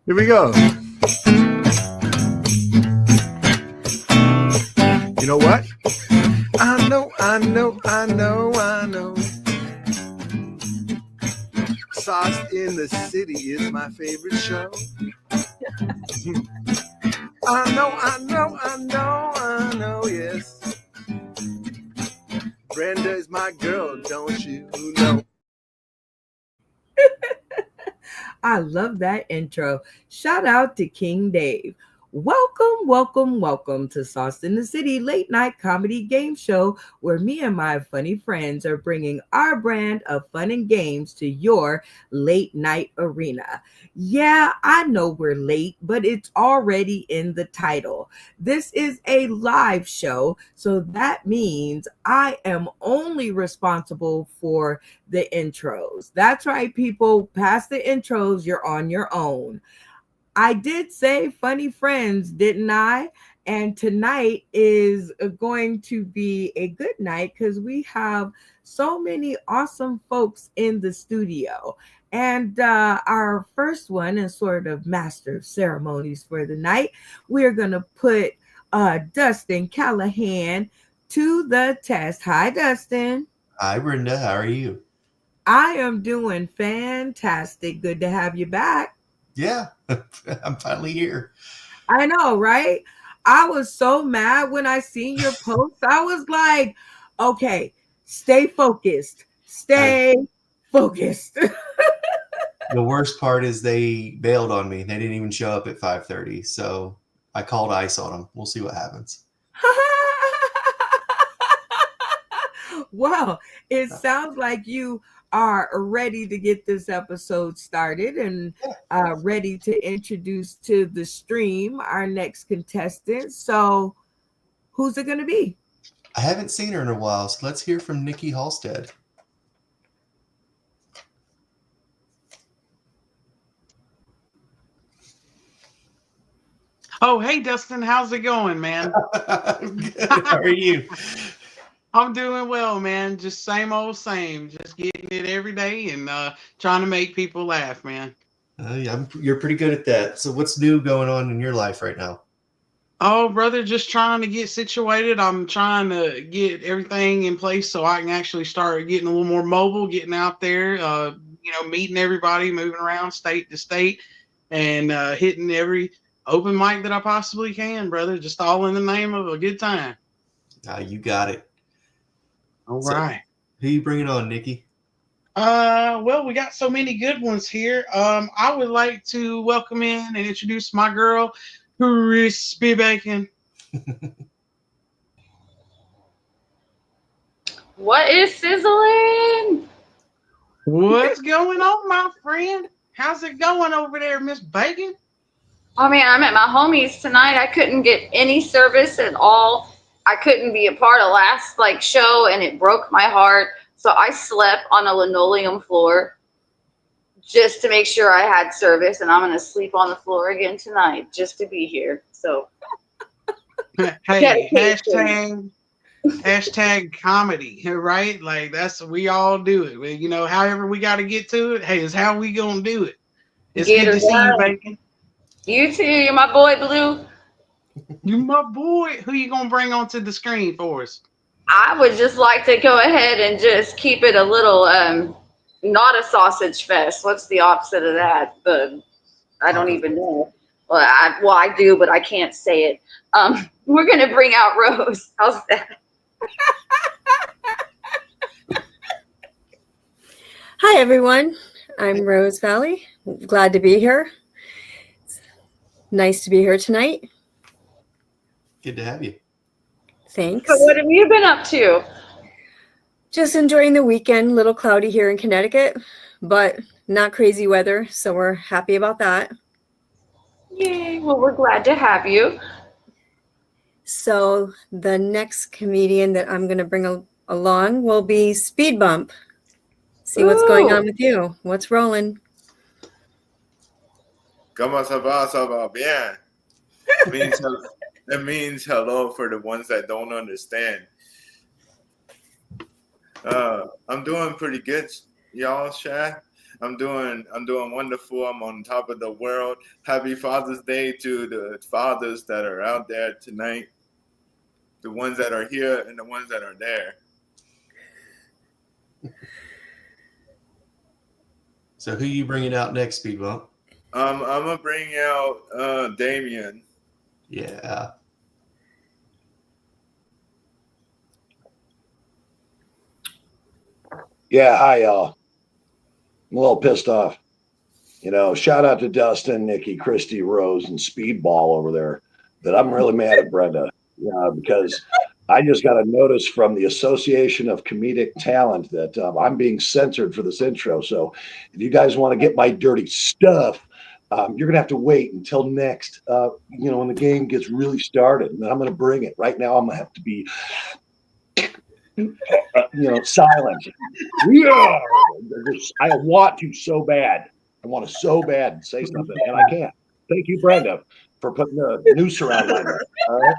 Here we go. You know what? I know. Sauce in the City is my favorite show. I know, yes. Brenda is my girl, don't you know? I love that intro. Shout out to King Dave. Welcome to Sauce in the City late night comedy game show where me and my funny friends are bringing our brand of fun and games to your late night arena. Yeah, I know we're late, but it's already in the title. This is a live show, so that means I am only responsible for the intros. That's right, people. Past the intros, you're on your own. I did say funny friends, didn't I? And tonight is going to be a good night because we have so many awesome folks in the studio. And our first one is sort of master of ceremonies for the night. We're going to put Dustin Callahan to the test. Hi, Dustin. Hi, Brenda. How are you? I am doing fantastic. Good to have you back. Yeah, I'm finally here. I know, right? I was so mad when I seen your post. I was like, okay, stay focused. Stay focused. The worst part is they bailed on me. They didn't even show up at 5:30, so I called ICE on them. We'll see what happens. Well, it sounds like you are ready to get this episode started and ready to introduce to the stream our next contestant. So, who's it going to be? I haven't seen her in a while, so let's hear from Nikki Halstead. Oh, hey, Dustin. How's it going, man? Good. How are you? I'm doing well, man. Just same old same. Just getting it every day and trying to make people laugh, man. You're pretty good at that. So what's new going on in your life right now? Oh, brother, just trying to get situated. I'm trying to get everything in place so I can actually start getting a little more mobile, getting out there, meeting everybody, moving around state to state, and hitting every open mic that I possibly can, brother. Just all in the name of a good time. You got it. All right. Who you bringing on, Nikki? Well, we got so many good ones here. I would like to welcome in and introduce my girl, Crispy Bacon. What is sizzling? What's going on, my friend? How's it going over there, Miss Bacon? Oh man, I'm at my homies tonight. I couldn't get any service at all. I couldn't be a part of last show, and it broke my heart. So I slept on a linoleum floor just to make sure I had service, and I'm gonna sleep on the floor again tonight just to be here. So hey, hashtag comedy, right? Like we all do it. You know, however we got to get to it. Hey, it's how we gonna do it. It's good to see you, Bacon. You too. You're my boy, Blue. You my boy. Who you gonna bring onto the screen for us? I would just like to go ahead and just keep it a little not a sausage fest. What's the opposite of that? I don't even know. Well, I do, but I can't say it. We're gonna bring out Rose. How's that? Hi everyone. I'm Rose Valley. Glad to be here. It's nice to be here tonight. Good to have you. Thanks. So what have you been up to? Just enjoying the weekend. A little cloudy here in Connecticut, but not crazy weather, so we're happy about that. Yay. Well, we're glad to have you. So the next comedian that I'm going to bring along will be Speed Bump. See what's going on with you. What's rolling? ¿Cómo se va? Ça va bien. It means hello for the ones that don't understand. I'm doing pretty good, y'all, Shad. I'm doing wonderful. I'm on top of the world. Happy Father's Day to the fathers that are out there tonight, the ones that are here and the ones that are there. So who you bringing out next, Speed Bump? I'm gonna bring out Damien. Yeah. Yeah, hi, y'all. I'm a little pissed off. Shout out to Dustin, Nikki, Christy, Rose, and Speedball over there. That I'm really mad at Brenda because I just got a notice from the Association of Comedic Talent that I'm being censored for this intro. So if you guys want to get my dirty stuff, you're gonna have to wait until next. When the game gets really started, and then I'm gonna bring it. Right now, I'm gonna have to be silent. Yeah, I want to so bad. I want to so bad say something, and I can't. Thank you, Brenda, for putting the noose around my neck. All right,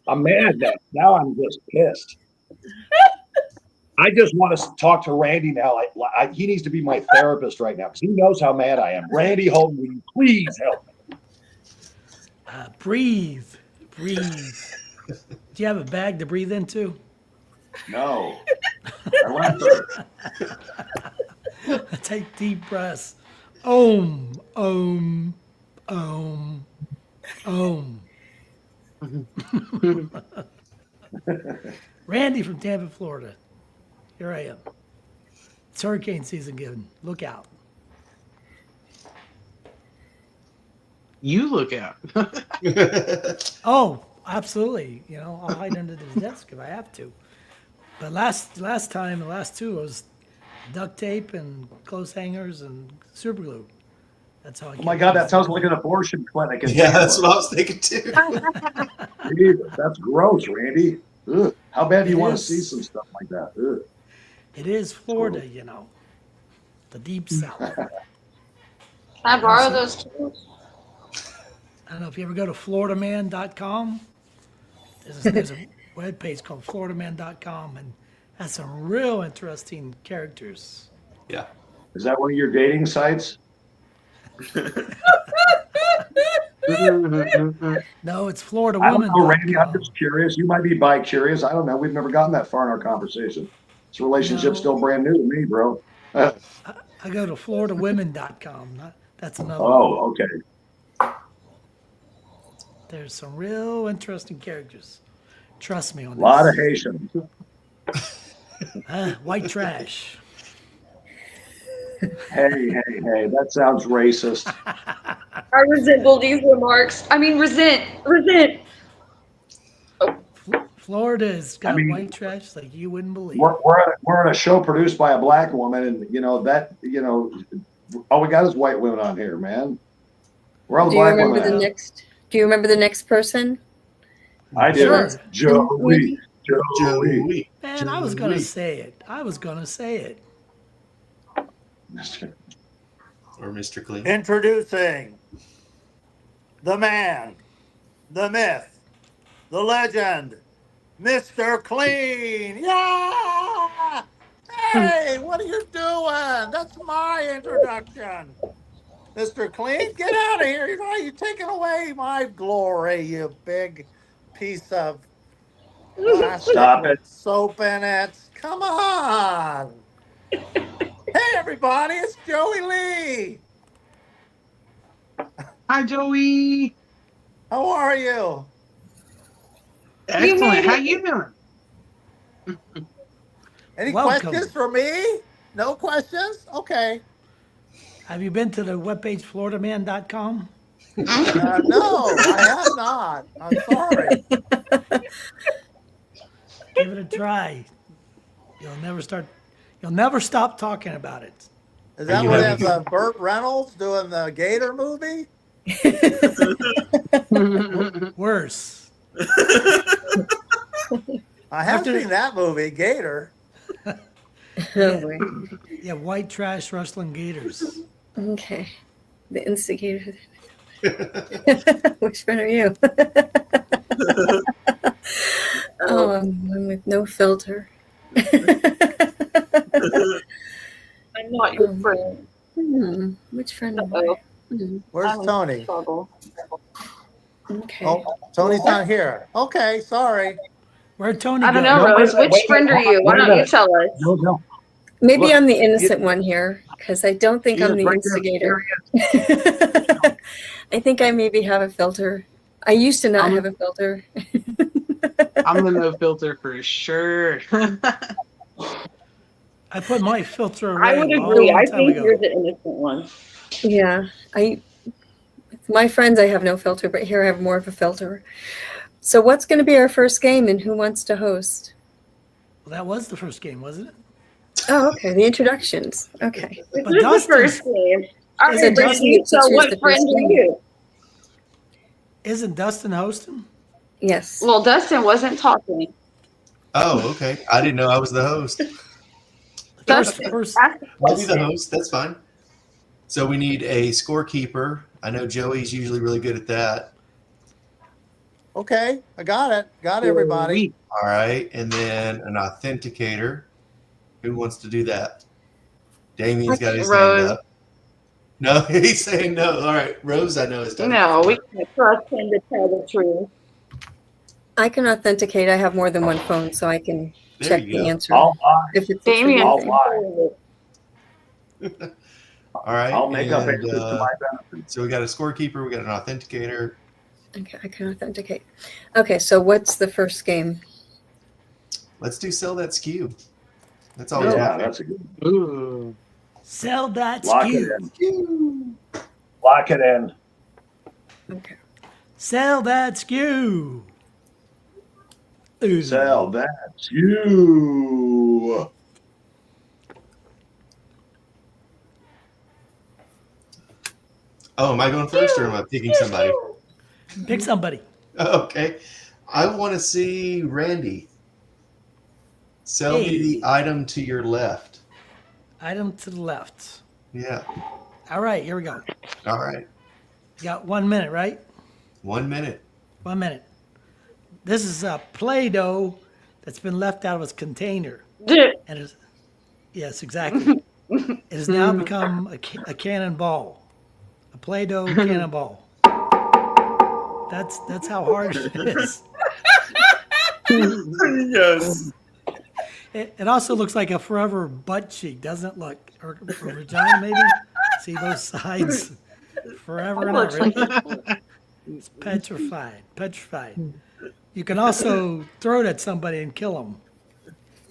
I'm mad now. Now I'm just pissed. I just want to talk to Randy now. He needs to be my therapist right now because he knows how mad I am. Randy Holden, will you please help me? Breathe. Do you have a bag to breathe into? No. I went first. Take deep breaths. Om, om, om, om. Randy from Tampa, Florida. Here I am. It's hurricane season again. Look out. You look out. Oh, absolutely. I'll hide under the desk if I have to. But last time, the last two was duct tape and clothes hangers and super glue. That's how I Oh my God, that sounds like an abortion clinic. Yeah, that's what I was thinking too. That's gross, Randy. Ugh. How bad do you It want to is. see some stuff like that? Ugh. It is Florida, the deep south. Can I borrow those tools? I don't know if you ever go to floridaman.com. There's a webpage called floridaman.com, and has some real interesting characters. Yeah. Is that one of your dating sites? No, it's Florida I don't Women. know, Randy. I'm just curious. You might be bi-curious. I don't know. We've never gotten that far in our conversation. This relationship's still brand new to me, bro. I go to floridawomen.com. That's another one. Oh, okay. There's some real interesting characters. Trust me on A this. lot of Haitians. White trash. Hey, that sounds racist. I resemble these remarks. I mean, resent. Florida's got I mean, white trash like you wouldn't believe. We're on a show produced by a black woman, and all we got is white women on here, man. We're all Do you black remember women. Do you remember the next person? I do. Sure. Joey. Man, I was gonna say it. Or Mr. Clean. Introducing the man, the myth, the legend, Mr. Clean. Yeah! Hey, what are you doing? That's my introduction. Mr. Clean, get out of here. You're taking away my glory, you big piece of plastic Stop with it. soap in it. Come on. Hey, everybody, it's Joey Lee. Hi, Joey. How are you? Excellent. How you doing? Any Welcome. questions for me? No questions? Okay. Have you been to the webpage floridaman.com? No, I have not. I'm sorry. Give it a try. You'll never stop talking about it. Is that you what having- has Burt Reynolds doing the Gator movie? Worse. I have After- seen that movie, Gator. Yeah, white trash rustling gators. Okay. The instigator. Which one are you? Oh, I'm with no filter. I I'm not your friend. Which friend am Uh-oh. I? Where's I'm in Tony? trouble. Okay. Oh, Tony's not here. Okay, sorry. Where'd Tony I don't go? know, No, wait Rose. a minute, Which wait a friend minute, are you? Why wait a don't you minute. tell us? No. Maybe Look, I'm the innocent one here because I don't think I'm the right there. instigator. I think I maybe have a filter. I used to not have a filter. I'm the no filter for sure. I put my filter away I would a agree. long I time think ago. you're the innocent one. Yeah, my friends, I have no filter, but here I have more of a filter. So what's going to be our first game and who wants to host? Well, that was the first game, wasn't it? Oh, okay. The introductions. Okay. This But is the Dustin- first game. All Is right, it Brittany, Dustin so that teaches what the friend first are game? you? Isn't Dustin hosting? Yes. Well, Dustin wasn't talking. Oh, okay. I didn't know I was the host. First, I'll be the host. That's fine. So we need a scorekeeper. I know Joey's usually really good at that. Okay, I got it. Got everybody. All right. And then an authenticator. Who wants to do that? Damien's got his hand Rose. up. No, he's saying no. All right. Rose, I know, has done it No, we before. can't trust him to tell the truth. I can authenticate. I have more than one phone, so I can There check you the go. answer. I'll lie. If it's a Damien. true I'll answer. lie. All right. I'll make up and, answers to my benefit. So we got a scorekeeper. We got an authenticator. Okay, I can authenticate. Okay, so what's the first game? Let's do sell that skew. That's Oh, always yeah, my favorite. that's a good. Ooh. sell that Lock it skew. in. Lock it in. Okay. Sell that skew. Ooh. Sell that. You. Oh, am I going first or am I picking somebody? Pick somebody. Okay. I want to see Randy. Sell me Hey. the item to your left. Item to the left. Yeah. All right, here we go. All right. You got 1 minute, right? 1 minute. 1 minute. This is a Play-Doh that's been left out of its container. And it's, yes, exactly. It has now become a cannonball, a Play-Doh cannonball. That's how hard it is. Yes. It also looks like a forever butt cheek, doesn't it? Look, or vagina maybe. See those sides, forever and Looks ever. like It's petrified, petrified. You can also throw it at somebody and kill them.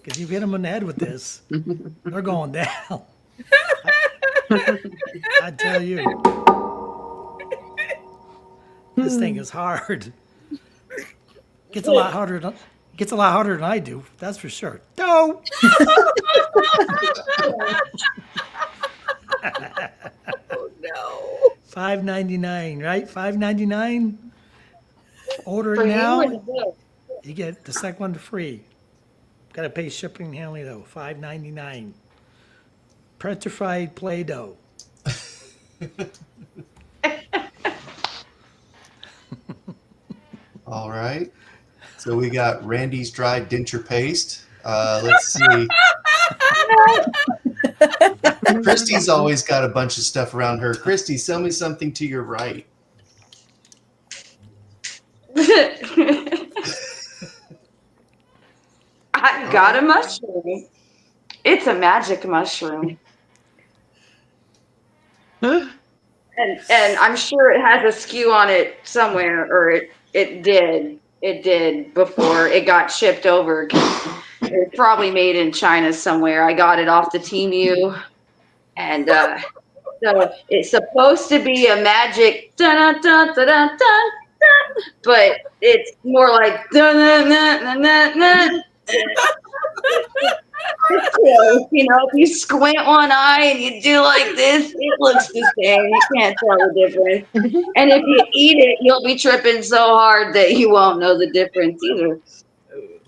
Because you hit them in the head with this, they're going down. I tell you, this thing is hard. Gets a lot harder. Gets a lot harder than I do. That's for sure. No. Oh no. $5.99, right? $5.99. Order for it you now. and Bill. You get the second one free. Got to pay shipping and handling though. $5.99. Petrified Play-Doh. All right. So we got Randy's dry denture paste. Let's see. Christy's always got a bunch of stuff around her. Christy, sell me something to your right. I got a mushroom. It's a magic mushroom. Huh? And I'm sure it has a skew on it somewhere, or it did before it got shipped over. It's probably made in China somewhere. I got it off the Temu, and so it's supposed to be a magic dun dun dun dun dun dun, but it's more like dun dun dun dun dun. It's close, you know, if you squint one eye and you do like this, it looks the same. You can't tell the difference. And if you eat it, you'll be tripping so hard that you won't know the difference either.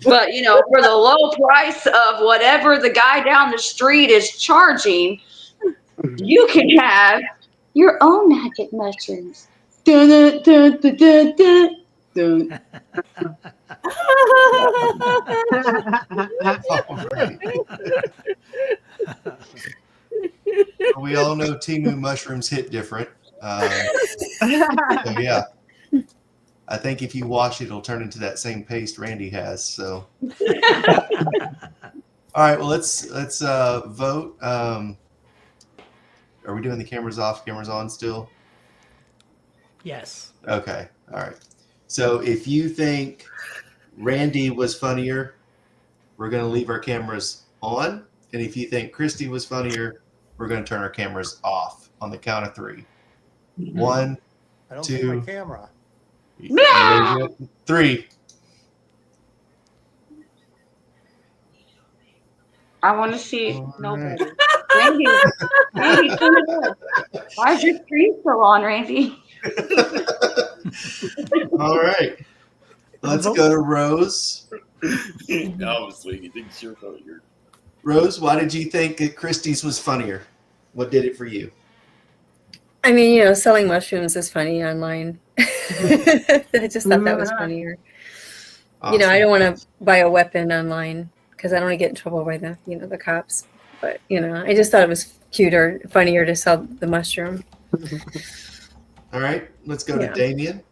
But, you know, for the low price of whatever the guy down the street is charging, you can have your own magic mushrooms. Dun, dun, dun, dun, dun, dun, dun. All right. We all know Timu mushrooms hit different. So yeah, I think if you wash it, it'll turn into that same paste Randy has. So, all right. Well, let's vote. Are we doing the cameras off, cameras on still? Yes. Okay. All right. So if you think Randy was funnier, we're going to leave our cameras on. And if you think Christy was funnier, we're going to turn our cameras off on the count of 3. 1, I don't 2, see my camera. 3. I want to see All nobody. Randy, turn it off. Why is your screen still on, Randy? All right. Let's go to Rose. Obviously, you think you're funnier. Rose, why did you think that Christie's was funnier? What did it for you? I mean, selling mushrooms is funny online. I just thought that was funnier. Awesome. I don't want to buy a weapon online because I don't want to get in trouble by the, the cops. But, I just thought it was cuter, funnier to sell the mushroom. All right. Let's go to Damien.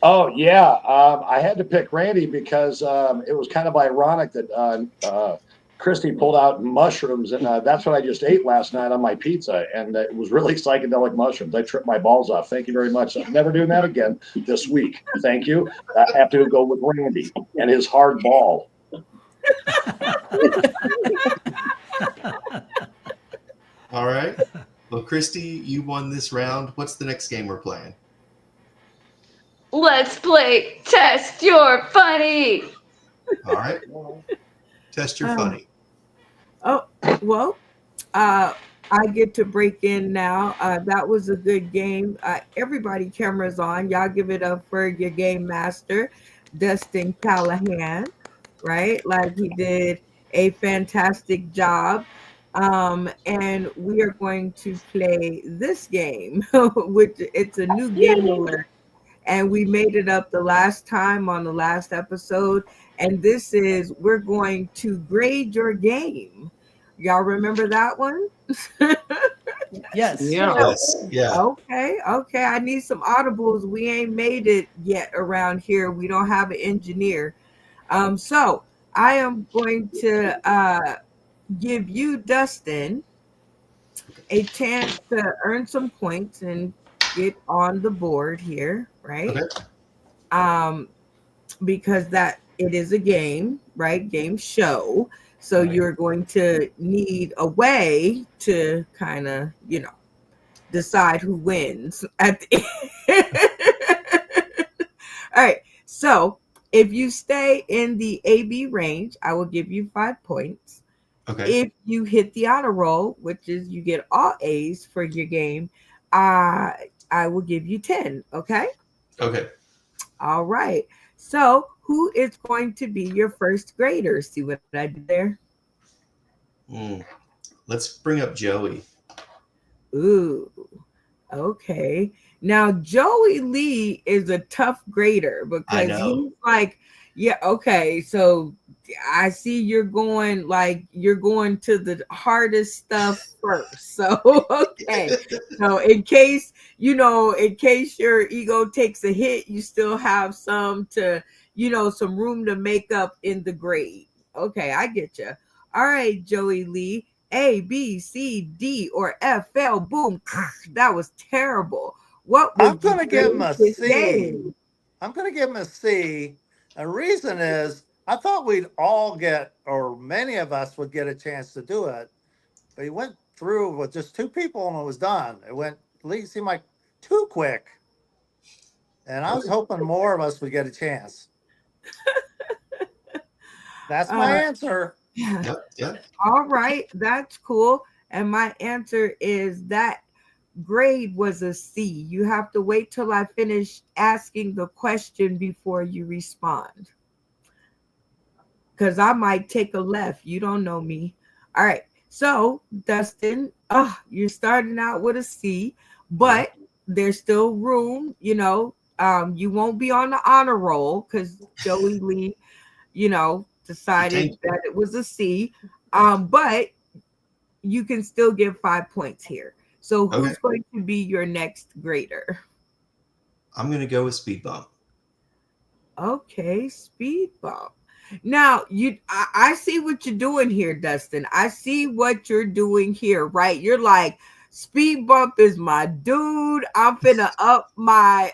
Oh, yeah. I had to pick Randy because it was kind of ironic that Christy pulled out mushrooms, and that's what I just ate last night on my pizza, and it was really psychedelic mushrooms. I tripped my balls off. Thank you very much. I'm never doing that again this week. Thank you. I have to go with Randy and his hard ball. All right. Well, Christy, you won this round. What's the next game we're playing? Let's play Test Your Funny. All right. Test your funny. Oh, well, I get to break in now. That was a good game. Everybody, cameras on. Y'all give it up for your game master, Dustin Callahan, right? Like, he did a fantastic job. And we are going to play this game, which it's a new game alert. And we made it up the last time on the last episode. And this is, we're going to grade your game. Y'all remember that one? Yes. Yeah. Yes. Yeah. Okay. I need some audibles. We ain't made it yet around here. We don't have an engineer. So I am going to give you, Dustin, a chance to earn some points and get on the board here, right? Okay. Because that it is a game, right? Game show. So you're going to need a way to kind of, decide who wins at the end. All right. So if you stay in the AB range, I will give you 5 points. Okay. If you hit the honor roll, which is you get all A's for your game, I will give you 10. Okay. Okay. All right. So who is going to be your first grader? See what I did there? Let's bring up Joey. Ooh. Okay. Now Joey Lee is a tough grader because he's like, yeah, okay. So I see you're going to the hardest stuff first. So okay. So in case your ego takes a hit, you still have some to, some room to make up in the grade. Okay, I get you. All right, Joey Lee. A, B, C, D, or F fell. Boom. That was terrible. I'm going to give him a C. I'm going to give him a C. The reason is I thought we'd all get, or many of us would get a chance to do it. But he went through with just 2 people and it was done. It seemed like too quick. And I was hoping more of us would get a chance. That's my answer. Yeah. All right. That's cool. And my answer is that grade was a C. You have to wait till I finish asking the question before you respond. Because I might take a left. You don't know me. All right. So, Dustin, you're starting out with a C, but there's still room, you won't be on the honor roll because Joey Lee, decided that it was a C. But you can still get 5 points here. So who's Okay. going to be your next grader? I'm going to go with Speed Bump. Okay, Speed Bump. Now I see what you're doing here, Dustin. I see what you're doing here, right? You're like, Speed Bump is my dude. I'm finna up my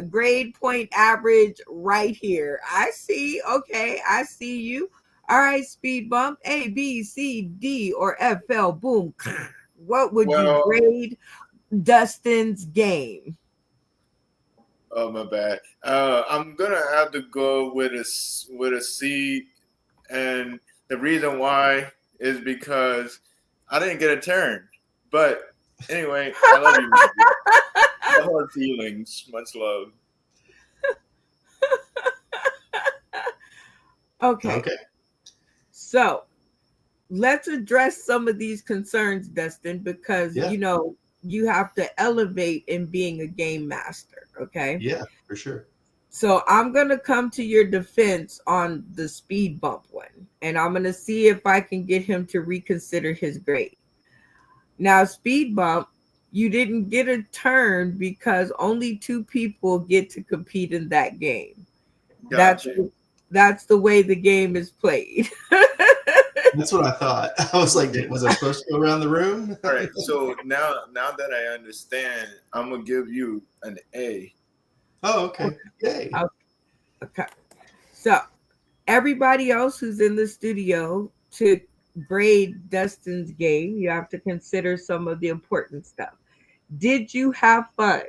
grade point average right here. I see. Okay, I see you. All right, Speed Bump. A, B, C, D, or F, L, boom. What would you Well, grade Dustin's game? oh my bad. I'm gonna have to go with a C, and the reason why is because I didn't get a turn. But anyway, I love you. No hard feelings. Much love. Okay. So let's address some of these concerns, Dustin, because Yeah. you know you have to elevate in being a game master. Okay. Yeah, for sure. So I'm gonna come to your defense on the Speed Bump one, and I'm gonna see if I can get him to reconsider his grade. Now, Speed Bump, you didn't get a turn because only 2 people get to compete in that game. Gotcha. That's the way the game is played. That's what I thought. I was like, was I supposed to go around the room? All right. So now that I understand, I'm gonna give you an A. Oh, okay. Yay. Okay. So everybody else who's in the studio, to grade Dustin's game, you have to consider some of the important stuff. Did you have fun?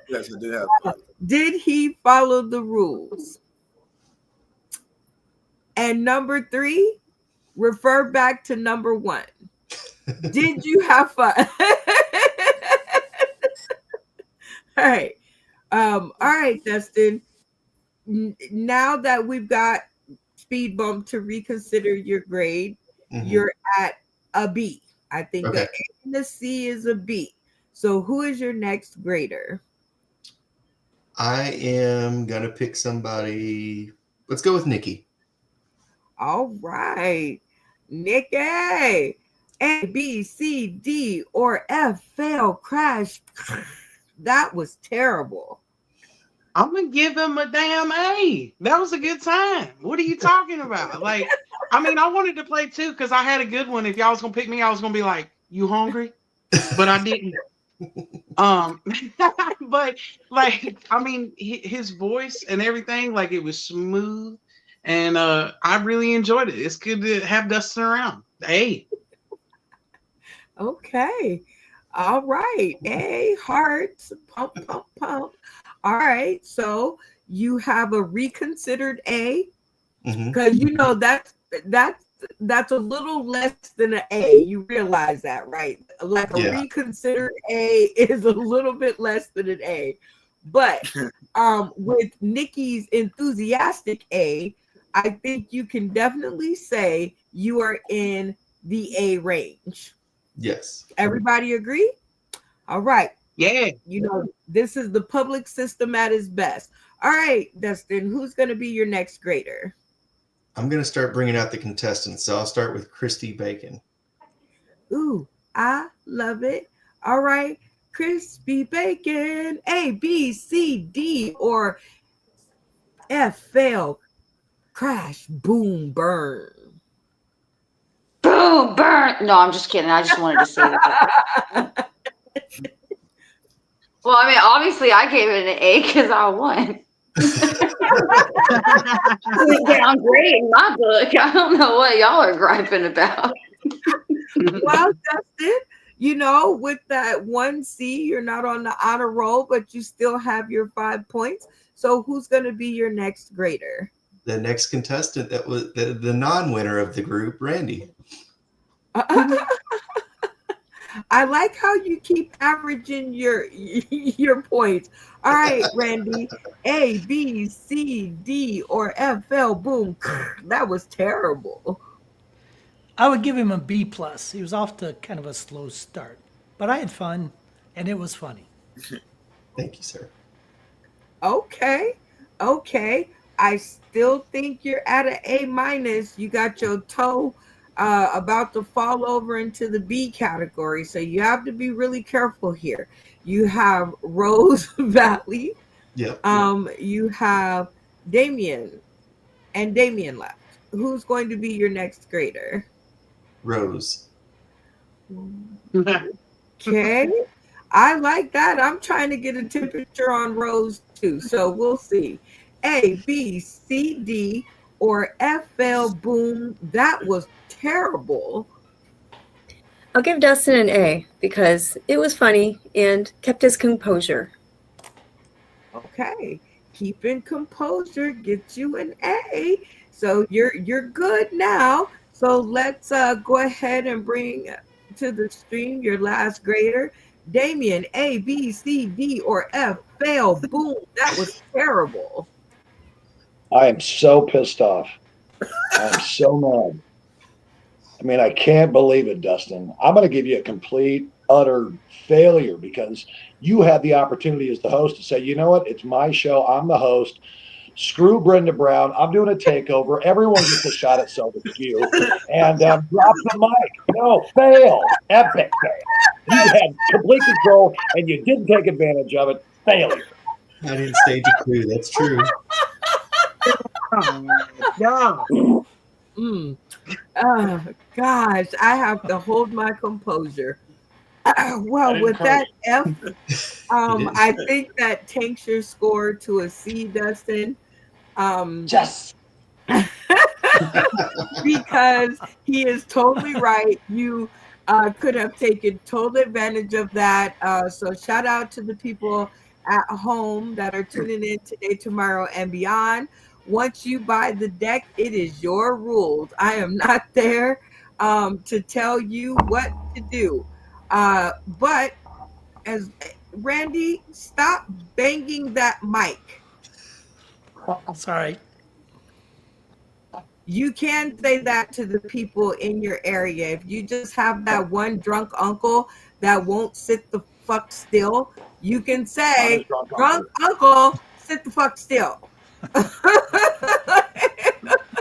Yes, I did have fun. Did he follow the rules? And number 3, refer back to number 1. Did you have fun? All right, Dustin. Now that we've got Speed Bump to reconsider your grade, you're at a B. I think the A and the C is a B. So who is your next grader? I am going to pick somebody. Let's go with Nikki. All right. Nikki. A, B, C, D, or F, fail, crash. That was terrible. I'm gonna give him a damn A. That was a good time. What are you talking about? Like, I mean, I wanted to play too because I had a good one. If y'all was gonna pick me, I was gonna be like, "You hungry?" But I didn't. But like, I mean, his voice and everything, like, it was smooth, and I really enjoyed it. It's good to have Dustin around. A. Okay. All right. A, hearts, pump, pump, pump. All right. So you have a reconsidered A, because you know that's a little less than an A. You realize that, right? Like a reconsidered A is a little bit less than an A. But with Nikki's enthusiastic A, I think you can definitely say you are in the A range. Yes. Everybody agree? All right. Yeah. You know, this is the public system at its best. All right, Dustin, who's going to be your next grader? I'm going to start bringing out the contestants. So I'll start with Christy Bacon. Ooh, I love it. All right. Crispy Bacon, A, B, C, D, or F, fail, crash, boom, burn. Boom, burn. No, I'm just kidding. I just wanted to say that. Well, I mean, obviously, I gave it an A because I won. Down great in my book. I don't know what y'all are griping about. Well, Dustin, you know, with that 1C, you're not on the honor roll, but you still have your 5 points. So who's going to be your next grader? The next contestant that was the non-winner of the group, Randy. I like how you keep averaging your points. All right, Randy. A, B, C, D, or F, L, boom. That was terrible. I would give him a B+. He was off to kind of a slow start, but I had fun, and it was funny. Thank you, sir. Okay. I still think you're at an A-. You got your toe about to fall over into the B category. So you have to be really careful here. You have Rose Valley. Yep. You have Damien, and Damien left. Who's going to be your next grader? Rose. Okay. I like that. I'm trying to get a temperature on Rose too. So we'll see. A, B, C, D, or F, fail, boom. That was terrible. I'll give Dustin an A because it was funny and kept his composure. Okay. Keeping composure gets you an A. So you're good now. So let's go ahead and bring to the stream your last grader. Damien, A, B, C, D, or F, fail, boom. That was terrible. I am so pissed off. I'm so mad. I mean, I can't believe it, Dustin. I'm going to give you a complete, utter failure because you had the opportunity as the host to say, you know what? It's my show. I'm the host. Screw Brenda Brown. I'm doing a takeover. Everyone gets a shot at Celtic Q. And drop the mic. No, fail. Epic fail. You had complete control and you didn't take advantage of it. Failure. I didn't stage a coup. That's true. Oh, gosh, I have to hold my composure. Well, with that F, I think that takes your score to a C, Dustin. Yes. Because he is totally right. You could have taken total advantage of that. So shout out to the people at home that are tuning in today, tomorrow, and beyond. Once you buy the deck, it is your rules. I am not there to tell you what to do. But as Randy, stop banging that mic. Sorry. You can say that to the people in your area. If you just have that one drunk uncle that won't sit the fuck still, you can say, drunk uncle, sit the fuck still.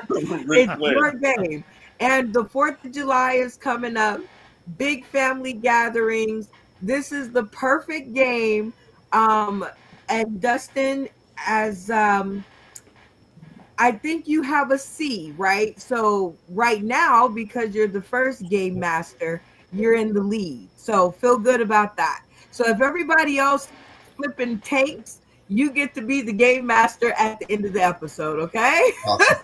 It's your game. And the 4th of July is coming up. Big family gatherings. This is the perfect game. And Dustin, as I think you have a C, right? So right now, because you're the first game master, you're in the lead. So feel good about that. So if everybody else flipping takes, you get to be the game master at the end of the episode, okay? Awesome.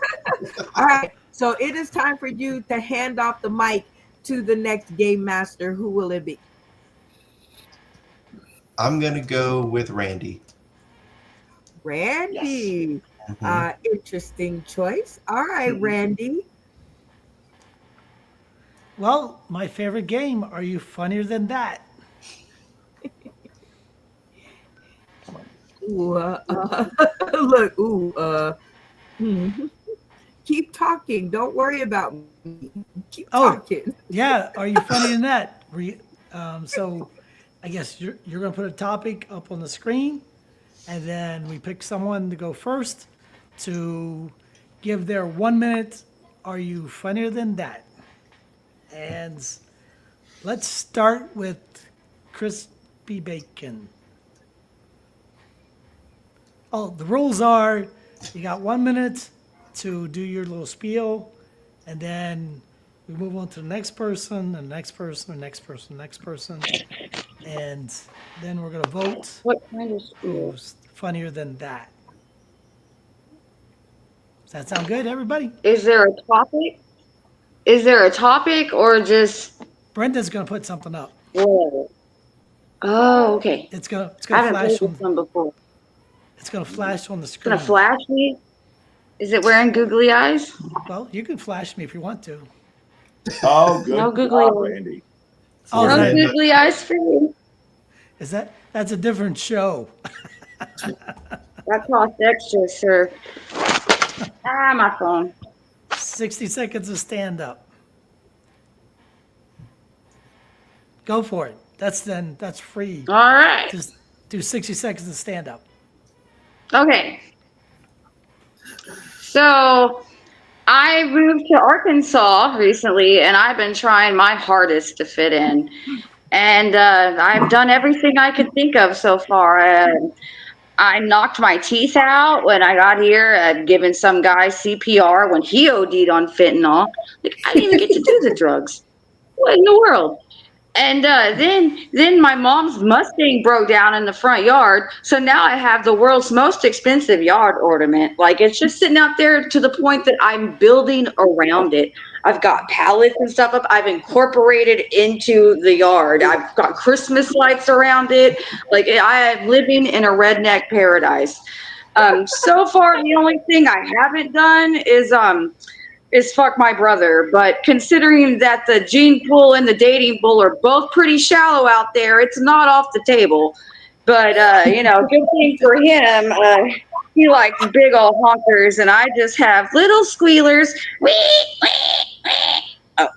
All right. So it is time for you to hand off the mic to the next game master. Who will it be? I'm going to go with Randy. Randy. Yes. Interesting choice. All right, Randy. Well, my favorite game. Are you funnier than that? Ooh, look, keep talking. Don't worry about me. Keep talking. Yeah, are you funnier than that? So I guess you're going to put a topic up on the screen, and then we pick someone to go first to give their 1 minute, are you funnier than that? And let's start with Crispy Bacon. Oh, the rules are you got 1 minute to do your little spiel, and then we move on to the next person, and the next person, the next person, the next person. And then we're going to vote What kind of school? who's funnier than that. Does that sound good, everybody? Is there a topic? Is there a topic or just? Brenda's going to put something up. Whoa. Oh, okay. It's going to I haven't flash played on. this one before. It's going to flash on the It's screen. gonna flash me. Is it wearing googly eyes? Well, you can flash me if you want to. Oh, good No googly job, eyes. Randy. Oh, No that- googly eyes for me. that's a different show. That costs extra, sir. My phone. 60 seconds of stand up. Go for it. That's free. All right. Just do 60 seconds of stand up. Okay. So I moved to Arkansas recently, and I've been trying my hardest to fit in. And I've done everything I could think of so far. I knocked my teeth out when I got here. I'd given some guy CPR when he OD'd on fentanyl. Like, I didn't even get to do the drugs. What in the world? And then my mom's Mustang broke down in the front yard. So now I have the world's most expensive yard ornament. Like, it's just sitting out there to the point that I'm building around it. I've got pallets and stuff up. I've incorporated into the yard. I've got Christmas lights around it. Like, I am living in a redneck paradise. So far, the only thing I haven't done is fuck my brother. But considering that the gene pool and the dating pool are both pretty shallow out there, it's not off the table. But, good thing for him. He likes big old honkers, and I just have little squealers. Wee, wee, wee. Oh.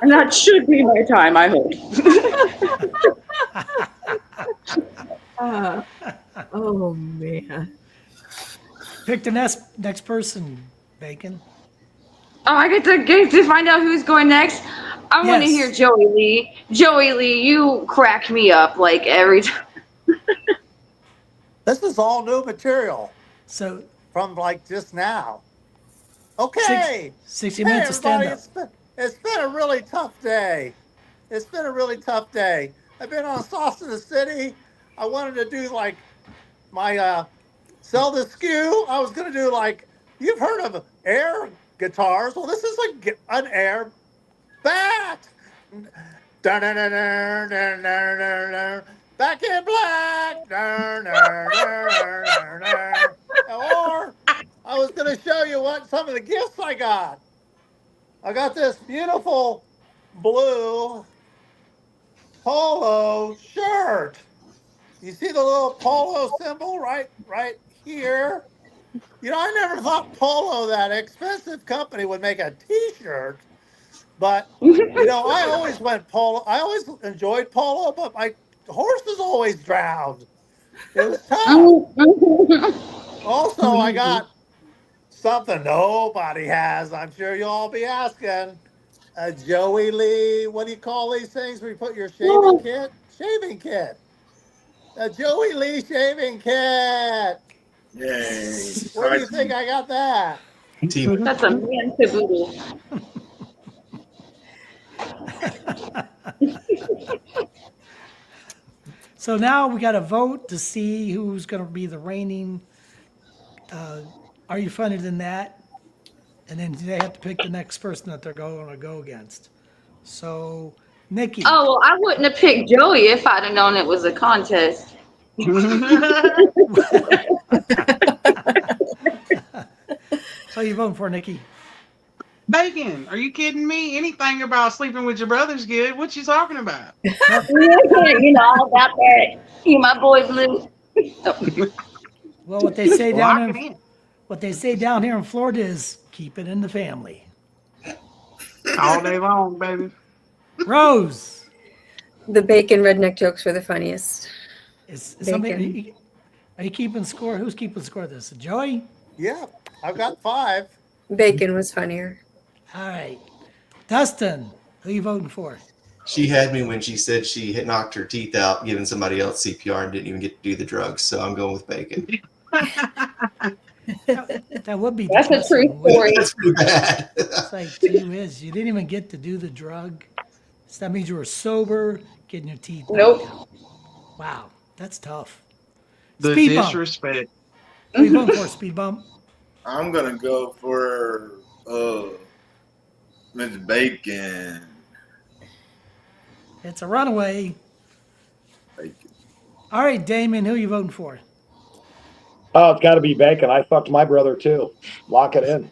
And that should be my time, I hope. Oh, man. Pick the next person, Bacon. Oh, I get to find out who's going next. I want to hear Joey Lee. Joey Lee, you crack me up like every time. This is all new material. So from like just now. Okay. 60 minutes of stand-up. It's been a really tough day. It's been a really tough day. I've been on Sauce in the City. I wanted to do like my Sell the Skew. I was going to do like, you've heard of air guitars. Well, this is like an air bat. Back in Black. Or I was going to show you what some of the gifts I got. I got this beautiful blue polo shirt. You see the little polo symbol right here? You know, I never thought Polo, that expensive company, would make a T-shirt. But, you know, I always went Polo. I always enjoyed Polo, but my horses always drowned. It was tough. Also, I got something nobody has. I'm sure you'll all be asking. A Joey Lee, what do you call these things where you put your shaving kit? Shaving kit. A Joey Lee shaving kit. Yay. Where do you think I got that? That's a man caboodle. So now we got to vote to see who's going to be the reigning. Are you funnier than that? And then they have to pick the next person that they're going to go against. So, Nikki. Oh, well, I wouldn't have picked Joey if I'd have known it was a contest. So you voting for, Nikki? Bacon, are you kidding me? Anything about sleeping with your brother's good. What you talking about? You know all about that. You my boy Blue. Well, what they say down here in Florida is keep it in the family. All day long, baby. Rose. The bacon redneck jokes were the funniest. Is somebody, are you keeping score? Who's keeping score of this? Joey? Yeah, I've got 5. Bacon was funnier. All right. Dustin, who are you voting for? She had me when she said she had knocked her teeth out giving somebody else CPR and didn't even get to do the drugs. So I'm going with Bacon. That would be That's a true story. That's pretty bad. It's like, gee whiz, you didn't even get to do the drug. So that means you were sober, getting your teeth knocked out. Wow, that's tough. The Speed bump. disrespect. Who are you voting for, Speed Bump? I'm gonna go for Miss Bacon. It's a runaway. Bacon. All right, Damon, who are you voting for? Oh, it's got to be Bacon. I fucked my brother too. Lock it in.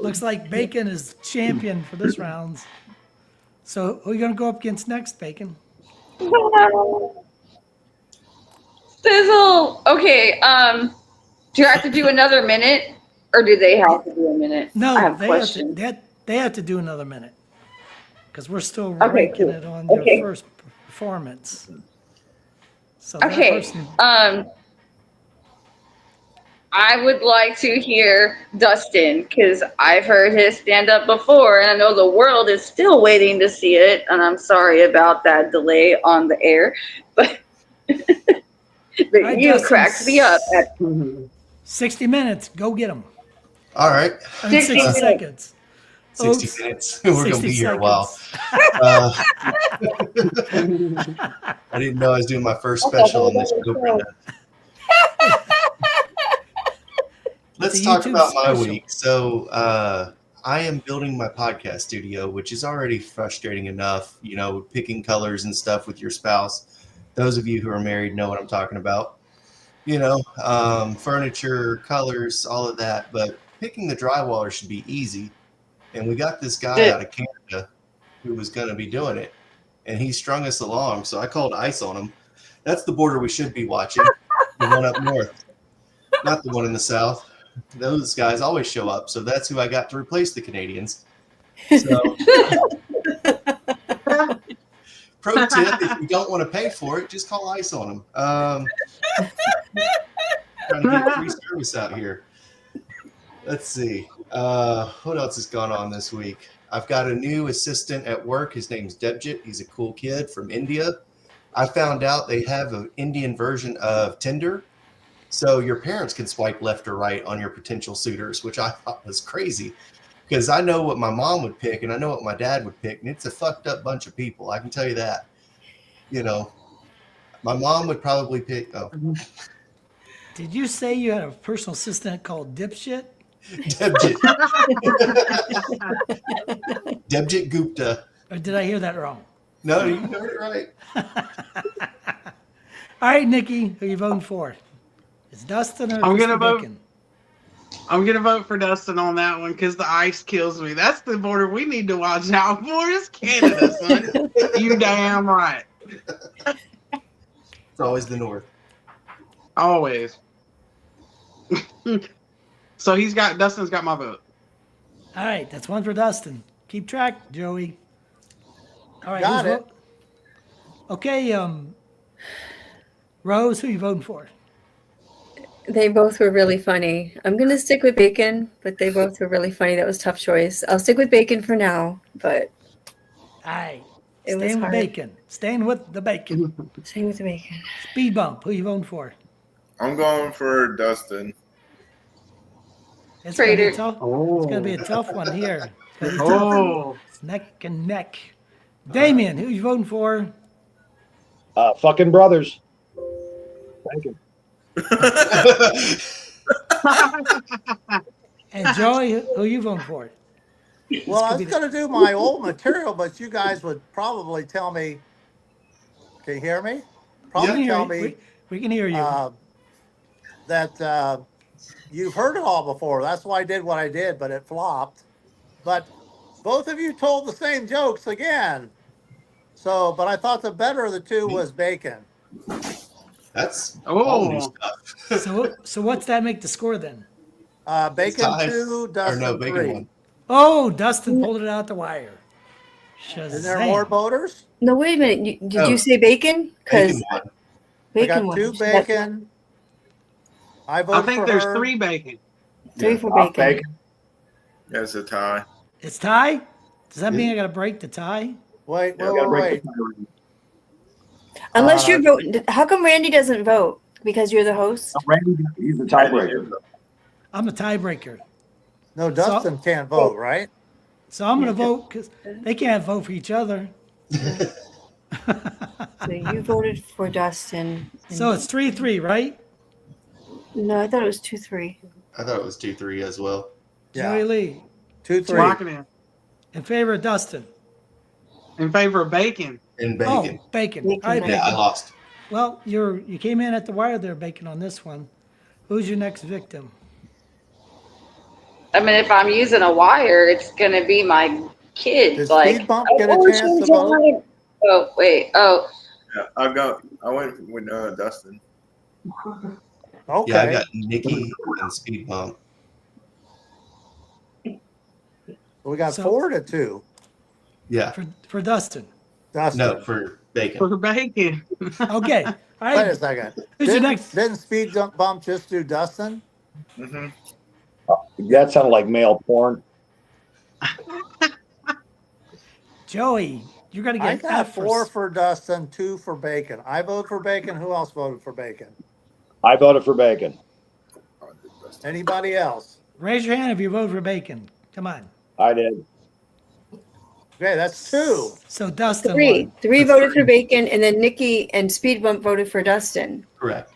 Looks like Bacon is champion for this round. So who are you going to go up against next, Bacon? Sizzle. Okay. Do you have to do another minute, or do they have to do a minute? No, I have a they question. have to do another minute. because we're still Okay, ranking cool. it on your Okay. first performance. So that Okay. person, I would like to hear Dustin because I've heard his stand up before, and I know the world is still waiting to see it. And I'm sorry about that delay on the air, but right, you Dustin, cracked me up at 60 minutes. Go get them. All right. I mean, 60 60 seconds. 60 Oops. minutes. We're going to 60 be here a while. seconds. I didn't know I was doing my first special on this show, Brenda. Let's It's a talk YouTube about my special. week. So I am building my podcast studio, which is already frustrating enough, you know, picking colors and stuff with your spouse. Those of you who are married know what I'm talking about. You know, furniture, colors, all of that. But picking the drywall should be easy. And we got this guy out of Canada who was going to be doing it. And he strung us along. So I called ICE on him. That's the border we should be watching, the one up north, not the one in the south. Those guys always show up. So that's who I got to replace the Canadians. So, pro tip, if you don't want to pay for it, just call ICE on them. Trying to get free service out here. Let's see. What else has gone on this week? I've got a new assistant at work. His name's Debjit. He's a cool kid from India. I found out they have an Indian version of Tinder. So your parents can swipe left or right on your potential suitors, which I thought was crazy. Because I know what my mom would pick and I know what my dad would pick. And it's a fucked up bunch of people. I can tell you that. You know, my mom would probably pick... Oh. Did you say you had a personal assistant called Dipshit? Debjit. Debjit Gupta. Or did I hear that wrong? No, you heard it right. All right, Nikki, who are you voting for? Is Dustin or I'm gonna Mr. vote. Bacon? I'm gonna vote for Dustin on that one because the ice kills me. That's the border we need to watch out for. Is Canada, son. You damn right. It's always the north. Always. So Dustin's got my vote. All right, that's one for Dustin. Keep track, Joey. All right, Got who's it. Okay, Rose, who you voting for? They both were really funny. I'm going to stick with Bacon, but they both were really funny. That was a tough choice. I'll stick with Bacon for now, but All right, It was staying with hard. Bacon. Staying with the Bacon. staying with the Bacon. Speed bump, who you voting for? I'm going for Dustin. It's gonna be a Traitor. tough, it's gonna be a tough one here. Oh, It's neck and neck. Damien, who you voting for? Fucking brothers. Thank you. And Joey, who you voting for? Well, I could was be going to do my old material, but you guys would probably tell me. Can you hear me? We Probably can hear tell you. me We can hear you. that you've heard it all before. That's why I did what I did, but it flopped. But both of you told the same jokes again. So, but I thought the better of the two was Bacon. That's all new Oh. stuff. So what's that make the score then? Bacon Tied. 2, Or Dustin no, Bacon 3. one. Oh, Dustin pulled it out the wire. Is there more Shazam. voters? No, wait a minute. Did Oh. you say Bacon? Because Bacon one. I Bacon got won. 2 So that's Bacon. I I vote think for there's her. 3 Bacon. 3 for I'll Bacon. Bacon. That's a tie. It's tie? Does that mean I gotta break the tie? Wait, Yeah, wait, gotta wait, break wait. the Unless Uh, you're voting. How come Randy doesn't vote? Because you're the host? Randy, he's the tiebreaker. I'm a tiebreaker. No, Dustin can't vote, right? So I'm gonna vote because they can't vote for each other. So you voted for Dustin. So it's 3-3, right? No, I thought it was 2-3. I thought it was 2-3 as well. Joey Lee, 2, 3. Locking in. in favor of Dustin. In favor of Bacon. And Bacon. Oh, Bacon. Bacon, All right, Bacon. Yeah, I Bacon. lost. Well, you came in at the wire there, Bacon, on this one. Who's your next victim? I mean, if I'm using a wire, it's gonna be my kid. Does Like, Speed Bump get a oh, chance to vote? oh, wait. Oh, Yeah, I went with Dustin. Okay. Yeah, I got Nikki and Speed Bump. We got So- 4 to 2. Yeah. For Dustin. Dustin. No, for Bacon. For bacon. Okay. All right. Wait a second. Who's your next? Didn't Speed Bump just do Dustin? Mm-hmm. That sounded like male porn. Joey, you're going to I get got F 4 for Dustin, 2 for Bacon. I vote for Bacon. Who else voted for Bacon? I voted for Bacon. Anybody else? Raise your hand if you vote for Bacon. Come on. I did. Okay, that's 2. So Dustin Three. won. Three voted for Bacon, and then Nikki and Speed Bump voted for Dustin. Correct.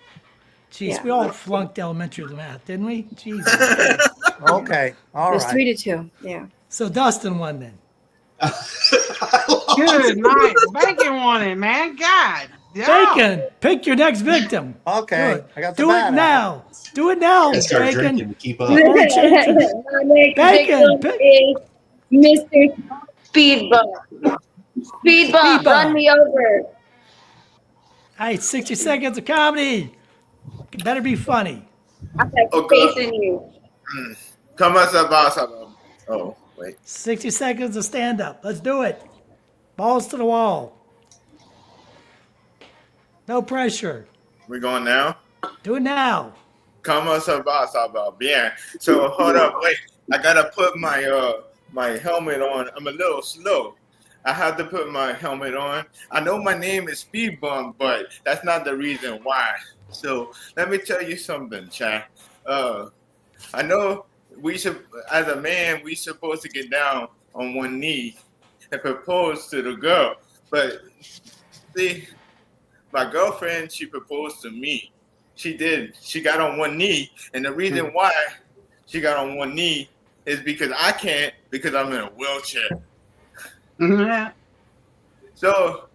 Jeez, Yeah. we all flunked elementary math, didn't we? Jesus. Okay, all It was right. 3-2. Yeah. So Dustin won then. Good night. Bacon won it, man. God. Yeah. Bacon, pick your next victim. Okay, Good. I got the Do it bat out. now. Do it now, I start Bacon. drinking to keep up. Before we change it. My next Bacon, victim is Mr. Speed Bump. Speed Bump, Bump. run me over. All right, 60 seconds of comedy. It better be funny. I have Oh, faith God. in you. Come on, boss. Oh, wait. 60 seconds of stand up. Let's do it. Balls to the wall. No pressure. We going now? Do it now. Comment about bien. So hold up, wait. I gotta put my my helmet on. I'm a little slow. I have to put my helmet on. I know my name is Speed Bump, but that's not the reason why. So let me tell you something, Chad. I know we should, as a man, we supposed to get down on one knee and propose to the girl. But see, my girlfriend, she proposed to me. She did. She got on one knee, and the reason why she got on one knee is because I can't, because I'm in a wheelchair. Yeah. So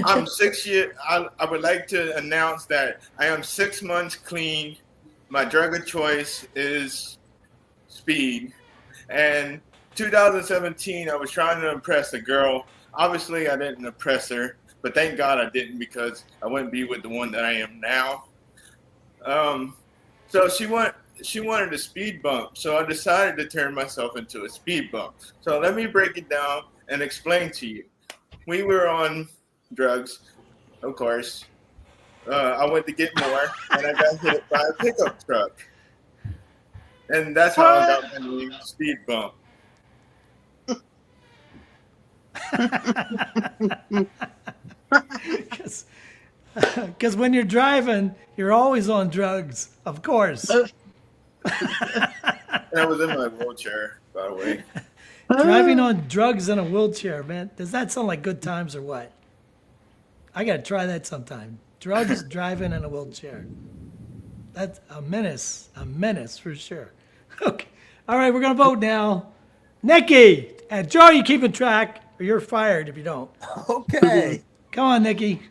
I'm 6 years. I would like to announce that I am 6 months clean. My drug of choice is speed. And 2017, I was trying to impress a girl. Obviously, I didn't impress her, but thank God I didn't, because I wouldn't be with the one that I am now. So she wanted a speed bump. So I decided to turn myself into a speed bump. So let me break it down and explain to you. We were on drugs, of course. I went to get more, and I got hit by a pickup truck. And that's how I got my name, Speed Bump. Because when you're driving, you're always on drugs, of course. And I was in my wheelchair, by the way. Driving on drugs in a wheelchair, man. Does that sound like good times or what? I got to try that sometime. Drugs driving in a wheelchair. That's a menace for sure. Okay. All right, we're going to vote now. Nikki, and Joe, you keeping track, or you're fired if you don't. Okay. Come on, Nikki.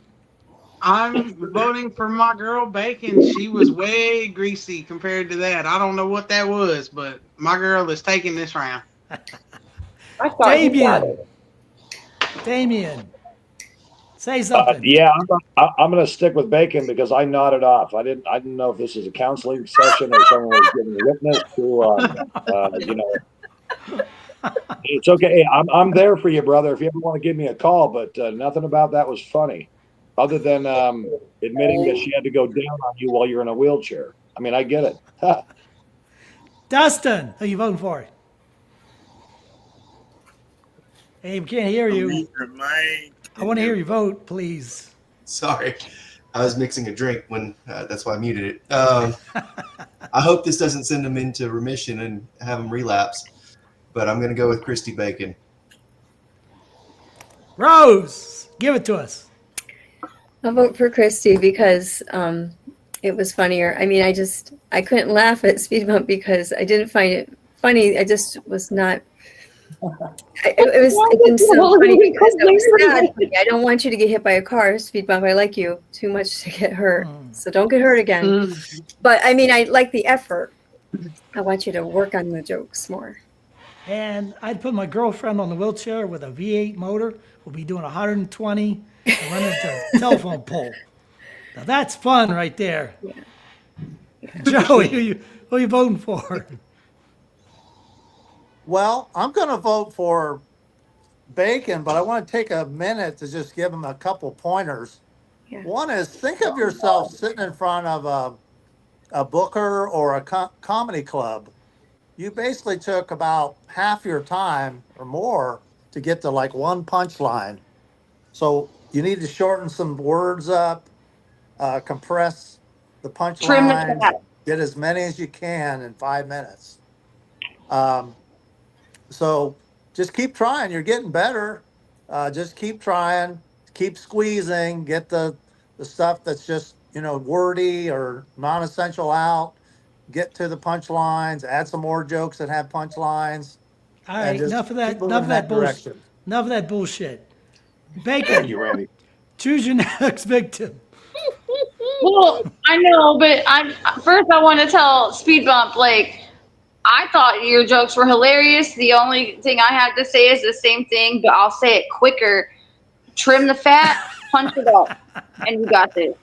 I'm voting for my girl Bacon. She was way greasy compared to that. I don't know what that was, but my girl is taking this round. I thought you got Damien. it. Damien. Say something. Yeah, I'm going to stick with Bacon because I nodded off. I didn't know if this is a counseling session or someone was giving witness to, It's okay. Hey, I'm there for you, brother. If you ever want to give me a call, but nothing about that was funny, other than admitting that she had to go down on you while you're in a wheelchair. I mean, I get it. Dustin, who you voting for? Hey, we can't hear you. I want to hear your vote, please. Sorry, I was mixing a drink when that's why I muted it. I hope this doesn't send him into remission and have him relapse, but I'm going to go with Christy Bacon. Rose, give it to us. I'll vote for Christy because it was funnier. I mean, I couldn't laugh at Speed Bump because I didn't find it funny. I just was not. It didn't sound funny because I was sad. Like, I don't want you to get hit by a car, Speed Bump. I like you too much to get hurt, so don't get hurt again. But I mean, I like the effort. I want you to work on the jokes more. And I'd put my girlfriend on the wheelchair with a V8 motor. We'll be doing 120 and run into a telephone pole. Now that's fun right there. Yeah. Joey, who you voting for? Well, I'm going to vote for Bacon, but I want to take a minute to just give him a couple pointers. Yeah. One is think of yourself sitting in front of a booker or a comedy club. You basically took about half your time or more to get to like one punchline. So you need to shorten some words up, compress the Trim the punchline, fat. get as many as you can in 5 minutes. So just keep trying. You're getting better. Just keep trying, keep squeezing, get the stuff that's just, wordy or non-essential out. Get to the punchlines, add some more jokes that have punchlines. All and right, just enough of that. keep moving Enough of in that bullshit. direction. Enough of that bullshit. Thank Bacon, you, Randy. choose your next victim. Well, I know, but first I want to tell Speed Bump, like, I thought your jokes were hilarious. The only thing I have to say is the same thing, but I'll say it quicker. Trim the fat, punch it up, and you got this.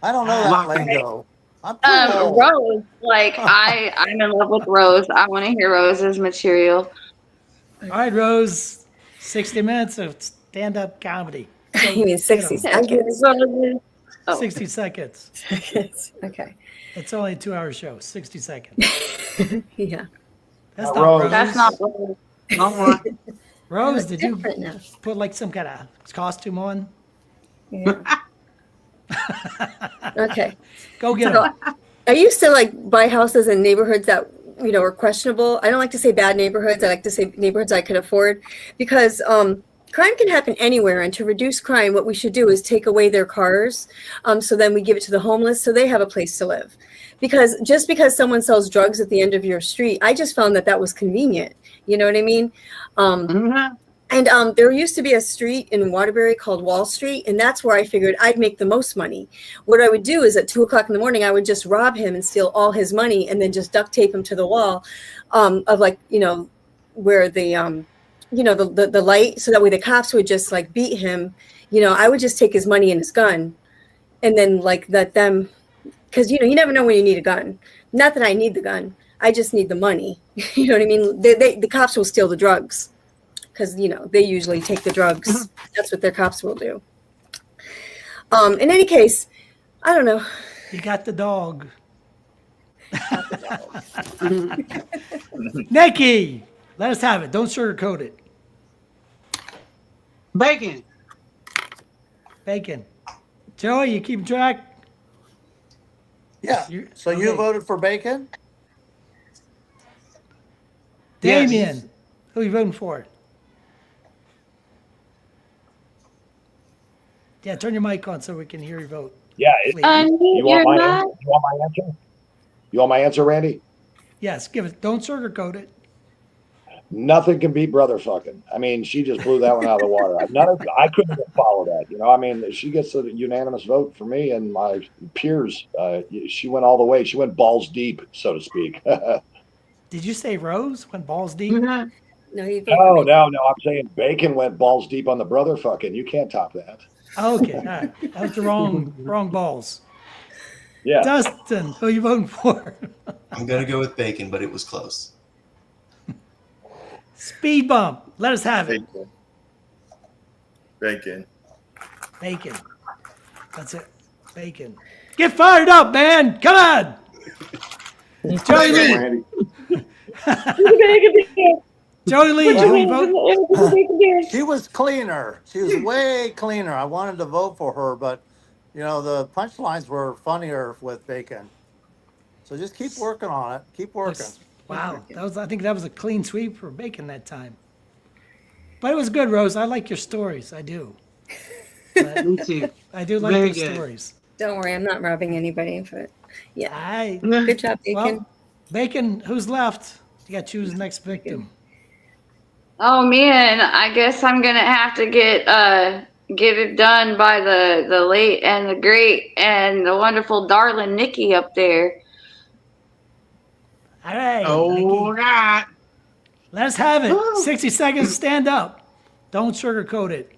I don't know that Lock lingo. I'm too old. Rose, like I'm in love with Rose. I want to hear Rose's material. All right, Rose. 60 minutes of stand-up comedy. You mean 60 seconds? Rose. Oh. 60 seconds. Okay. It's only a 2-hour show. 60 seconds. Yeah. That's Not not Rose. Rose. That's not Rose. Don't worry. Rose, It's did you different now. put like some kind of costume on? Yeah. Okay. Go get So him. I used to like buy houses in neighborhoods that were questionable. I don't like to say bad neighborhoods. I like to say neighborhoods I could afford, because crime can happen anywhere. And to reduce crime, what we should do is take away their cars, so then we give it to the homeless so they have a place to live. Because just because someone sells drugs at the end of your street, I just found that was convenient. You know what I mean? And there used to be a street in Waterbury called Wall Street, and that's where I figured I'd make the most money. What I would do is at 2 o'clock in the morning, I would just rob him and steal all his money, and then just duct tape him to the wall, of like, where the the light, so that way the cops would just like beat him. I would just take his money and his gun, and then like let them, because you never know when you need a gun. Not that I need the gun, I just need the money. You know what I mean? The cops will steal the drugs, because they usually take the drugs. That's what their cops will do. In any case, I don't know. You got the dog. Nikki, let us have it. Don't sugarcoat it. Bacon. Bacon. Joey, you keep track? Yeah. So you okay. voted for Bacon? Yes. Damien, who are you voting for? Yeah, turn your mic on so we can hear your vote. Yeah. Please. You want my answer? You want my answer, Randy? Yes, give it. Don't sugarcoat it. Nothing can beat brother fucking. I mean, she just blew that one out of the water. I couldn't even follow that. She gets a unanimous vote for me and my peers. She went all the way. She went balls deep, so to speak. Did you say Rose went balls deep? No, you No. I'm saying Bacon went balls deep on the brother fucking. You can't top that. Okay, all right. That was the wrong balls. Yeah. Dustin, who are you voting for? I'm going to go with Bacon, but it was close. Speed bump. Let us have it. Bacon. Bacon. That's it. Bacon. Get fired up, man. Come on. Joey Lee. Joey Lee, who are you voting? She was cleaner. She was way cleaner. I wanted to vote for her, but the punchlines were funnier with Bacon. So just keep working on it. Keep working. Wow, I think that was a clean sweep for Bacon that time. But it was good, Rose. I like your stories. I do. Me too. I do like Very those good. stories. Don't worry, I'm not robbing anybody, but yeah. Aye. Good job, Bacon. Well, Bacon, who's left? You got to choose the next victim. Oh man, I guess I'm gonna have to get it done by the late and the great and the wonderful darling Nikki up there. All right. Oh, Nikki. God. Let's have it. 60 seconds, stand up. Don't sugarcoat it.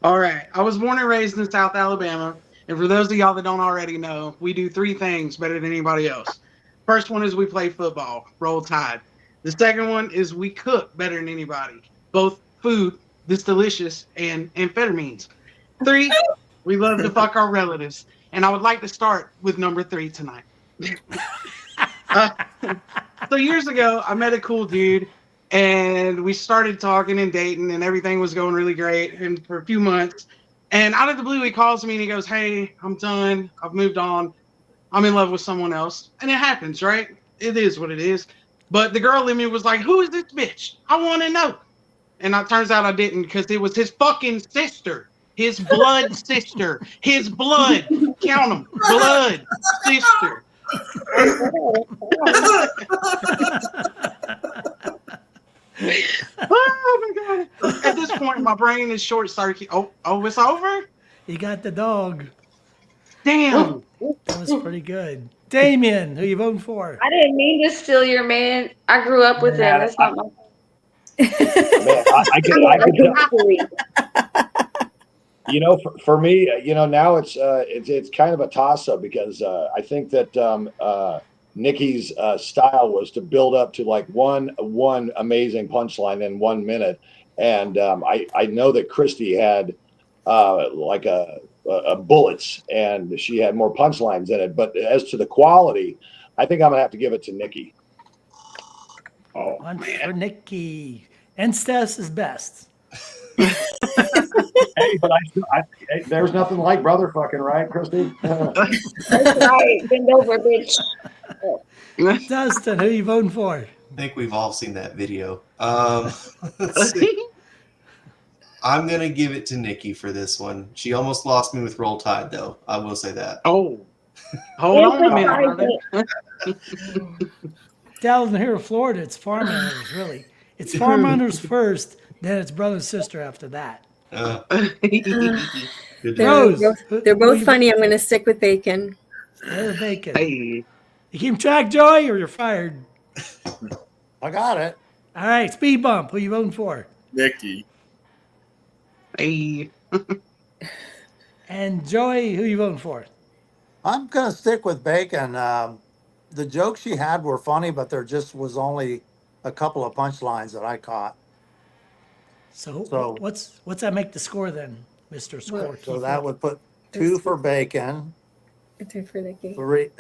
All right. I was born and raised in South Alabama. And for those of y'all that don't already know, we do 3 things better than anybody else. First one is we play football, Roll Tide. The second one is we cook better than anybody. Both food, this delicious, and amphetamines. 3, we love to fuck our relatives. And I would like to start with number 3 tonight. So years ago, I met a cool dude, and we started talking and dating, and everything was going really great. And for a few months, and out of the blue, he calls me and he goes, "Hey, I'm done. I've moved on. I'm in love with someone else." And it happens, right? It is what it is. But the girl in me was like, "Who is this bitch? I want to know." And it turns out I didn't, because it was his fucking sister. His blood sister. His blood. Count them. Blood sister. Oh my God. At this point, my brain is short circuit. Oh, it's over? You got the dog. Damn. That was pretty good. Damien, who you voting for? I didn't mean to steal your man. I grew up with him. That's not my Man, I could you know, for me, you know, now it's kind of a toss up, because I think that Nikki's style was to build up to like one amazing punchline in 1 minute, and I know that Christy had like a bullets, and she had more punchlines in it. But as to the quality, I think I'm gonna have to give it to Nikki. Oh, one for Nikki. Enstess is best. Hey, but hey, there's nothing like brother fucking, right, Christy? That's right. Bend over, bitch. Dustin, who you voting for? I think we've all seen that video. Let's see. I'm going to give it to Nikki for this one. She almost lost me with Roll Tide, though. I will say that. Oh. Hold on a minute, brother. Down here in Florida, it's farm animals, really. It's farm animals first, then it's brother and sister after that. They're both funny. I'm going to stick with Bacon. Bacon. Hey. You keep track, Joey, or you're fired? I got it. All right, speed bump. Who you voting for? Nikki. Hey. And Joey, who you voting for? I'm going to stick with Bacon. The jokes she had were funny, but there just was only a couple of punchlines that I caught. So what's that make the score then, Mr. Score? So that would put 2 for Bacon, 2 for Nikki. 3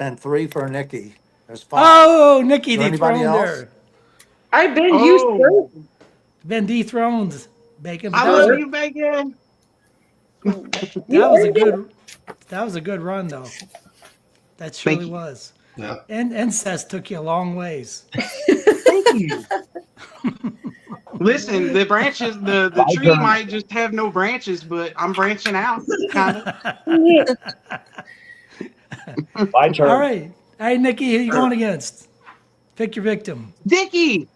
for Nikki. There's 5. Oh, Nikki Is there anybody dethroned else? her. I've been used Been dethroned, Bacon. I love you, Bacon. That was a good run, though. That surely was. Yeah. And incest took you a long ways. Thank you. Listen, the branches, the tree might just have no branches, but I'm branching out, kind of. My turn. All right, Nikki, who you going against? Pick your victim. Dickie.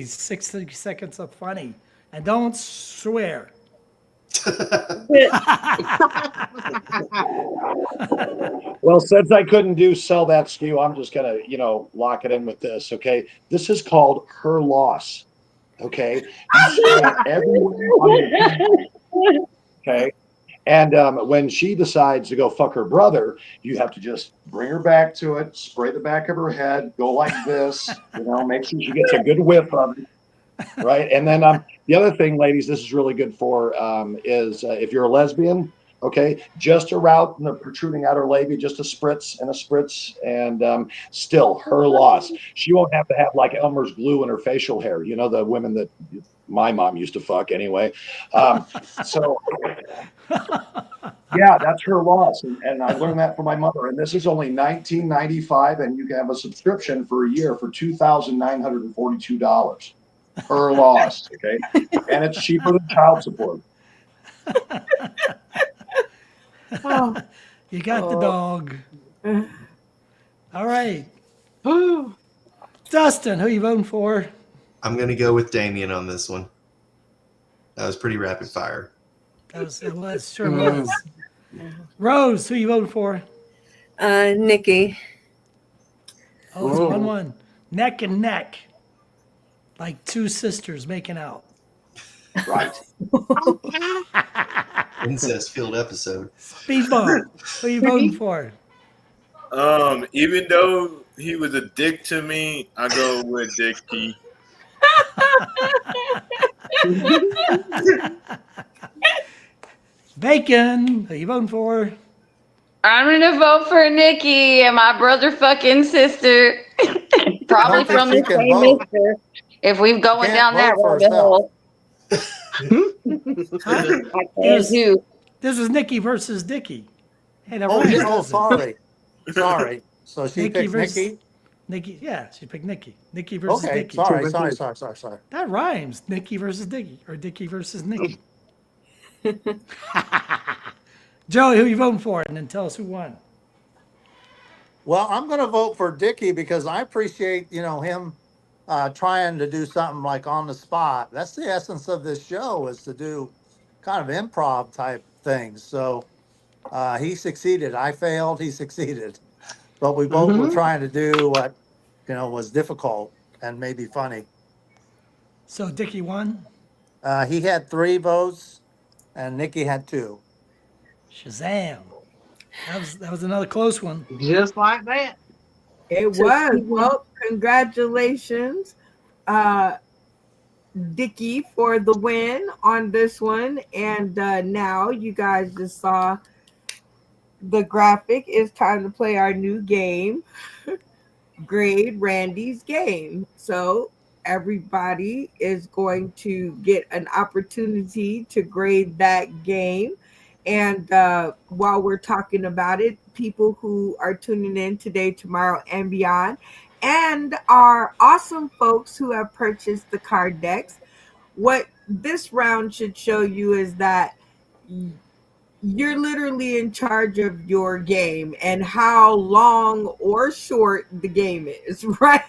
60 seconds of funny, and don't swear. Well, since I couldn't sell that skew, I'm just gonna, lock it in with this. Okay, this is called her loss. Okay, everywhere on the okay, and when she decides to go fuck her brother, you have to just bring her back to it, spray the back of her head, go like this, make sure she gets a good whiff of it. Right. And then the other thing, ladies, this is really good for is if you're a lesbian, okay, just a route and the protruding outer labia, just a spritz, and still her loss. She won't have to have like Elmer's glue in her facial hair. The women that my mom used to fuck anyway. So yeah, that's her loss. And I learned that from my mother. And this is only $19.95, and you can have a subscription for a year for $2,942. Her loss, okay, and it's cheaper than child support. You got the dog. All right, Dustin, who you voting for? I'm gonna go with Damien on this one. That was pretty rapid fire. It was sure was. Rose, who you voting for? Nikki. Oh, it's 1-1. Neck and neck. Like two sisters making out. Right. Incest field episode. Speed bump. Who are you voting for? Even though he was a dick to me, I go with Dickie. Bacon, who you voting for? I'm gonna vote for Nikki and my brother fucking sister. Probably don't think from she the can same vote. mister. If we've going Can't down that vote for rabbit hole. Huh? I can too. This was Nikki versus Dickie. Hey, that Oh, rhymes, oh, doesn't it? sorry. So she Nikki picked versus Nikki? Nikki, yeah, she picked Nikki. Nikki versus Okay, Dickie. sorry. That rhymes. Nikki versus Dickie, or Dickie versus Nikki. Joey, who you voting for? And then tell us who won. Well, I'm going to vote for Dickie because I appreciate, him trying to do something like on the spot. That's the essence of this show, is to do kind of improv type things. So he succeeded. I failed. He succeeded. But we both were trying to do what, was difficult and maybe funny. So Dickie won. He had 3 votes and Nikki had 2. Shazam! That was another close one. Just like that. It So was. Stephen- Well, congratulations, Dickie, for the win on this one. And now you guys just saw the graphic. It's time to play our new game, Grade Randy's Game. So everybody is going to get an opportunity to grade that game. And while we're talking about it, people who are tuning in today, tomorrow, and beyond, and our awesome folks who have purchased the card decks, what this round should show you is that you're literally in charge of your game and how long or short the game is, right?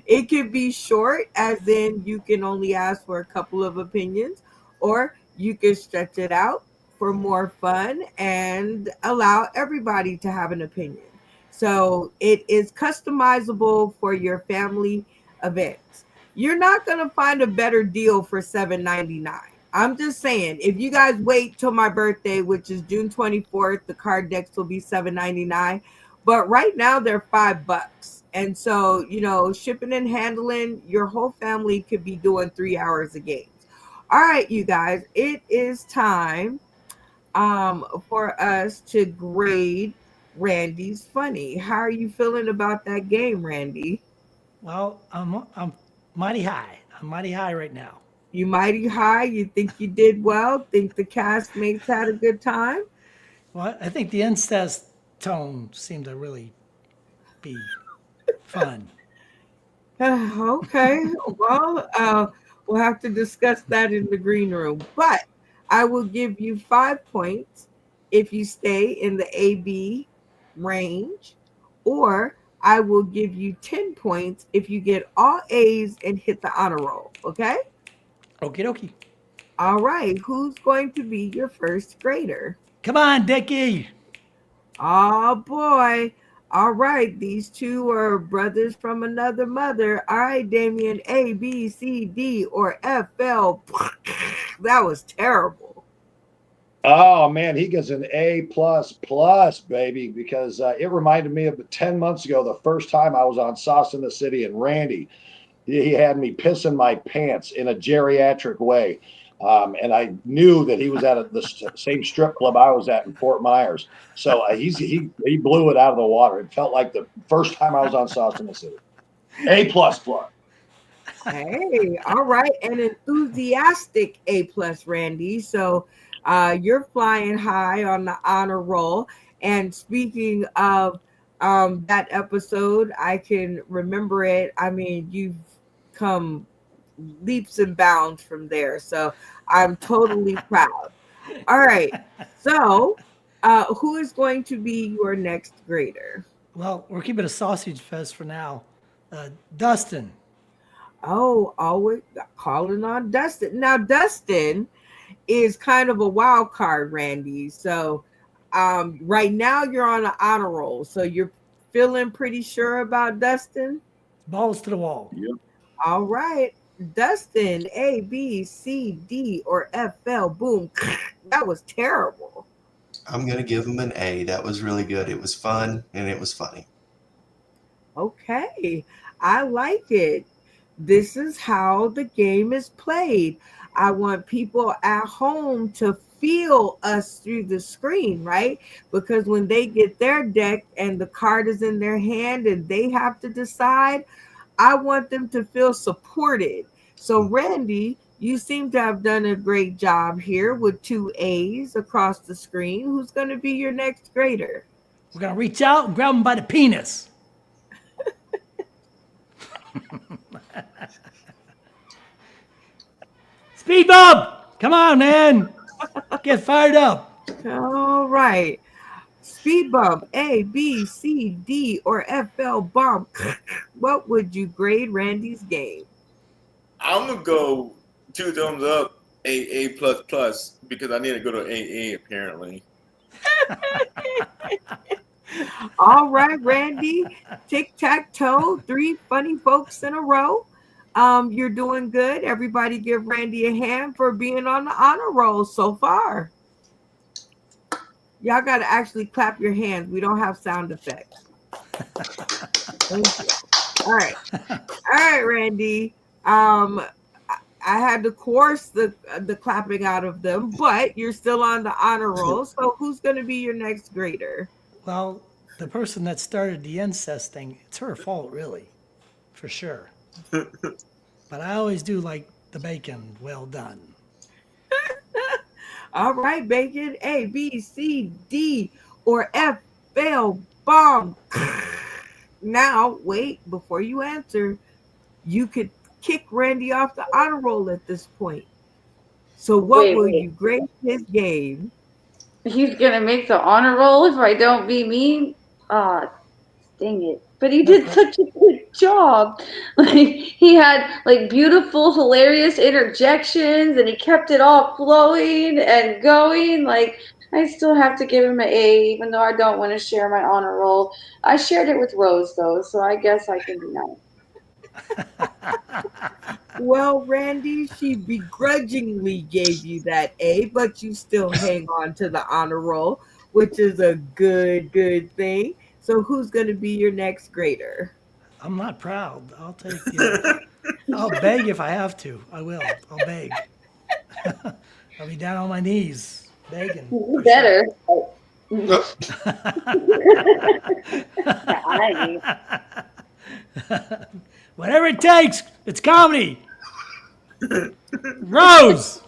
It can be short, as in you can only ask for a couple of opinions, or you can stretch it out for more fun and allow everybody to have an opinion. So it is customizable for your family events. You're not going to find a better deal for $7.99. I'm just saying, if you guys wait till my birthday, which is June 24th, the card decks will be $7.99. But right now they're $5. And so, shipping and handling, your whole family could be doing 3 hours of games. All right, you guys, it is time for us to grade Randy's Funny. How are you feeling about that game, Randy? Well, I'm mighty high. I'm mighty high right now. You mighty high? You think you did well? Think the castmates had a good time? Well, I think the incest tone seemed to really be fun. Okay. Well, we'll have to discuss that in the green room. But I will give you 5 points if you stay in the AB range, or I will give you 10 points if you get all A's and hit the honor roll. Okay? Okie dokie. All right. Who's going to be your first grader? Come on, Dickie. Oh, boy. All right. These two are brothers from another mother. All right, Damien. A, B, C, D, or F, L. That was terrible. Oh man, he gets an A++, baby, because it reminded me of 10 months ago, the first time I was on Sauce in the City, and Randy, he had me pissing my pants in a geriatric way. And I knew that he was at the same strip club I was at in Fort Myers. So he blew it out of the water. It felt like the first time I was on Sauce in the City. A++. Hey, all right. An enthusiastic A+, Randy. So you're flying high on the honor roll. And speaking of that episode, I can remember it. I mean, you've come leaps and bounds from there. So I'm totally proud. All right. So who is going to be your next grader? Well, we're keeping a sausage fest for now. Dustin. Oh, always calling on Dustin. Now, Dustin is kind of a wild card, Randy. So right now you're on an honor roll. So you're feeling pretty sure about Dustin? Balls to the wall. Yep. All right. Dustin, A, B, C, D, or F, L. Boom. That was terrible. I'm going to give him an A. That was really good. It was fun and it was funny. Okay, I like it. This is how the game is played. I want people at home to feel us through the screen, right? Because when they get their deck and the card is in their hand and they have to decide, I want them to feel supported. So, Randy, you seem to have done a great job here with 2 A's across the screen. Who's going to be your next grader? We're going to reach out and grab him by the penis. Speed bump! Come on, man. Get fired up. All right. Speed bump, A, B, C, D, or FL bump. What would you grade Randy's game? I'm gonna go 2 thumbs up, A plus plus, because I need to go to AA apparently. All right, Randy. Tic-tac-toe, 3 funny folks in a row. You're doing good. Everybody give Randy a hand for being on the honor roll so far. Y'all got to actually clap your hands. We don't have sound effects. Thank you. All right, Randy. I had to coerce the clapping out of them, but you're still on the honor roll. So who's going to be your next grader? Well, the person that started the incest thing, it's her fault, really, for sure. But I always do like the bacon well done. All right, bacon, A, B, C, D, or F, fail, bomb. Now, wait, before you answer, you could kick Randy off the honor roll at this point. So what will you grade his game? He's gonna make the honor roll if I don't be mean. Ah, dang it. But he did such a good job. Like he had like beautiful, hilarious interjections and he kept it all flowing and going. Like I still have to give him an A, even though I don't want to share my honor roll. I shared it with Rose though, so I guess I can be nice. Well, Randy, she begrudgingly gave you that A, but you still hang on to the honor roll, which is a good thing. So who's going to be your next grader? I'm not proud. I'll take it. I'll beg if I have to. I will. I'll beg. I'll be down on my knees begging. You better. Whatever it takes. It's comedy. Rose.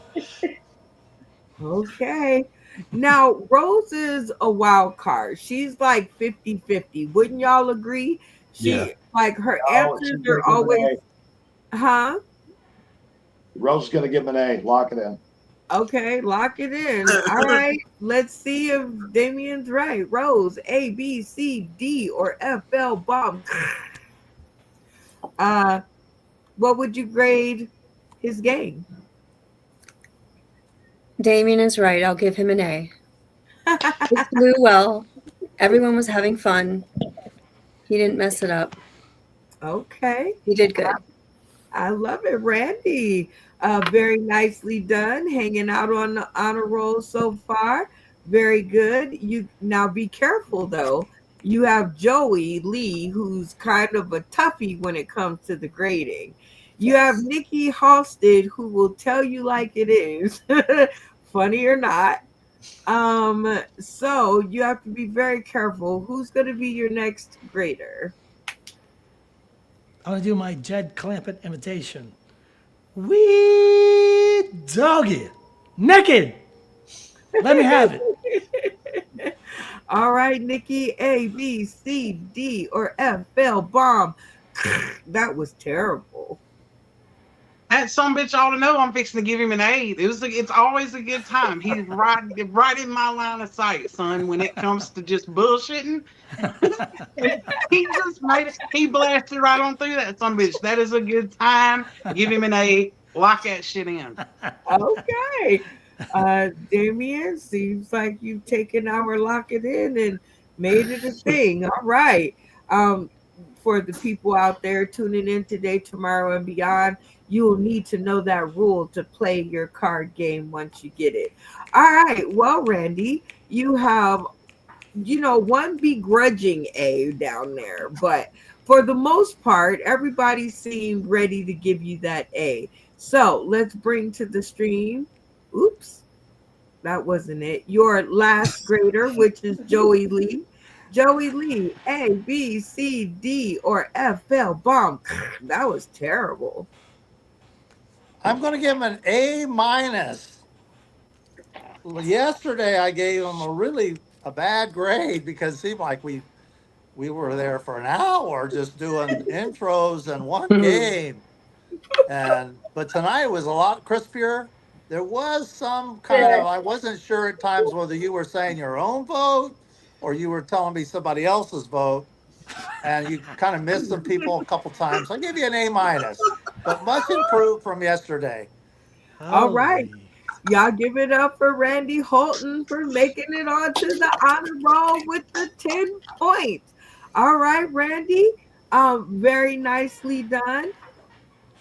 Okay. Now, Rose is a wild card. She's like 50-50. Wouldn't y'all agree? Like her answers are always, huh? Rose is going to give him an A. Lock it in. Okay, lock it in. All right. Let's see if Damien's right. Rose, A, B, C, D, or FL bomb. What would you grade his game? Damien is right. I'll give him an A. It flew well. Everyone was having fun. He didn't mess it up. Okay. He did good. I love it, Randy. Very nicely done. Hanging out on the honor roll so far. Very good. You now be careful though. You have Joey Lee, who's kind of a toughie when it comes to the grading. You have Nikki Halstead, who will tell you like it is, funny or not. So you have to be very careful. Who's going to be your next grader? I'm going to do my Jed Clampett imitation. Wee doggy. Naked. Let me have it. All right, Nikki, A, B, C, D, or F, fail, bomb. That was terrible. That some bitch ought to know I'm fixing to give him an A. It's always a good time. He's right in my line of sight, son, when it comes to just bullshitting. He just made it. He blasted right on through that son bitch. That is a good time. Give him an A. Lock that shit in. Okay. Damien, seems like you've taken our lock it in and made it a thing. All right. For the people out there tuning in today, tomorrow, and beyond, you will need to know that rule to play your card game once you get it. All right. Well, Randy, you have, one begrudging A down there, but for the most part, everybody seemed ready to give you that A. So let's bring to the stream. Oops, that wasn't it. Your last grader, which is Joey Lee. Joey Lee, A, B, C, D, or F, fell bomb. That was terrible. I'm going to give him an A minus. Yesterday, I gave him a bad grade because it seemed like we were there for an hour just doing intros and one game. But tonight was a lot crispier. There was some kind of, I wasn't sure at times whether you were saying your own vote or you were telling me somebody else's vote. And you kind of missed some people a couple times. I'll give you an A minus, but much improved from yesterday. All right. Y'all give it up for Randy Holton for making it onto the honor roll with the 10 points. All right, Randy. Very nicely done.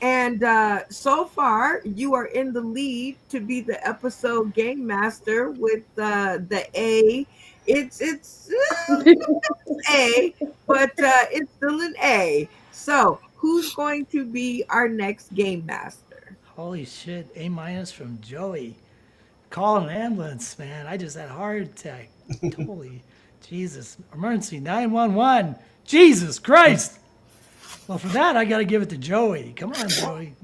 And so far, you are in the lead to be the episode game master with the A. It's A, but it's still an A. So who's going to be our next game master? Holy shit, A minus from Joey. Call an ambulance, man. I just had a heart attack. Holy Jesus. Emergency 911. Jesus Christ. Well, for that, I got to give it to Joey. Come on, Joey.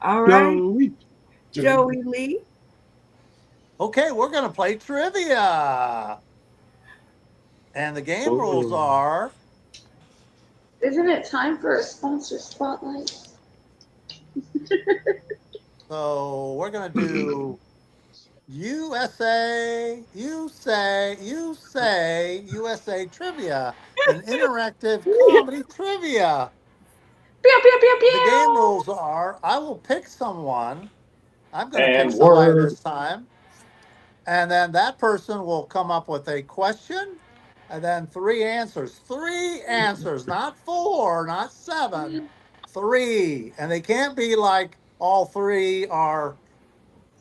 All right. Joey Lee. Okay, we're going to play trivia. And the game rules are... Isn't it time for a sponsor spotlight? So we're going to do USA trivia, an interactive comedy trivia. Pew, pew, pew, pew. The game rules are, I will pick someone. I'm going to pick somebody this time. And then that person will come up with a question and then 3 answers. 3 answers, not 4, not 7. 3. And they can't be like all 3 are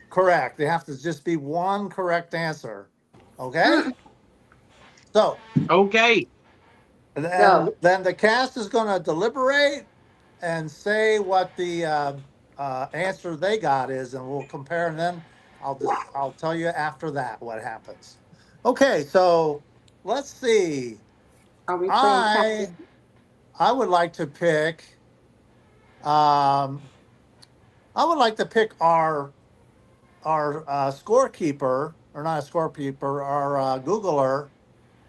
correct. They have to just be one correct answer. Okay? So. Okay. Then the cast is going to deliberate and say what the answer they got is, and we'll compare, and then I'll tell you after that what happens. Okay, so let's see. Are we playing I would like to pick. I would like to pick our scorekeeper, or not a scorekeeper, our Googler,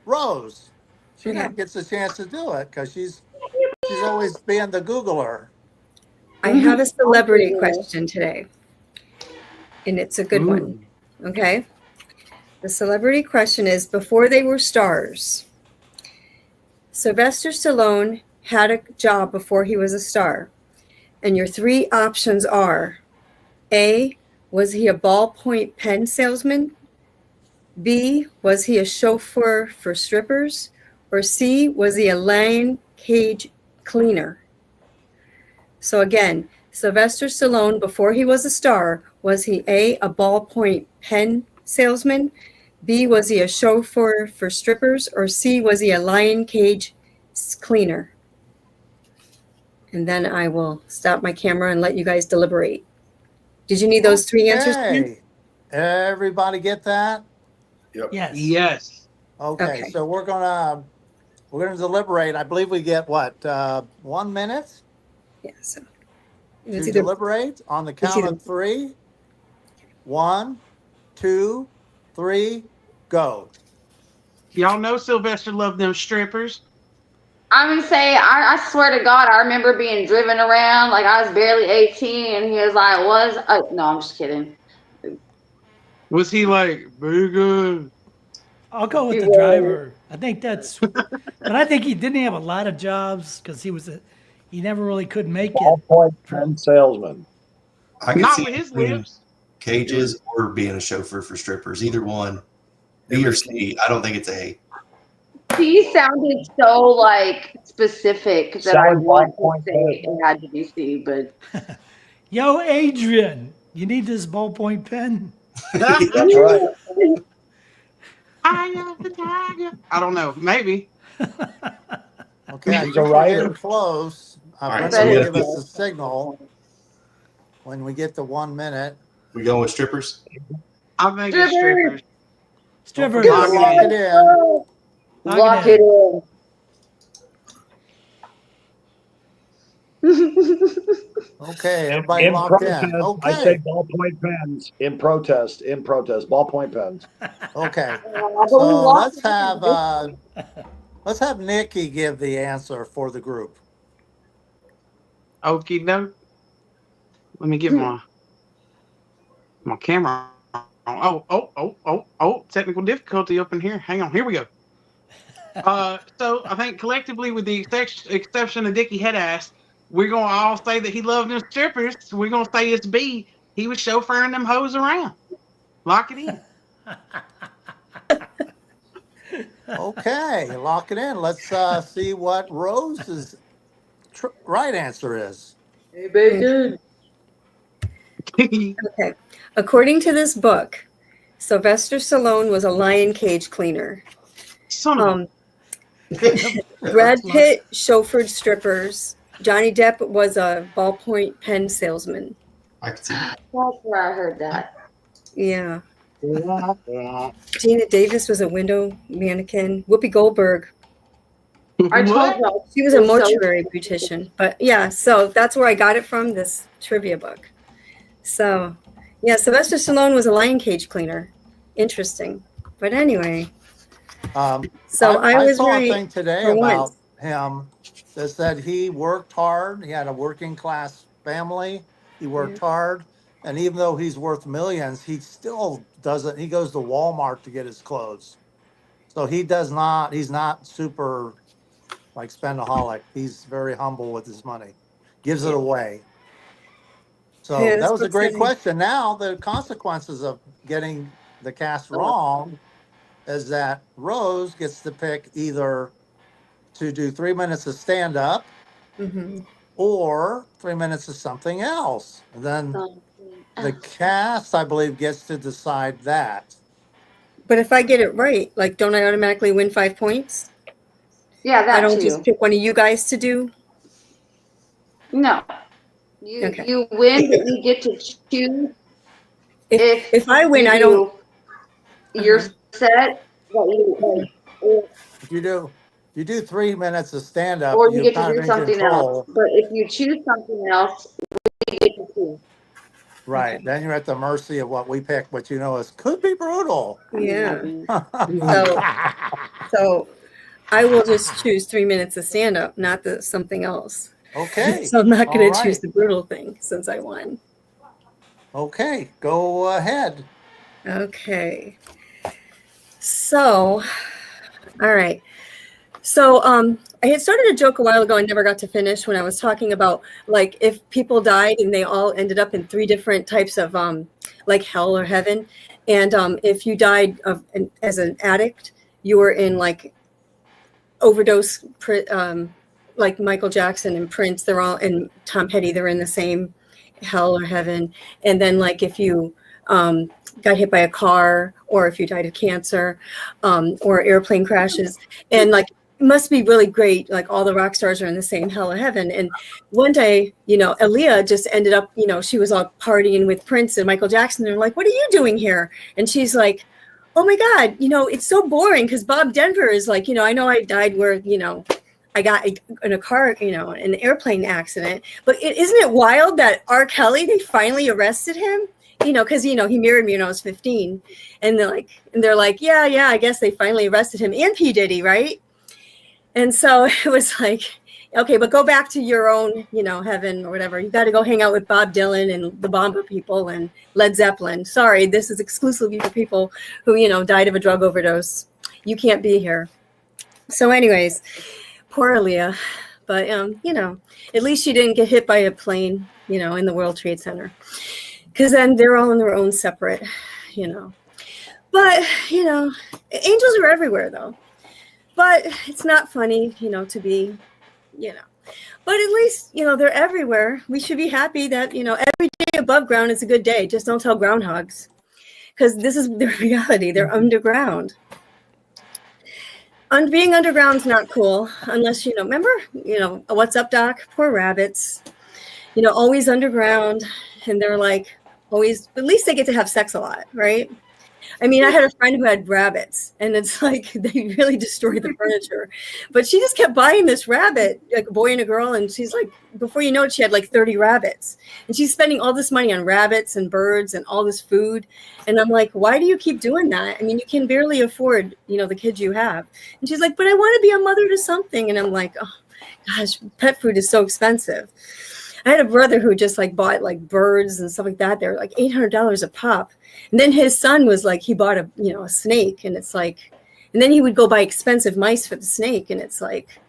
Rose. She gets a chance to do it because she's always being the Googler. I have a celebrity question today, and it's a good one. Okay. The celebrity question is, before they were stars, Sylvester Stallone had a job before he was a star. And your 3 options are, A, was he a ballpoint pen salesman? B, was he a chauffeur for strippers? Or C, was he a lion cage cleaner? So again, Sylvester Stallone, before he was a star, was he A, a ballpoint pen salesman? B, was he a chauffeur for strippers? Or C, was he a lion cage cleaner? And then I will stop my camera and let you guys deliberate. Did you need those 3 answers? Hey, everybody get that? Yep. Yes. Yes. Okay, so we're gonna deliberate. I believe we get what, 1 minute Yeah, so to deliberate on the count of 3. 1, 2, 3, go. Y'all know Sylvester loved them strippers. I'm gonna say, I swear to God, I remember being driven around like I was barely 18, and he was like, no, I'm just kidding. Was he like, very good? I'll go with the driver. I think that's, but I think he didn't have a lot of jobs because he never really could make it. Ballpoint pen salesman. I could Not see with his between lips. cages or being a chauffeur for strippers. Either one. B or C. I don't think it's A. He sounded so like specific that I wanted to say it had to be C, but Yo, Adrian, you need this ballpoint pen? That's right. Eye of the tiger. I don't know. Maybe. Okay, I He's think a we're writer. getting close. All right, Brenda so will we give us a signal when we get to 1 minute. we going with strippers? I think it's strippers. Strippers. Don't forget to lock it in. Lock it in. Okay, everybody locked in. I Okay, say ballpoint pens. In protest, ballpoint pens. okay. But So we lost let's have Nikki give the answer for the group. Okie doke. Let me get my camera. Oh, technical difficulty up in here. Hang on, here we go. So I think collectively, with the exception of Dickie Headass, we're gonna all say that he loved them strippers. So we're gonna say it's B. He was chauffeuring them hoes around. Lock it in. Okay, lock it in. Let's see what Rose's right answer is. Hey, bacon. Okay. According to this book, Sylvester Stallone was a lion cage cleaner. Brad Pitt chauffeured strippers. Johnny Depp was a ballpoint pen salesman. I can see that. That's where I heard that. Yeah. Gina Davis was a window mannequin. Whoopi Goldberg. I told you. She was a mortuary beautician. But yeah, so that's where I got it from, this trivia book. So yeah, Sylvester Stallone was a lion cage cleaner. Interesting. But anyway. So I was saw right a thing today for about once. him that said he worked hard. He had a working class family. He worked hard. And even though he's worth millions, he still doesn't. He goes to Walmart to get his clothes. So he's not super like spendaholic. He's very humble with his money, gives it away. So Yeah, that that's was a what's great funny. question. Now the consequences of getting the cast wrong is that Rose gets to pick either to do 3 minutes of stand up Mhm. or 3 minutes of something else. And then the cast, I believe, gets to decide that. But if I get it right, like, don't I automatically win 5 points? Yeah, I that don't too. just pick one of you guys to do? No. You Okay. you win, but you get to choose If I win, you I don't. do your set that If you do 3 minutes of stand up, or you you're get to kind do of in something control. else. But if you choose something else, we get to choose. Right. Then you're at the mercy of what we pick, which you know is could be brutal. Yeah. So I will just choose 3 minutes of stand up, not the something else. Okay. So I'm not going All to choose right. the brutal thing since I won. Okay, go ahead. Okay. So, all right. So I had started a joke a while ago I never got to finish when I was talking about like if people died and they all ended up in 3 different types of like hell or heaven. And if you died as an addict, you were in like overdose, like Michael Jackson and Prince, they're all, and Tom Petty, they're in the same hell or heaven. And then like if you got hit by a car or if you died of cancer or airplane crashes, and like it must be really great, like all the rock stars are in the same hell or heaven. And one day, you know, Aaliyah just ended up, you know, she was all partying with Prince and Michael Jackson. They're like, what are you doing here? And she's like, oh my God, you know, it's so boring because Bob Denver is like, you know, I know I died where, you know, I got in a car, you know, an airplane accident. But isn't it wild that R. Kelly, they finally arrested him? You know, because, you know, he married me when I was 15. And they're like, yeah, I guess they finally arrested him. And P. Diddy, right? And so it was like, okay, but go back to your own, you know, heaven or whatever. You got to go hang out with Bob Dylan and the Bomber people and Led Zeppelin. Sorry, this is exclusively for people who, you know, died of a drug overdose. You can't be here. So anyways, poor Aaliyah. But, you know, at least she didn't get hit by a plane, you know, in the World Trade Center. Because then they're all in their own separate, you know. But, you know, angels are everywhere, though. But it's not funny, you know, to be, you know. But at least, you know, they're everywhere. We should be happy that, you know, every day above ground is a good day. Just don't tell groundhogs. Because this is their reality. They're underground. Being underground's not cool unless, remember, what's up, Doc? Poor rabbits, always underground. And they're like, always, at least they get to have sex a lot, right? I mean, I had a friend who had rabbits, and it's like they really destroyed the furniture. But she just kept buying this rabbit, like a boy and a girl, and she's like, before you know it, she had like 30 rabbits. And she's spending all this money on rabbits and birds and all this food. And I'm like, why do you keep doing that? I mean, you can barely afford, the kids you have. And she's like, but I want to be a mother to something. And I'm like, oh, gosh, pet food is so expensive. I had a brother who just like bought like birds and stuff like that. They're like $800 a pop. And then his son was like, he bought a snake, and it's like, and then he would go buy expensive mice for the snake. And it's like,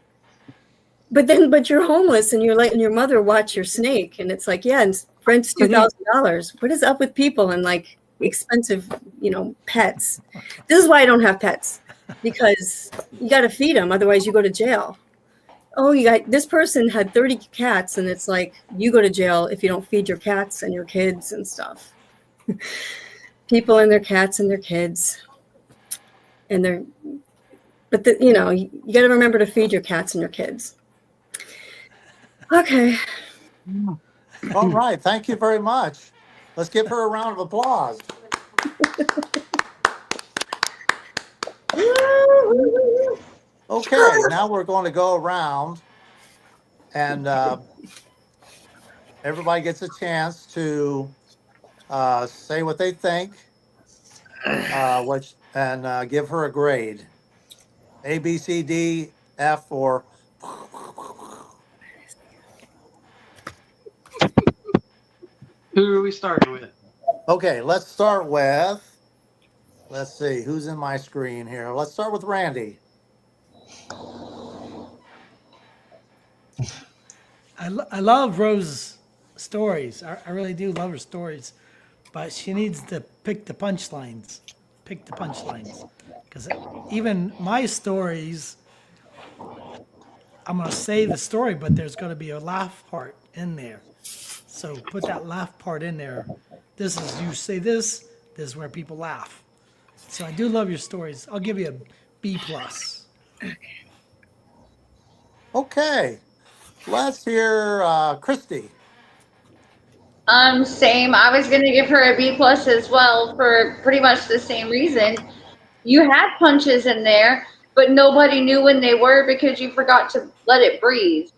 but you're homeless and you're letting your mother watch your snake. And it's like, yeah, and rent's $2,000. What is up with people and like expensive, pets? This is why I don't have pets, because you got to feed them. Otherwise you go to jail. Oh, this person had 30 cats, and it's like, you go to jail if you don't feed your cats and your kids and stuff. People and their cats and their kids. And you got to remember to feed your cats and your kids. Okay. All right. Thank you very much. Let's give her a round of applause. Okay, now we're going to go around, and everybody gets a chance to say what they think, and give her a grade. A, B, C, D, F, or... Who are we starting with? Okay, let's start with, let's see, who's in my screen here? Let's start with Randy. I love Rose's stories. I really do love her stories, but she needs to pick the punchlines. Because even my stories, I'm going to say the story, but there's going to be a laugh part in there. So put that laugh part in there. This is, you say this is where people laugh. So I do love your stories. I'll give you a B+. Okay, let's hear Christy. Same. I was gonna give her a B+ as well for pretty much the same reason. You had punches in there, but nobody knew when they were because you forgot to let it breathe.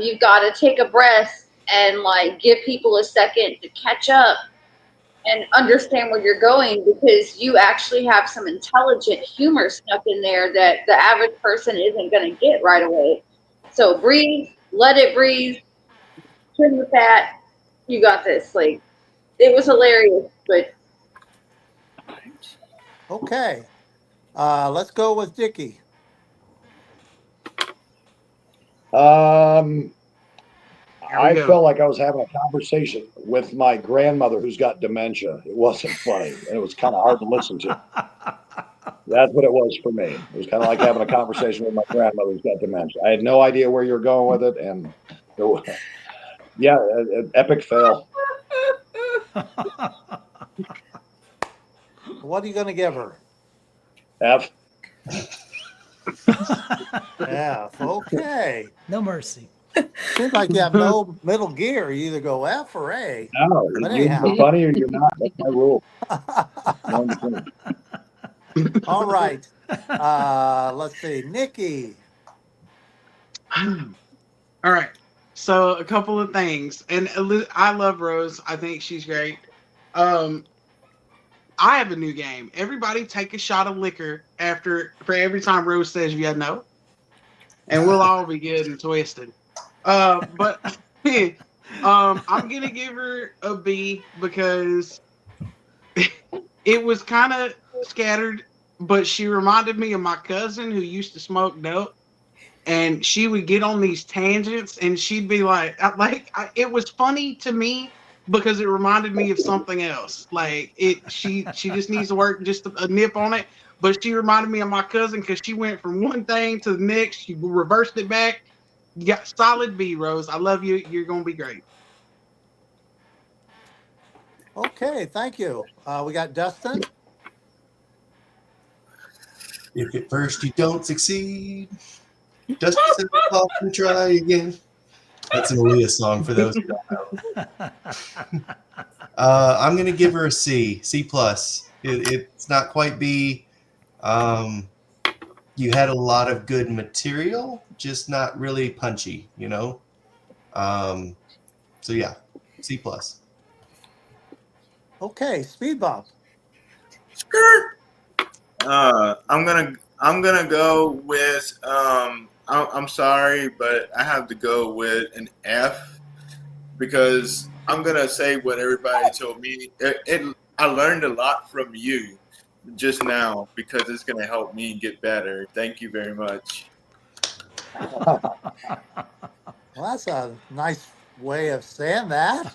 You've got to take a breath and like give people a second to catch up and understand where you're going, because you actually have some intelligent humor stuck in there that the average person isn't going to get right away. So breathe, let it breathe, trim the fat. You got this. Like, it was hilarious, but Okay, let's go with Dickie. I felt like I was having a conversation with my grandmother who's got dementia. It wasn't funny, and it was kind of hard to listen to. That's what it was for me. It was kind of like having a conversation with my grandmother who's got dementia. I had no idea where you were going with it, and yeah, an epic fail. What are you going to give her? F. F. Okay. No mercy. Seems like you have no middle gear. You either go F or A. No, But you're anyhow. funny or you're not. That's my rule. All right. Let's see. Nikki. All right. So a couple of things, and I love Rose. I think she's great. I have a new game. Everybody take a shot of liquor for every time Rose says yeah, no, and we'll all be good and twisted. But I'm gonna give her a B because it was kind of scattered, but she reminded me of my cousin who used to smoke dope, and she would get on these tangents, and she'd be like, it was funny to me because it reminded me of something else. Like she just needs to work just a nip on it. But she reminded me of my cousin because she went from one thing to the next. She reversed it back. You got solid B, Rose. I love you. You're gonna be great. Okay, thank you. We got Dustin. If at first you don't succeed, dust yourself off and try again. That's an Aaliyah song for those who don't know. I'm going to give her a C, C+. It's not quite B. You had a lot of good material, just not really punchy, you know? So yeah, C+. Okay, speed bump. I'm gonna go with I'm sorry, but I have to go with an F because I'm gonna say what everybody told me. I learned a lot from you just now because it's gonna help me get better. Thank you very much. Well, that's a nice way of saying that.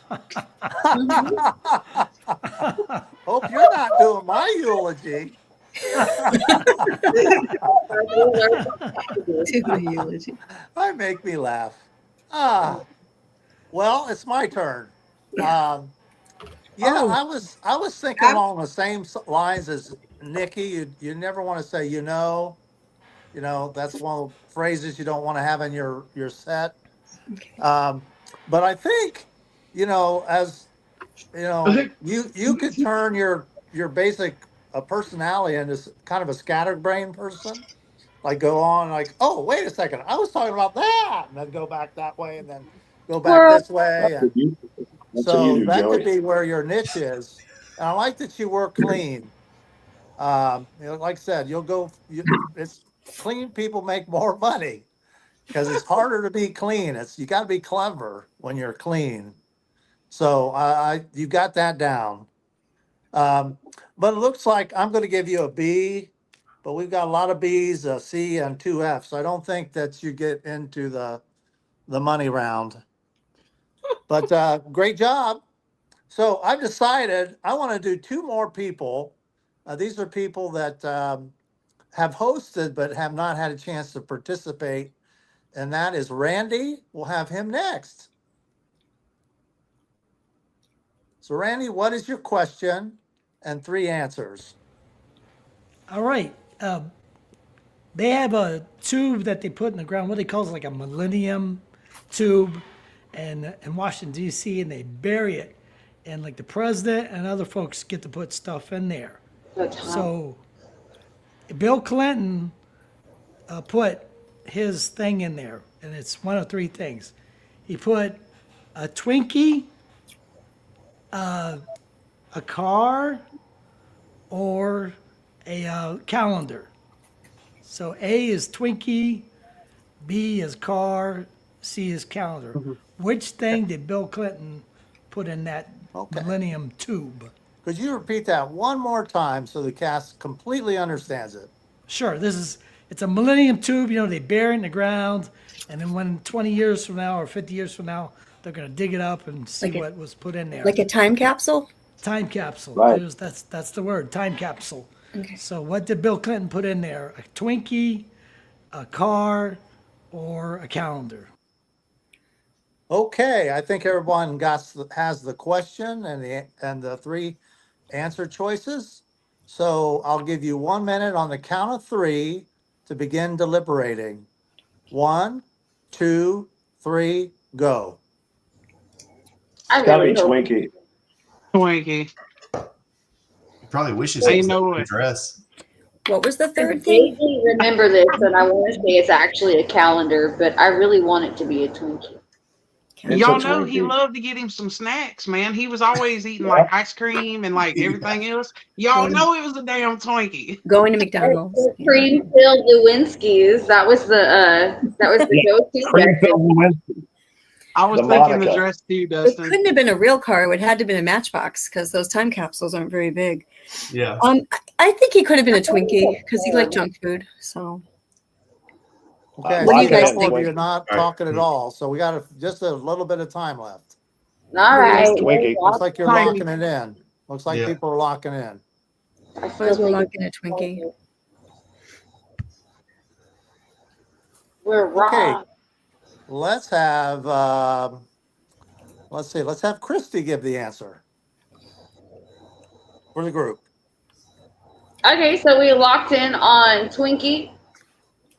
Hope you're not doing my eulogy. I make me laugh. Well, it's my turn. I was thinking along the same lines as Nikki. You never want to say you know. That's one of the phrases you don't want to have in your set. But I think, as you could turn your basic personality into kind of a scatterbrain person. Like go on like, oh, wait a second, I was talking about that, and then go back that way, and then go back this way. And so that could be where your niche is. And I like that you work clean. Like I said, it's clean people make more money because it's harder to be clean. You got to be clever when you're clean. So you got that down. But it looks like I'm going to give you a B, but we've got a lot of B's, a C, and 2 F's. So I don't think that you get into the money round. But great job. So I've decided I want to do 2 more people. These are people that have hosted but have not had a chance to participate. And that is Randy. We'll have him next. So Randy, what is your question? And 3 answers. All right. They have a tube that they put in the ground. What they call it, like a millennium tube, in Washington D.C. and they bury it, and like the president and other folks get to put stuff in there. So Bill Clinton put his thing in there, and it's one of 3 things. He put a Twinkie, a car, or a calendar. So A is Twinkie, B is car, C is calendar. Mm-hmm. Which thing did Bill Clinton put in that millennium tube? Could you repeat that one more time so the cast completely understands it? Sure. It's a millennium tube. They bury it in the ground, and then when 20 years from now or 50 years from now, they're going to dig it up and see what was put in there. Like a time capsule? Time capsule. Right. That's the word, time capsule. Okay. So what did Bill Clinton put in there? A Twinkie, a car, or a calendar? Okay, I think everyone has the question and the 3 answer choices. So I'll give you 1 minute on the count of 3 to begin deliberating. 1, 2, 3, go. I Gotta really be hope- Twinkie. Twinkie. He probably wishes Ain't it was no a way. dress. What was the I 3rd thing? vaguely remember this, and I want to say it's actually a calendar, but I really want it to be a Twinkie. It's Y'all a know he Twinkie. loved to get him some snacks, man. He was always eating like ice cream and like everything else. Y'all know it was a damn Twinkie. Going to McDonald's. Cream-filled Lewinsky's. That was the go-to back then. I was The thinking the Monica. dress too, It Dustin. couldn't have been a real car. It would have had to have been a Matchbox because those time capsules aren't very big. Yeah. I think he could have been a Twinkie because he liked junk food. So Okay, What do you guys so think? you're not talking at all. So we got just a little bit of time left. All right. Twinkie. Looks like you're Tiny. locking it in. Looks like Yeah. people are locking in. I might feel as well like lock in a Twinkie. we're wrong. Let's have let's have Christy give the answer for the group. Okay, so we locked in on Twinkie,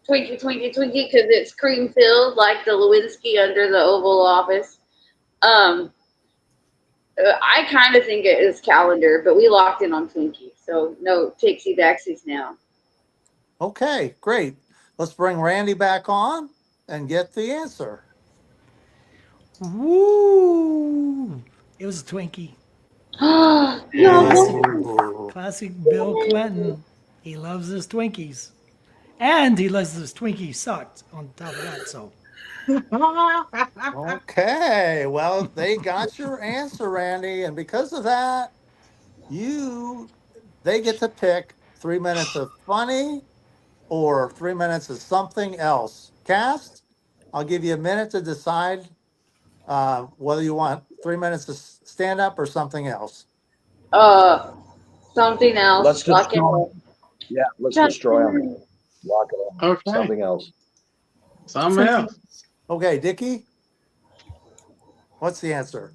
because it's cream filled like the Lewinsky under the Oval Office. I kind of think it is calendar, but we locked in on Twinkie, so no takesy backsies now. Okay, great. Let's bring Randy back on and get the answer. Woo! It was a Twinkie. No. Classic Bill Clinton. He loves his Twinkies. And he loves his Twinkie sucked on top of that, so. Okay, well, they got your answer, Randy, and because of that, they get to pick 3 minutes of funny or 3 minutes of something else. Cast, I'll give you a minute to decide whether you want 3 minutes to stand up or something else. Something else. Let's Rock and destroy. roll. Yeah, let's destroy them. Lock it up. Okay. Something else. Something else. Okay, Dickie, what's the answer?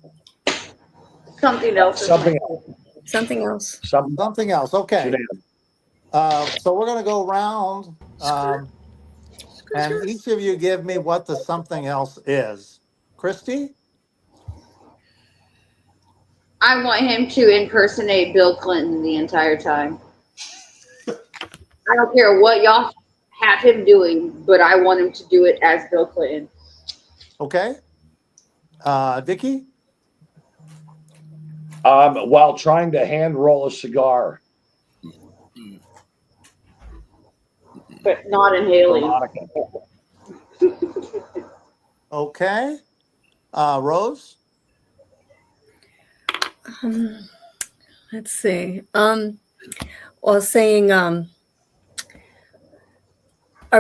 Something else. Something else. Something else. Something else. Okay. Shenanigans. So we're going to go around, and each of you give me what the something else is. Christy? I want him to impersonate Bill Clinton the entire time. I don't care what y'all have him doing, but I want him to do it as Bill Clinton. Okay. Dickie? While trying to hand roll a cigar. But not inhaling. Okay. Rose? Let's see. Well, saying our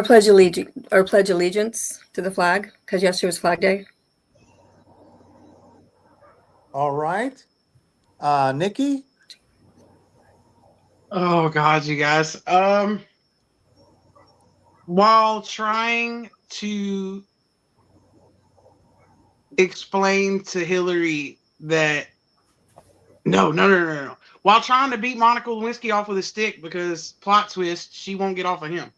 pledge allegiance to the flag, because yesterday was Flag Day. All right. Nikki? Oh God, you guys. While trying to explain to Hillary that no. While trying to beat Monica Lewinsky off with a stick because plot twist, she won't get off of him.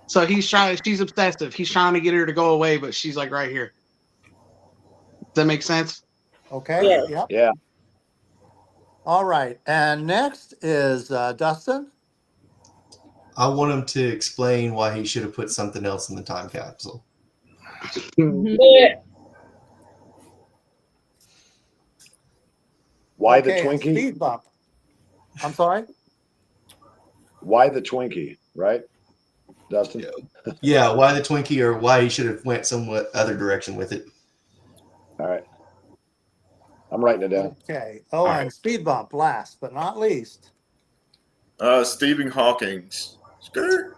So she's obsessive. He's trying to get her to go away, but she's like right here. Does that make sense? Okay. Yeah. Yep. Yeah. All right. And next is Dustin. I want him to explain why he should have put something else in the time capsule. Why Okay, the and Twinkie? Speed bump. I'm sorry? Why the Twinkie, right? Dustin? Yeah, why the Twinkie, or why he should have went somewhat other direction with it. All right. I'm writing it down. Okay. Oh, All and right. speed bump last but not least. Stephen Hawking's. Skirt.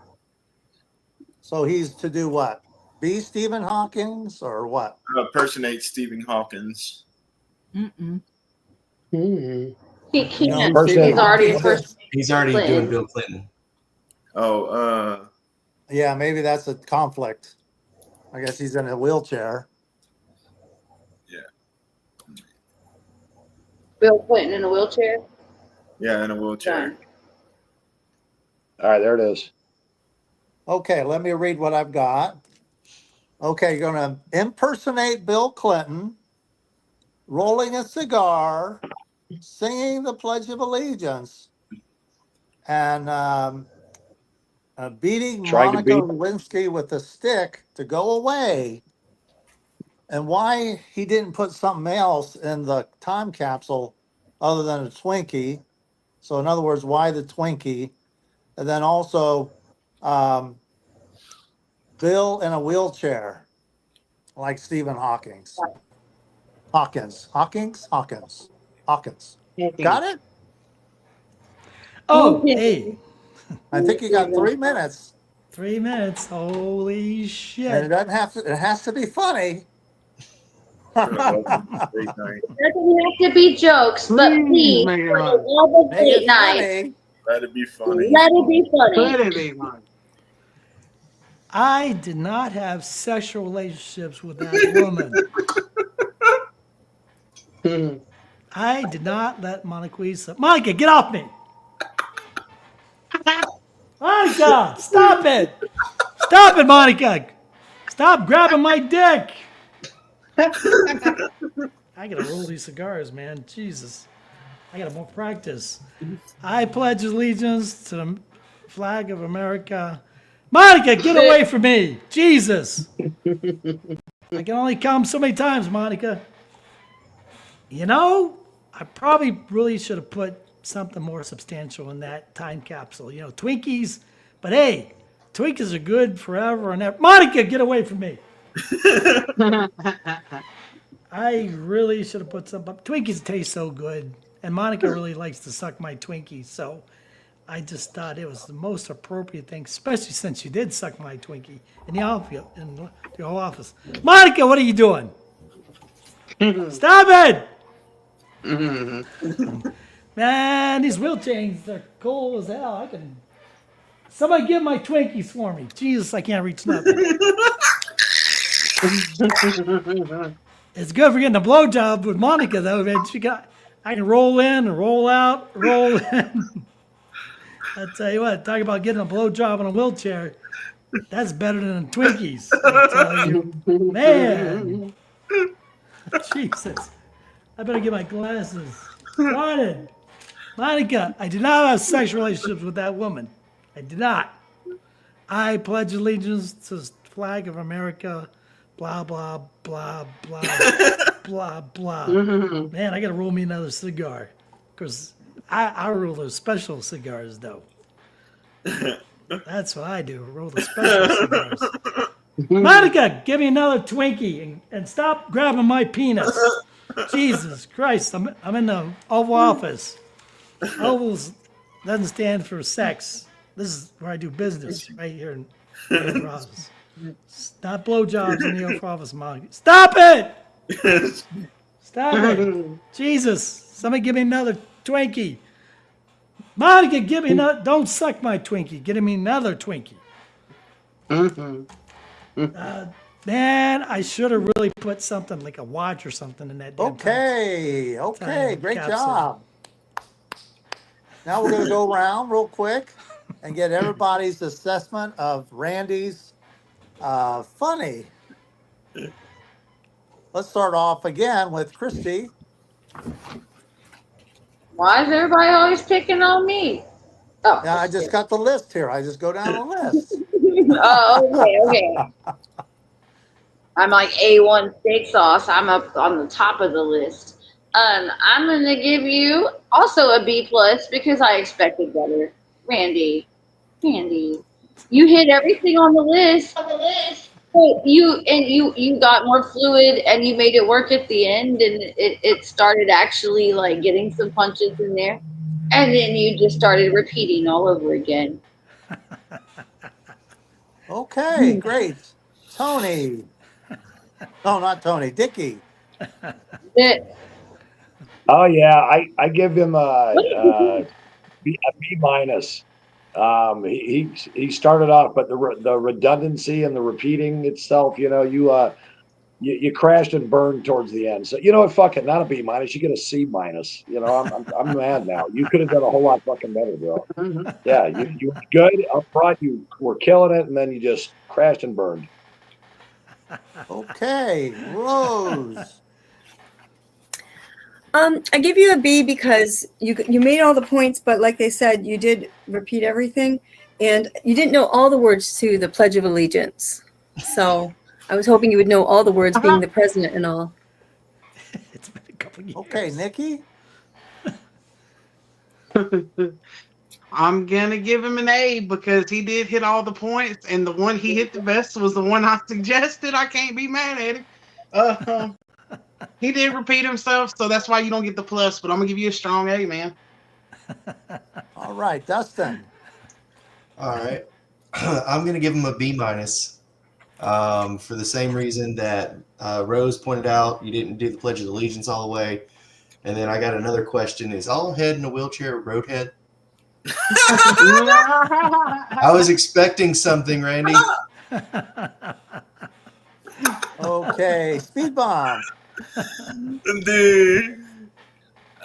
So he's to do what? Be Stephen Hawkins or what? Impersonate Stephen Hawkins. Mm-mm. He can't. Person- He's already He's already Clinton. doing Bill Clinton. Oh, Yeah, maybe that's a conflict. I guess he's in a wheelchair. Bill Clinton in a wheelchair. yeah, in a wheelchair. Done. All right, there it is. Okay, let me read what I've got. Okay, you're going to impersonate Bill Clinton, rolling a cigar, singing the Pledge of Allegiance, and beating Trying to Monica beat- Lewinsky with a stick to go away. And why he didn't put something else in the time capsule other than a Twinkie. So in other words, why the Twinkie? And then also Bill in a wheelchair, like Stephen Hawkins. Hawkins. Got it? Oh, hey, I think you got 3 minutes. 3 minutes. Holy And it shit. doesn't have to, it has to be funny. Great night. Doesn't have to be jokes, but please, make it for fun. the love of Make date it night, funny. Let it be funny. let it be funny. Let it be mine. I did not have sexual relationships with that woman. I did not let Monica Monica, get off me. Monica, stop it! Stop it, Monica! Stop grabbing my dick! I gotta roll these cigars, man. Jesus. I gotta more practice. I pledge allegiance to the flag of America. Monica, get away from me! Jesus! I can only come so many times, Monica. You know, I probably really should have put something more substantial in that time capsule. You know, Twinkies, but hey, Twinkies are good forever and ever. Monica, get away from me. I really should have put some, but Twinkies taste so good. And Monica really likes to suck my Twinkies, so I just thought it was the most appropriate thing, especially since you did suck my Twinkie in the office. Monica, what are you doing? Stop it! Man, these wheel chains are cool as hell. Somebody give my Twinkies for me. Jesus, I can't reach nothing. It's good for getting a blowjob with Monica, though, man. I can roll in and roll out, roll in. I tell you what, talk about getting a blowjob in a wheelchair. That's better than Twinkies. I tell you, man. Jesus, I better get my glasses. Started. Monica, I did not have sexual relationships with that woman. I did not. I pledge allegiance to the flag of America. Blah, blah, blah, blah, blah, blah. Man, I got to roll me another cigar. Because I roll those special cigars, though. That's what I do, roll the special cigars. Monica, give me another Twinkie and stop grabbing my penis. Jesus Christ, I'm in the Oval Office. Ovals doesn't stand for sex. This is where I do business, right here in the Oval Office. Not blowjobs in the Oval Office, Monica. Stop it! Stop it! Jesus, somebody give me another Twinkie. Monica, give me another. Don't suck my Twinkie. Give me another Twinkie. Man, I should have really put something like a watch or something in that. Okay, great capsule. job. Now we're going to go around real quick and get everybody's assessment of Randy's funny. Let's start off again with Christy. Why is everybody always picking on me? Oh, Yeah, I just got the list here. I just go down the list. oh, okay. I'm like A1 steak sauce. I'm up on the top of the list. I'm gonna give you also a B plus because I expected better. Randy, you hit everything on the list. But you got more fluid and you made it work at the end, and it started actually like getting some punches in there, and then you just started repeating all over again. Okay, great. Tony. No, not Tony. Dickie. Oh yeah, I give him a B minus. He started off, but the redundancy and the repeating itself, you crashed and burned towards the end. So you know what, fuck it, not a B minus. You get a C minus. I'm mad now. You could have done a whole lot fucking better, bro. Yeah, you were good up front. You were killing it, and then you just crashed and burned. Okay, Rose. I give you a B because you made all the points, but like they said, you did repeat everything, and you didn't know all the words to the Pledge of Allegiance. So I was hoping you would know all the words, being the president and all. It's been a couple years. Okay, Nikki. I'm gonna give him an A because he did hit all the points, and the one he hit the best was the one I suggested. I can't be mad at him. He did repeat himself, so that's why you don't get the plus. But I'm gonna give you a strong A, man. All right, Dustin. All right. I'm going to give him a B minus for the same reason that Rose pointed out. You didn't do the Pledge of Allegiance all the way. And then I got another question. Is all head in a wheelchair roadhead? I was expecting something, Randy. Okay, Speed Bomb. Dude,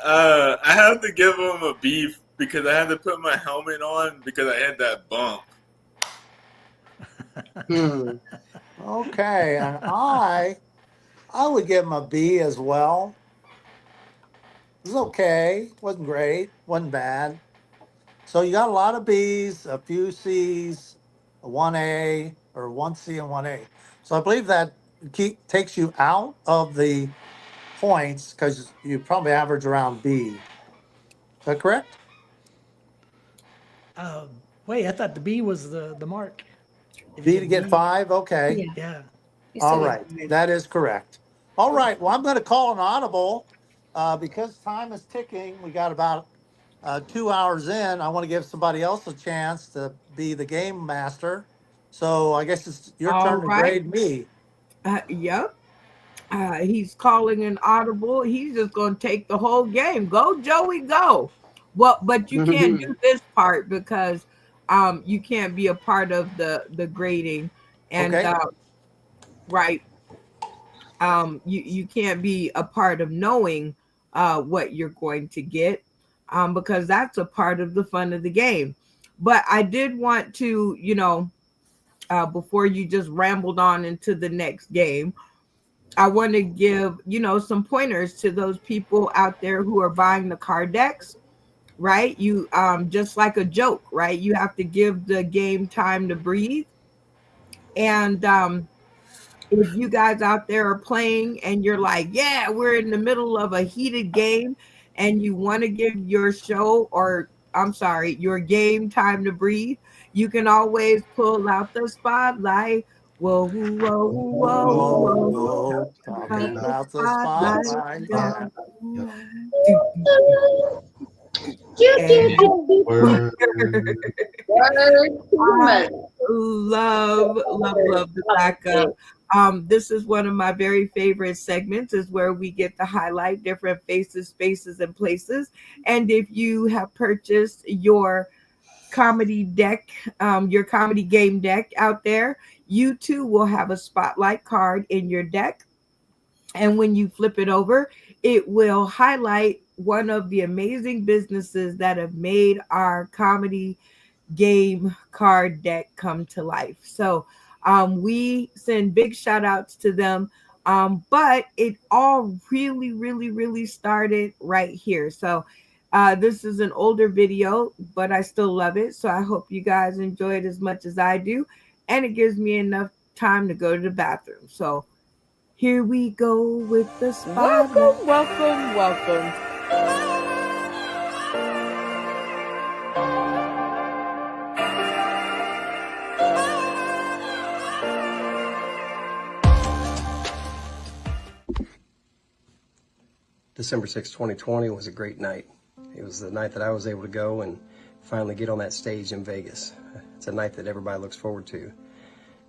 I have to give him a B because I had to put my helmet on because I had that bump. Okay, and I would give him a B as well. It was okay. Wasn't great. Wasn't bad. So you got a lot of B's, a few C's, a 1A, or 1C and 1A. So I believe that takes you out of the points because you probably average around B. Is that correct? Wait, I thought the B was the mark. If B you to get 5? Okay. Yeah. You All said right. it. That is correct. All right. Well, I'm going to call an audible because time is ticking. We got about 2 hours in. I want to give somebody else a chance to be the game master. So I guess it's your All turn to right. grade me. Yep. He's calling an audible. He's just going to take the whole game. Go, Joey, go. Well, but you can't do this part because you can't be a part of the grading. And Okay. right. You can't be a part of knowing what you're going to get because that's a part of the fun of the game. But I did want to, before you just rambled on into the next game, I want to give, some pointers to those people out there who are buying the card decks, right? You just like a joke, right? You have to give the game time to breathe. And if you guys out there are playing and you're like, yeah, we're in the middle of a heated game and you want to give your your game time to breathe, you can always pull out the spotlight. Whoa, whoa, whoa, whoa. Talking about the spotlight. Yeah. Love the backup. This is one of my very favorite segments, is where we get to highlight different faces, spaces, and places. And if you have purchased your comedy deck, your comedy game deck out there, you too will have a spotlight card in your deck. And when you flip it over, it will highlight one of the amazing businesses that have made our comedy game card deck come to life. So we send big shout outs to them. But it all really started right here. So this is an older video, but I still love it. So I hope you guys enjoy it as much as I do. And it gives me enough time to go to the bathroom. So here we go with the spotlight. Welcome. December 6, 2020 was a great night. It was the night that I was able to go and finally get on that stage in Vegas. It's a night that everybody looks forward to.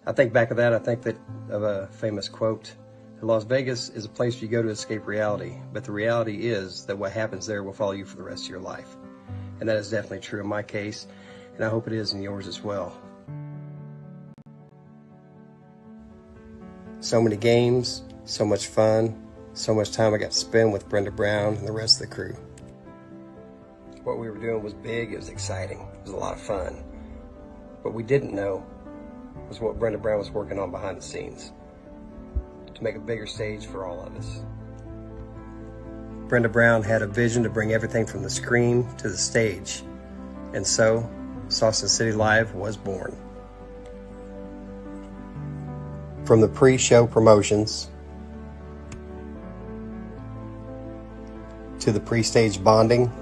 I think back of that, I think that of a famous quote, Las Vegas is a place you go to escape reality, but the reality is that what happens there will follow you for the rest of your life. And that is definitely true in my case, and I hope it is in yours as well. So many games, so much fun, so much time I got to spend with Brenda Brown and the rest of the crew. What we were doing was big, it was exciting, it was a lot of fun. What we didn't know was what Brenda Brown was working on behind the scenes to make a bigger stage for all of us. Brenda Brown had a vision to bring everything from the screen to the stage, and so Saucon City Live was born. From the pre-show promotions to the pre-stage bonding,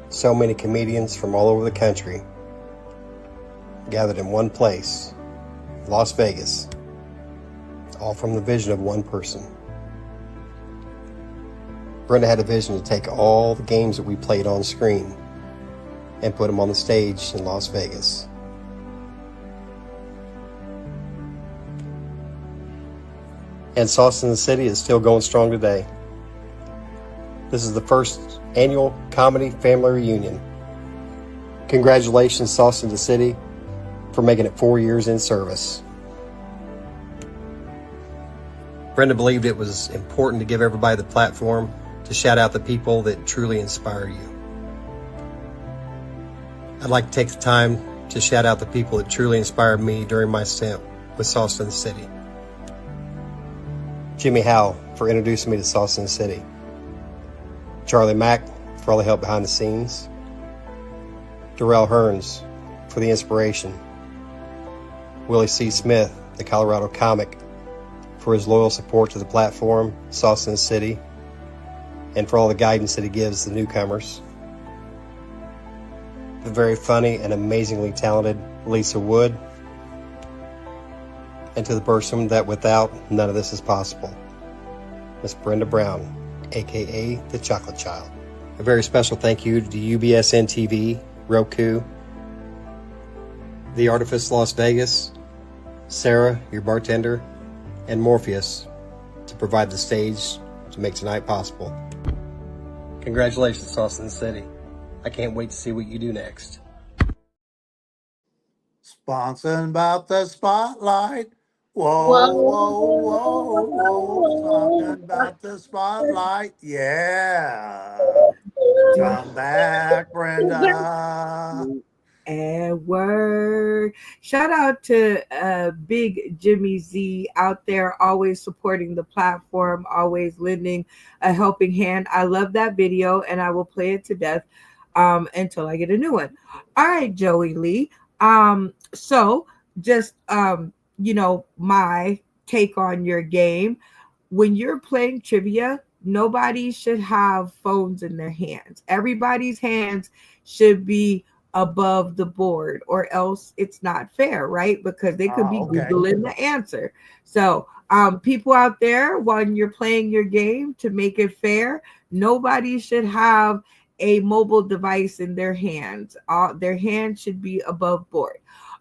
so many comedians from all over the country gathered in one place, Las Vegas, all from the vision of one person. Brenda had a vision to take all the games that we played on screen and put them on the stage in Las Vegas. And Saucon City is still going strong today. This is the first annual comedy family reunion. Congratulations, Saucon City, for making it 4 years in service. Brenda believed it was important to give everybody the platform to shout out the people that truly inspire you. I'd like to take the time to shout out the people that truly inspired me during my stint with Sauce in the City. Jimmy Howell for introducing me to Sauce in the City. Charlie Mack for all the help behind the scenes. Darrell Hearns for the inspiration. Willie C. Smith, the Colorado comic, for his loyal support to the platform, Sauce in the City, and for all the guidance that he gives the newcomers. The very funny and amazingly talented Lisa Wood, and to the person that without none of this is possible, Miss Brenda Brown, aka the Chocolate Child. A very special thank you to UBSN TV, Roku, The Artifice Las Vegas, Sarah, your bartender, and Morpheus to provide the stage to make tonight possible. Congratulations, Sauce in the City. I can't wait to see what you do next. Sponsoring about the spotlight. Whoa, whoa, whoa, whoa. Talking about the spotlight. Yeah. Come back, Brenda. And word. Shout out to Big Jimmy Z out there, always supporting the platform, always lending a helping hand. I love that video, and I will play it to death until I get a new one. All right, Joey Lee. So just my take on your game. When you're playing trivia, nobody should have phones in their hands. Everybody's hands should be above the board, or else it's not fair, right? Because they could be Googling the answer. So people out there, when you're playing your game, to make it fair, nobody should have a mobile device in their hands. Their hands should be above board.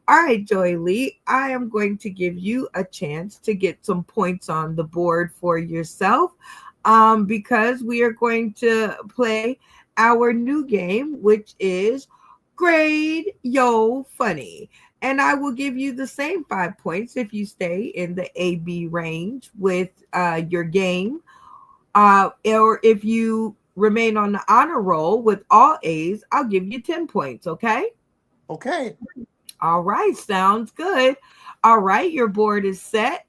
All right, Joey Lee, I am going to give you a chance to get some points on the board for yourself, because we are going to play our new game, which is Grade Yo Funny. And I will give you the same 5 points if you stay in the AB range with your game, or if you remain on the honor roll with all A's, I'll give you 10 points, okay? Okay. All right, sounds good. All right, your board is set.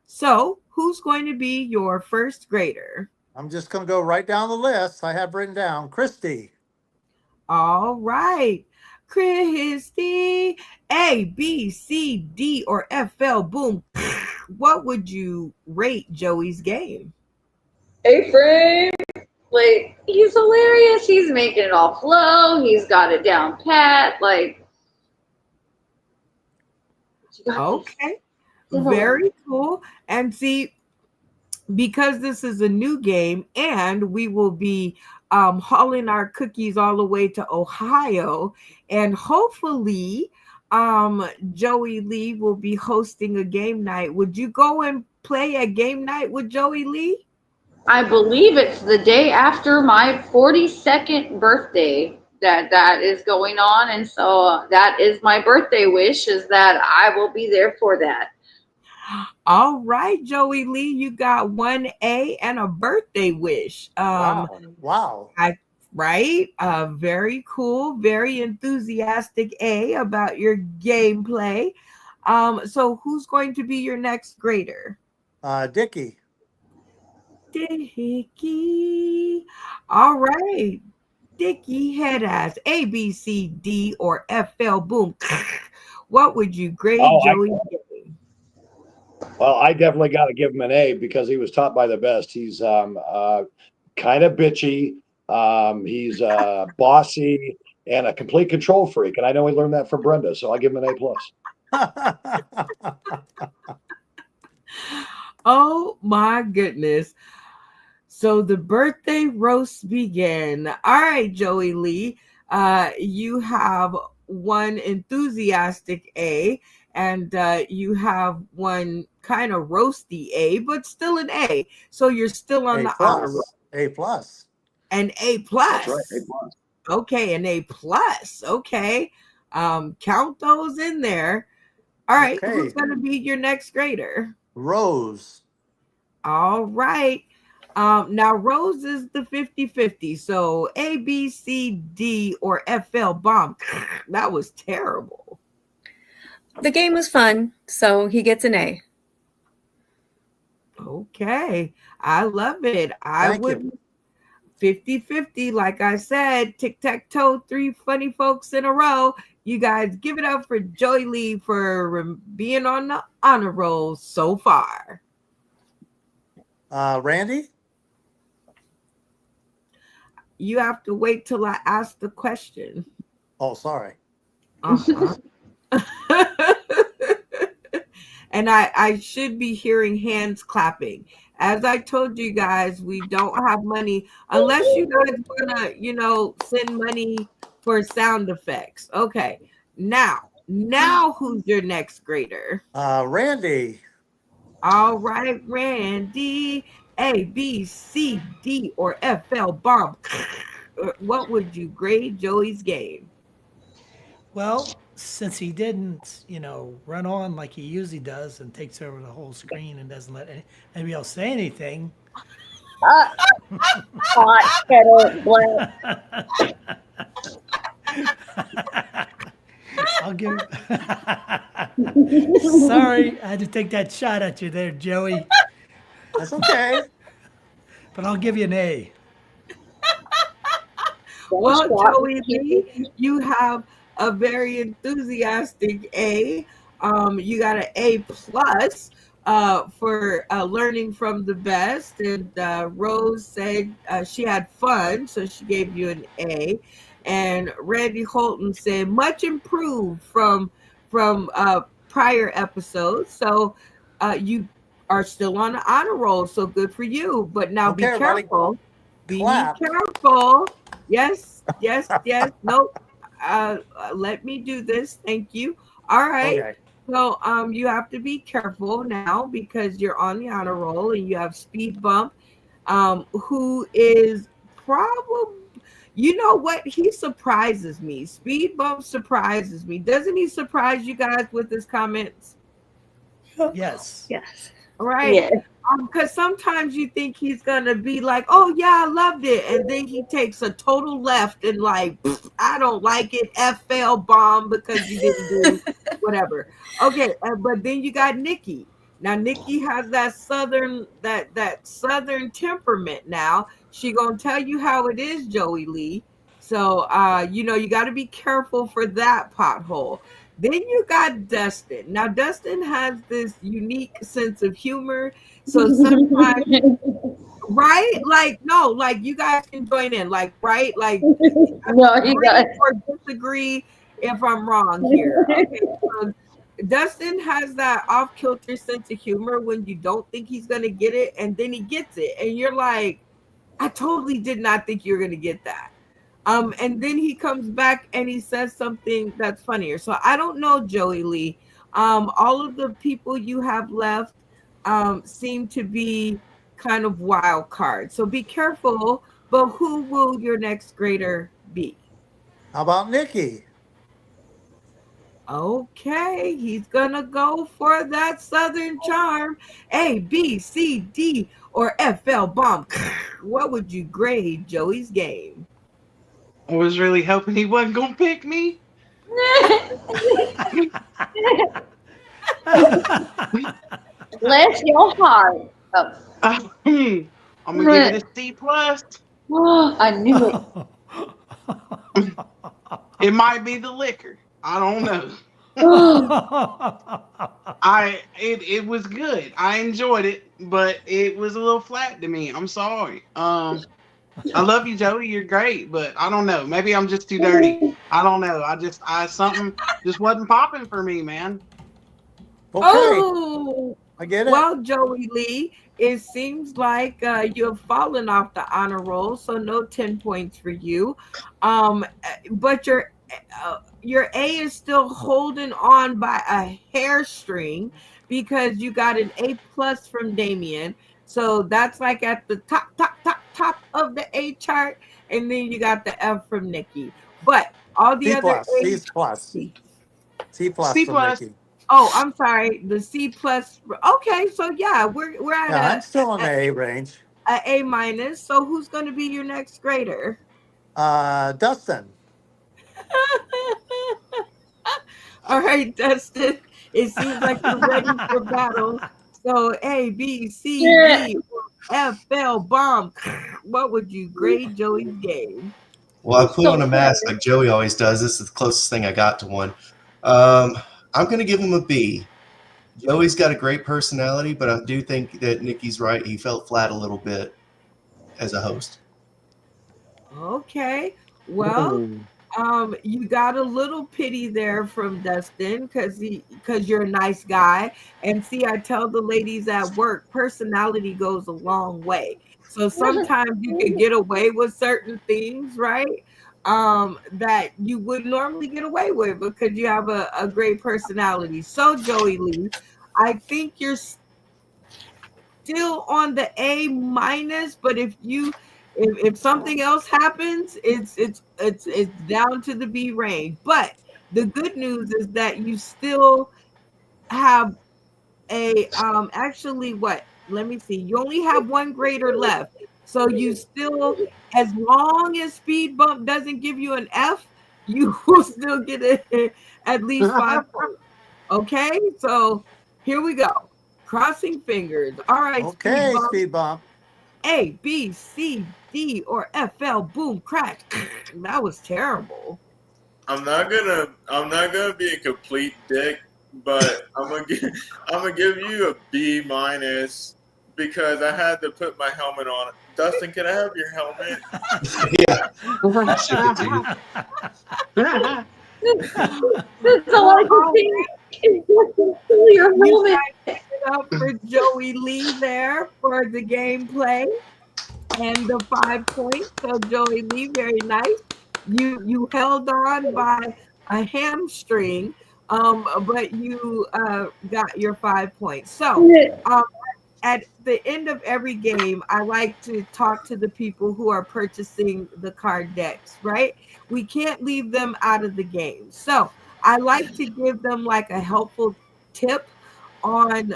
So who's going to be your first grader? I'm just going to go right down the list. I have written down Christy. All right. Christy, A, B, C, D, or FL, boom. What would you rate Joey's game? A-frame. Like, he's hilarious. He's making it all flow. He's got it down pat. Like, okay. Very cool. And see, because this is a new game and we will be hauling our cookies all the way to Ohio, and hopefully Joey Lee will be hosting a game night. Would you go and play a game night with Joey Lee? I believe it's the day after my 42nd birthday that is going on, and so that is my birthday wish, is that I will be there for that. All right, Joey Lee, you got 1 A and a birthday wish. Wow. Right? Very cool, very enthusiastic A about your gameplay. So who's going to be your next grader? Dickie. Dickie. All right. Dickie head ass, A, B, C, D, or FL, boom. What would you grade Joey? Well, I definitely got to give him an A because he was taught by the best. He's kind of bitchy. He's bossy and a complete control freak. And I know he learned that from Brenda, so I'll give him an A+. Oh my goodness. So the birthday roast began. All right, Joey Lee, you have one enthusiastic A, and you have one kind of roasty A, but still an A. So you're still on the honor roll. A+. An A+. That's right, A+. Okay, an A+. Okay. Count those in there. All right, who's going to be your next grader? Rose. All right. Now Rose is the 50-50. So A, B, C, D, or FL bomb. That was terrible. The game was fun, so he gets an A. Okay. I love it. I Thank would you. 50-50. Like I said, tic-tac-toe, 3 funny folks in a row. You guys give it up for Joey Lee for being on the honor roll so far. Randy? You have to wait till I ask the question. Oh, sorry. Uh-huh. And I should be hearing hands clapping. As I told you guys, we don't have money unless you guys want to, send money for sound effects. Okay. Now who's your next grader? Randy. All right, Randy. A, B, C, D, or FL bomb. What would you grade Joey's game? Well, since he didn't, run on like he usually does and takes over the whole screen and doesn't let anybody else say anything. Hot kettle black. I'll give. Sorry, I had to take that shot at you there, Joey. That's okay. But I'll give you an A. Well, Joey Lee, you have a very enthusiastic A. You got an A plus for learning from the best. And Rose said she had fun, so she gave you an A. And Randy Holton said much improved from prior episodes. So you are still on the honor roll, so good for you. But now Okay, be careful. Be Clap. careful. Yes. Nope. Let me do this. Thank you. All right. Okay. So you have to be careful now because you're on the honor roll and you have Speed Bump, who is probably, you know what? He surprises me. Speed Bump surprises me. Doesn't he surprise you guys with his comments? Yes. Yes. Right. Yeah. Because sometimes you think he's gonna be like, "Oh yeah, I loved it," and then he takes a total left and like, "I don't like it." FL bomb because you didn't do whatever. Okay, but then you got Nikki. Now Nikki has that southern southern temperament. Now she gonna tell you how it is, Joey Lee. So you got to be careful for that pothole. Then you got Dustin. Now Dustin has this unique sense of humor. So sometimes, right? Like, no, like you guys can join in, like, right? Like, No, you got agree or disagree if I'm wrong here. Okay, so Dustin has that off-kilter sense of humor when you don't think he's gonna get it, and then he gets it, and you're like, I totally did not think you were gonna get that. And then he comes back and he says something that's funnier. So I don't know, Joey Lee. All of the people you have left seem to be kind of wild cards. So be careful. But who will your next grader be? How about Nikki? Okay, he's gonna go for that Southern charm. A, B, C, D, or FL bomb. What would you grade Joey's game? I was really hoping he wasn't gonna pick me. bless your heart. Oh. I'm gonna give it a C plus. I knew it. It might be the liquor. I don't know. It was good. I enjoyed it, but it was a little flat to me. I'm sorry. I love you, Joey. You're great, but I don't know. Maybe I'm just too dirty. I don't know. Something just wasn't popping for me, man. Okay. Oh, I get it. well, Joey Lee, it seems like you have fallen off the honor roll, so no 10 points for you. But your A is still holding on by a hairstring because you got an A plus from Damien. So that's like at the top of the A chart, and then you got the F from Nikki. But all the C other plus, A's, C plus, C plus C from plus. Nikki. oh, I'm sorry, the C plus. Okay, so yeah, we're at Yeah, a I'm still in the A range. a A-. So who's going to be your next grader? Dustin. All right, Dustin. It seems like you're ready for battle. So A, B, C, D, F, L, bomb. What would you grade Joey's game? Well, I put on a mask like Joey always does. This is the closest thing I got to one. I'm going to give him a B. Joey's got a great personality, but I do think that Nikki's right. He felt flat a little bit as a host. Okay. Well, you got a little pity there from Dustin because you're a nice guy. And see, I tell the ladies at work, personality goes a long way. So sometimes you can get away with certain things, right? That you would normally get away with because you have a great personality. So Joey Lee, I think you're still on the A-, but if something else happens, it's down to the B range. But the good news is that you still have a actually what? Let me see. You only have one grader left. So you still, as long as Speed Bump doesn't give you an F, you will still get at least 5 points. Okay? So here we go. Crossing fingers. All right. Okay, Speed Bump. A, B, C, D, or F, L, boom, crack. That was terrible. I'm not gonna be a complete dick, but I'm gonna give you a B- because I had to put my helmet on. Dustin, can I have your helmet? Yeah. I should it to you. That's a lot of your helmet. Up for Joey Lee there for the gameplay and the 5 points. So Joey Lee, very nice. You held on by a hamstring, but you got your 5 points. So at the end of every game, I like to talk to the people who are purchasing the card decks, right? We can't leave them out of the game. So I like to give them like a helpful tip on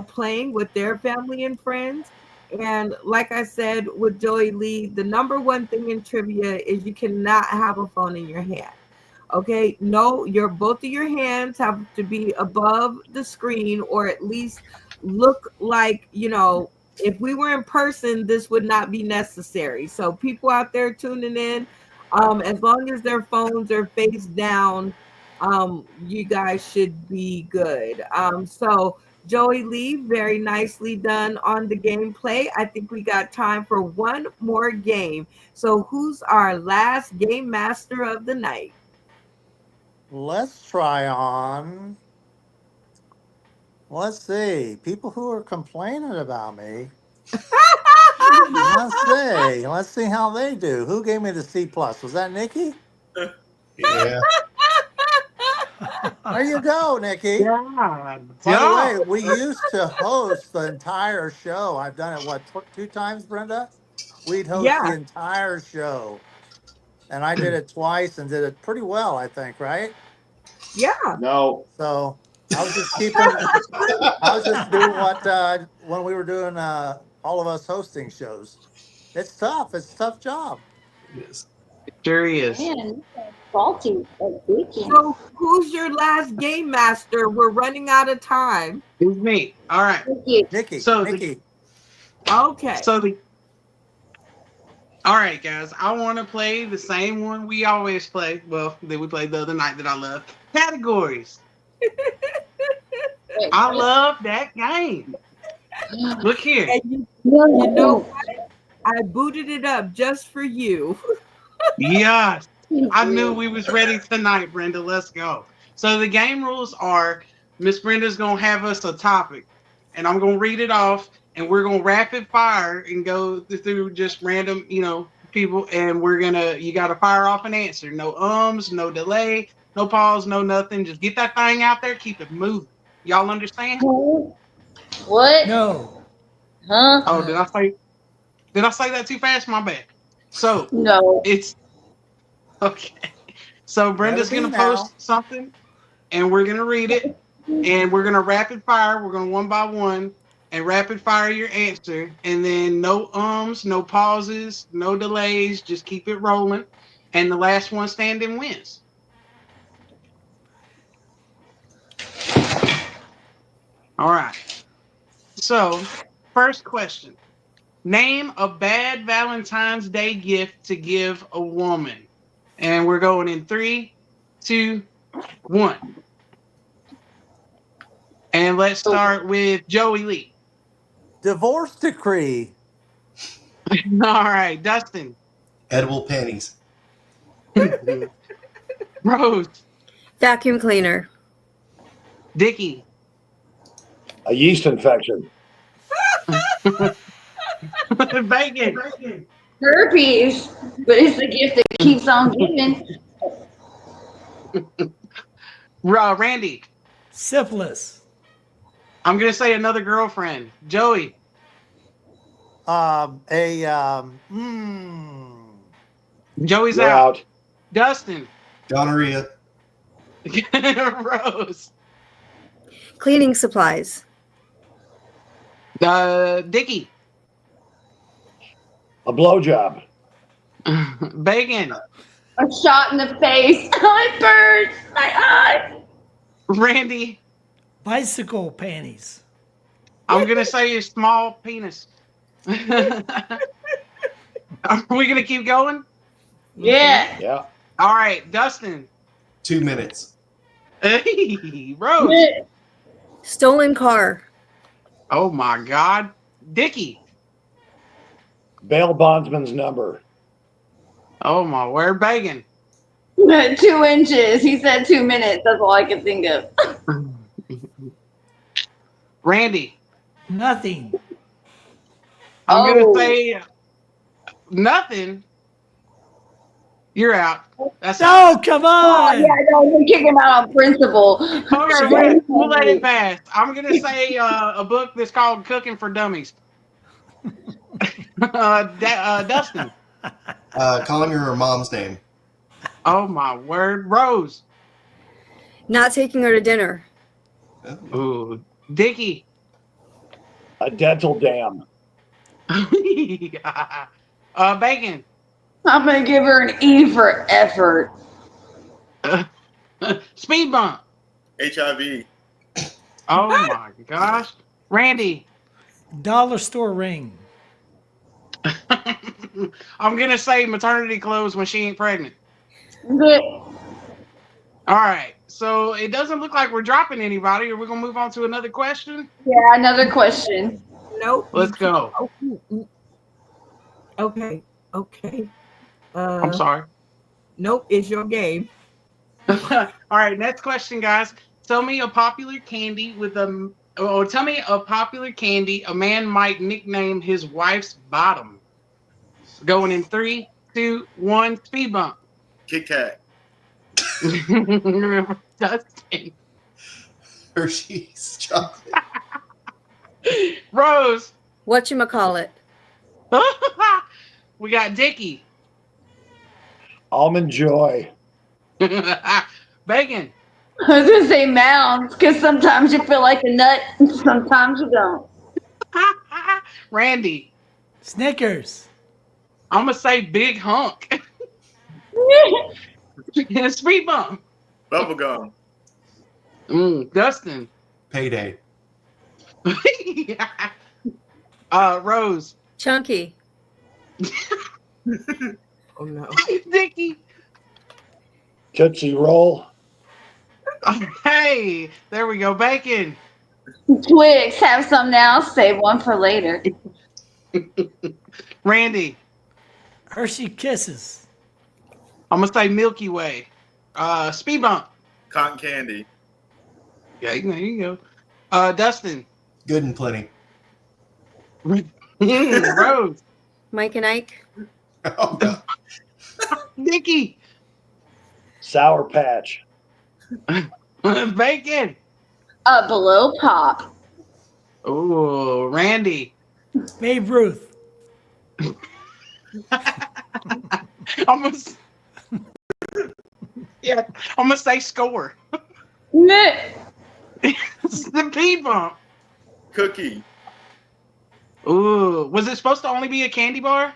playing with their family and friends. And like I said with Joey Lee, the number one thing in trivia is you cannot have a phone in your hand. Okay, no, both of your hands have to be above the screen, or at least look like, if we were in person, this would not be necessary. So people out there tuning in, as long as their phones are face down, you guys should be good. So Joey Lee, very nicely done on the gameplay. I think we got time for one more game. So who's our last game master of the night? Let's try on. Let's see. People who are complaining about me. Let's see how they do. Who gave me the C+? Was that Nikki? Yeah. There you go, Nikki. God. By the way, we used to host the entire show. I've done it, 2 times, Brenda? We'd host the entire show. And I did it twice and did it pretty well, I think, right? Yeah. No. So I was just doing what, when we were doing all of us hosting shows. It's tough. It's a tough job. Yes. Sure is. Man, faulty. So who's your last game master? We're running out of time. It's me. All right. Nikki. Okay. All right, guys. I want to play the same one we always play. Well, that we played the other night that I love. Categories. I love that game. Look here. And you know what? I booted it up just for you. Yes. I knew we was ready tonight, Brenda. Let's go. So the game rules are Miss Brenda's going to have us a topic, and I'm going to read it off, and we're going to rapid fire and go through just random, people, and you got to fire off an answer. No ums, no delay, no pause, no nothing. Just get that thing out there. Keep it moving. Y'all understand? What? No. Huh? Oh, did I say that too fast? My bad. So no, it's okay. So Brenda's gonna post something, and we're gonna read it, and we're gonna rapid fire. We're gonna one by one, and rapid fire your answer, and then no ums, no pauses, no delays. Just keep it rolling, and the last one standing wins. All right. So, first question. Name a bad Valentine's Day gift to give a woman. And we're going in 3, 2, 1. And let's start with Joey Lee. Divorce decree. All right, Dustin. Edible panties. Rose. Vacuum cleaner. Dickie. A yeast infection. Bacon. Herpes, but it's the gift that keeps on giving. Randy. Syphilis. I'm gonna say another girlfriend. Joey. Joey's You're out. out. Dustin. Gonorrhea. Rose. Cleaning supplies. Dickie. A blowjob. Bacon. A shot in the face. I burned my eye. Randy. Bicycle panties. I'm gonna say a small penis. Are we gonna keep going? Yeah. Yeah. All right, Dustin. 2 minutes. Hey, Rose. Stolen car. Oh my God. Dickie. Bail bondsman's number. Oh my word. Bacon. 2 inches. He said 2 minutes. That's all I can think of. Randy. Nothing. I'm gonna say nothing. You're out. That's No, come Oh, on. yeah, no, we kick him out on principle. Okay, we'll let it pass. I'm gonna say a book that's called Cooking for Dummies. Dustin. Calling her mom's name. Oh my word. Rose. Not taking her to dinner. Ooh. Dickie. A dental dam. Bacon. I'm going to give her an E for effort. Speed bump. HIV. Oh my gosh. Randy. Dollar store ring. I'm gonna say maternity clothes when she ain't pregnant. Good. All right. So it doesn't look like we're dropping anybody. Are we gonna move on to another question? Yeah, another question. Nope. Let's go. Okay. I'm sorry. Nope, it's your game. All right, next question, guys. Tell me a popular candy tell me a popular candy a man might nickname his wife's bottom. Going in 3, 2, 1, speed bump. Kit Kat. Dustin. Hershey's chocolate. Rose. Whatchamacallit. We got Dickie. Almond Joy. Bacon. I was going to say mounds because sometimes you feel like a nut and sometimes you don't. Randy. Snickers. I'm going to say big hunk. Speed bump. Bubblegum. Dustin. Payday. Rose. Chunky. Oh no. Dickie. Tootsie Roll. Hey, there we go. Bacon. Twix, have some now. Save one for later. Randy. Hershey Kisses. I'm going to say Milky Way. Speed bump. Cotton candy. Yeah, there you go. Dustin. Good and plenty. Rose. Mike and Ike. Oh, no. Dickie. Sour Patch. Bacon. Below pop. Ooh, Randy. Babe Ruth. I'm gonna say score. Nick. It's the speed bump. Cookie. Ooh, was it supposed to only be a candy bar?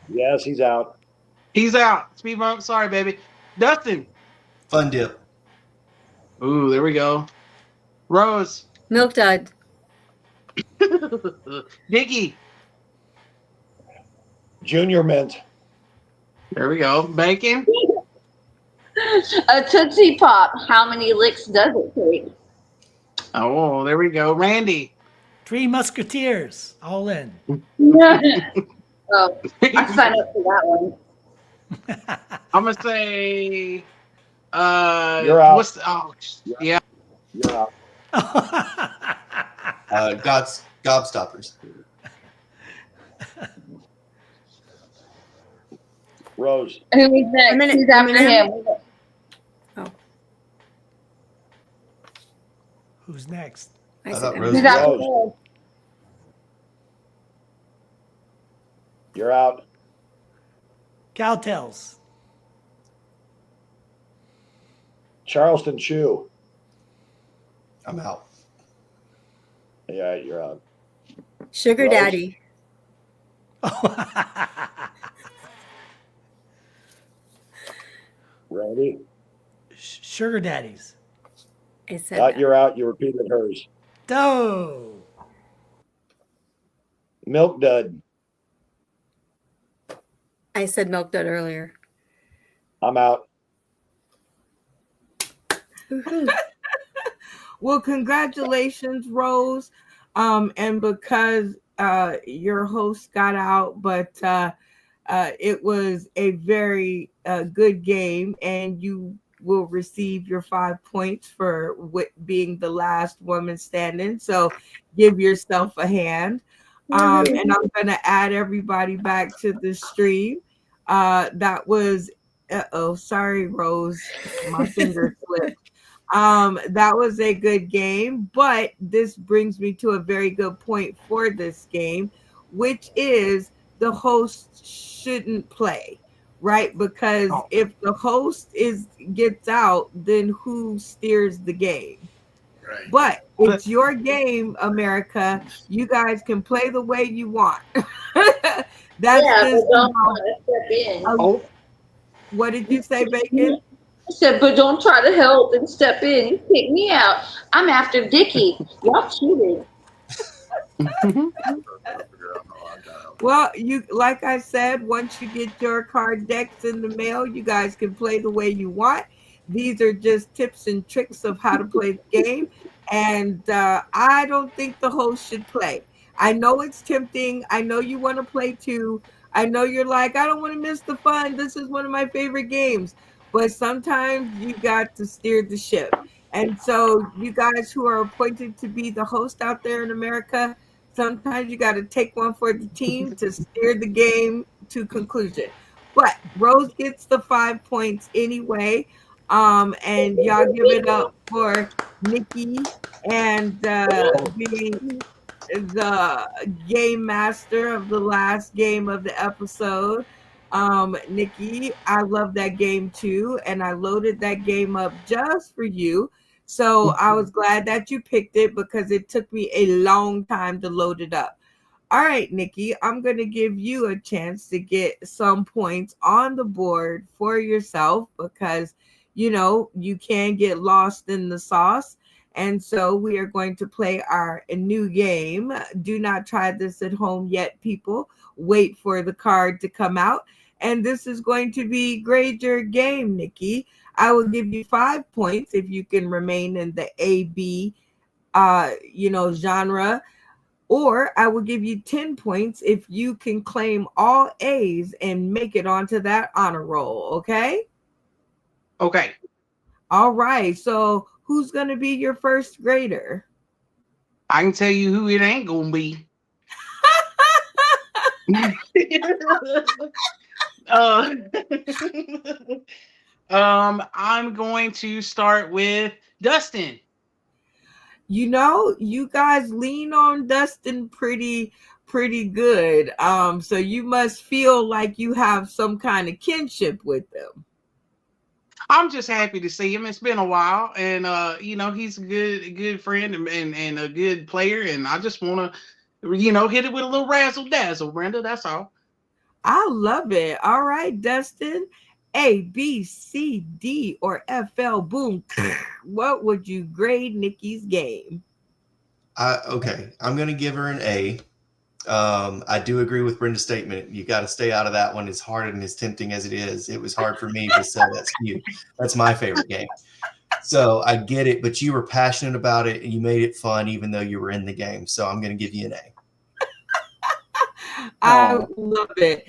Yes, he's out. He's out. Speed bump. Sorry, baby. Dustin. Fun dip. Ooh, there we go. Rose. Milk Dud. Dickie. Junior Mint. There we go. Bacon. A Tootsie Pop. How many licks does it take? Oh, there we go. Randy. Three Musketeers, all in. Oh, I signed up for that one. I'm gonna say. You're out. What's the, oh yeah. You're out. Gobstoppers. Rose. Who's next? Who's after him? Who's next? I thought Who's Rose. after Rose. him? You're out. Cowtails. Charleston Chew. I'm out. Yeah, you're out. Sugar Rose. Daddy. Randy. Sugar Daddies. I said that. You're out. You repeated hers. Doe. Milk Dud. I said Milk Dud earlier. I'm out. Well, congratulations, Rose. And because your host got out, but it was a very good game, and you will receive your 5 points for being the last woman standing. So give yourself a hand. And I'm going to add everybody back to the stream. That was, sorry, Rose, my finger slipped. That was a good game, but this brings me to a very good point for this game, which is the host shouldn't play, right? Because if the host gets out, then who steers the game? Right. But it's your game, America. You guys can play the way you want. That's just, but don't try to step in. What did you say, Bacon? I said, but don't try to help and step in. You kick me out. I'm after Dickie. Y'all cheated. Well, you like I said, once you get your card decks in the mail, you guys can play the way you want. These are just tips and tricks of how to play the game. And I don't think the host should play. I know it's tempting. I know you want to play too. I know you're like, I don't want to miss the fun. This is one of my favorite games. But sometimes you got to steer the ship. And so you guys who are appointed to be the host out there in America, sometimes you got to take one for the team to steer the game to conclusion. But Rose gets the 5 points anyway. And y'all give it up for Nikki and being the game master of the last game of the episode. Nikki, I love that game too, and I loaded that game up just for you. So I was glad that you picked it because it took me a long time to load it up. All right, Nikki, I'm going to give you a chance to get some points on the board for yourself because, you know, you can get lost in the sauce. And so we are going to play our new game. Do not try this at home yet, people. Wait for the card to come out. And this is going to be grade your game, Nikki. I will give you 5 points if you can remain in the A-B, genre. Or I will give you 10 points if you can claim all A's and make it onto that honor roll. Okay? Okay. All right. So who's going to be your first grader? I can tell you who it ain't going to be. I'm going to start with Dustin. You know, you guys lean on Dustin pretty good. So you must feel like you have some kind of kinship with him. I'm just happy to see him. It's been a while, and he's a good friend and a good player, and I just want to hit it with a little razzle dazzle, Brenda. That's all. I love it. All right, Dustin. A, B, C, D, or FL, boom. What would you grade Nikki's game? Okay, I'm going to give her an A. I do agree with Brenda's statement. You got to stay out of that one. As hard and as tempting as it is, it was hard for me to sell that SKU. That's my favorite game. So I get it, but you were passionate about it and you made it fun, even though you were in the game. So I'm going to give you an A. I love it.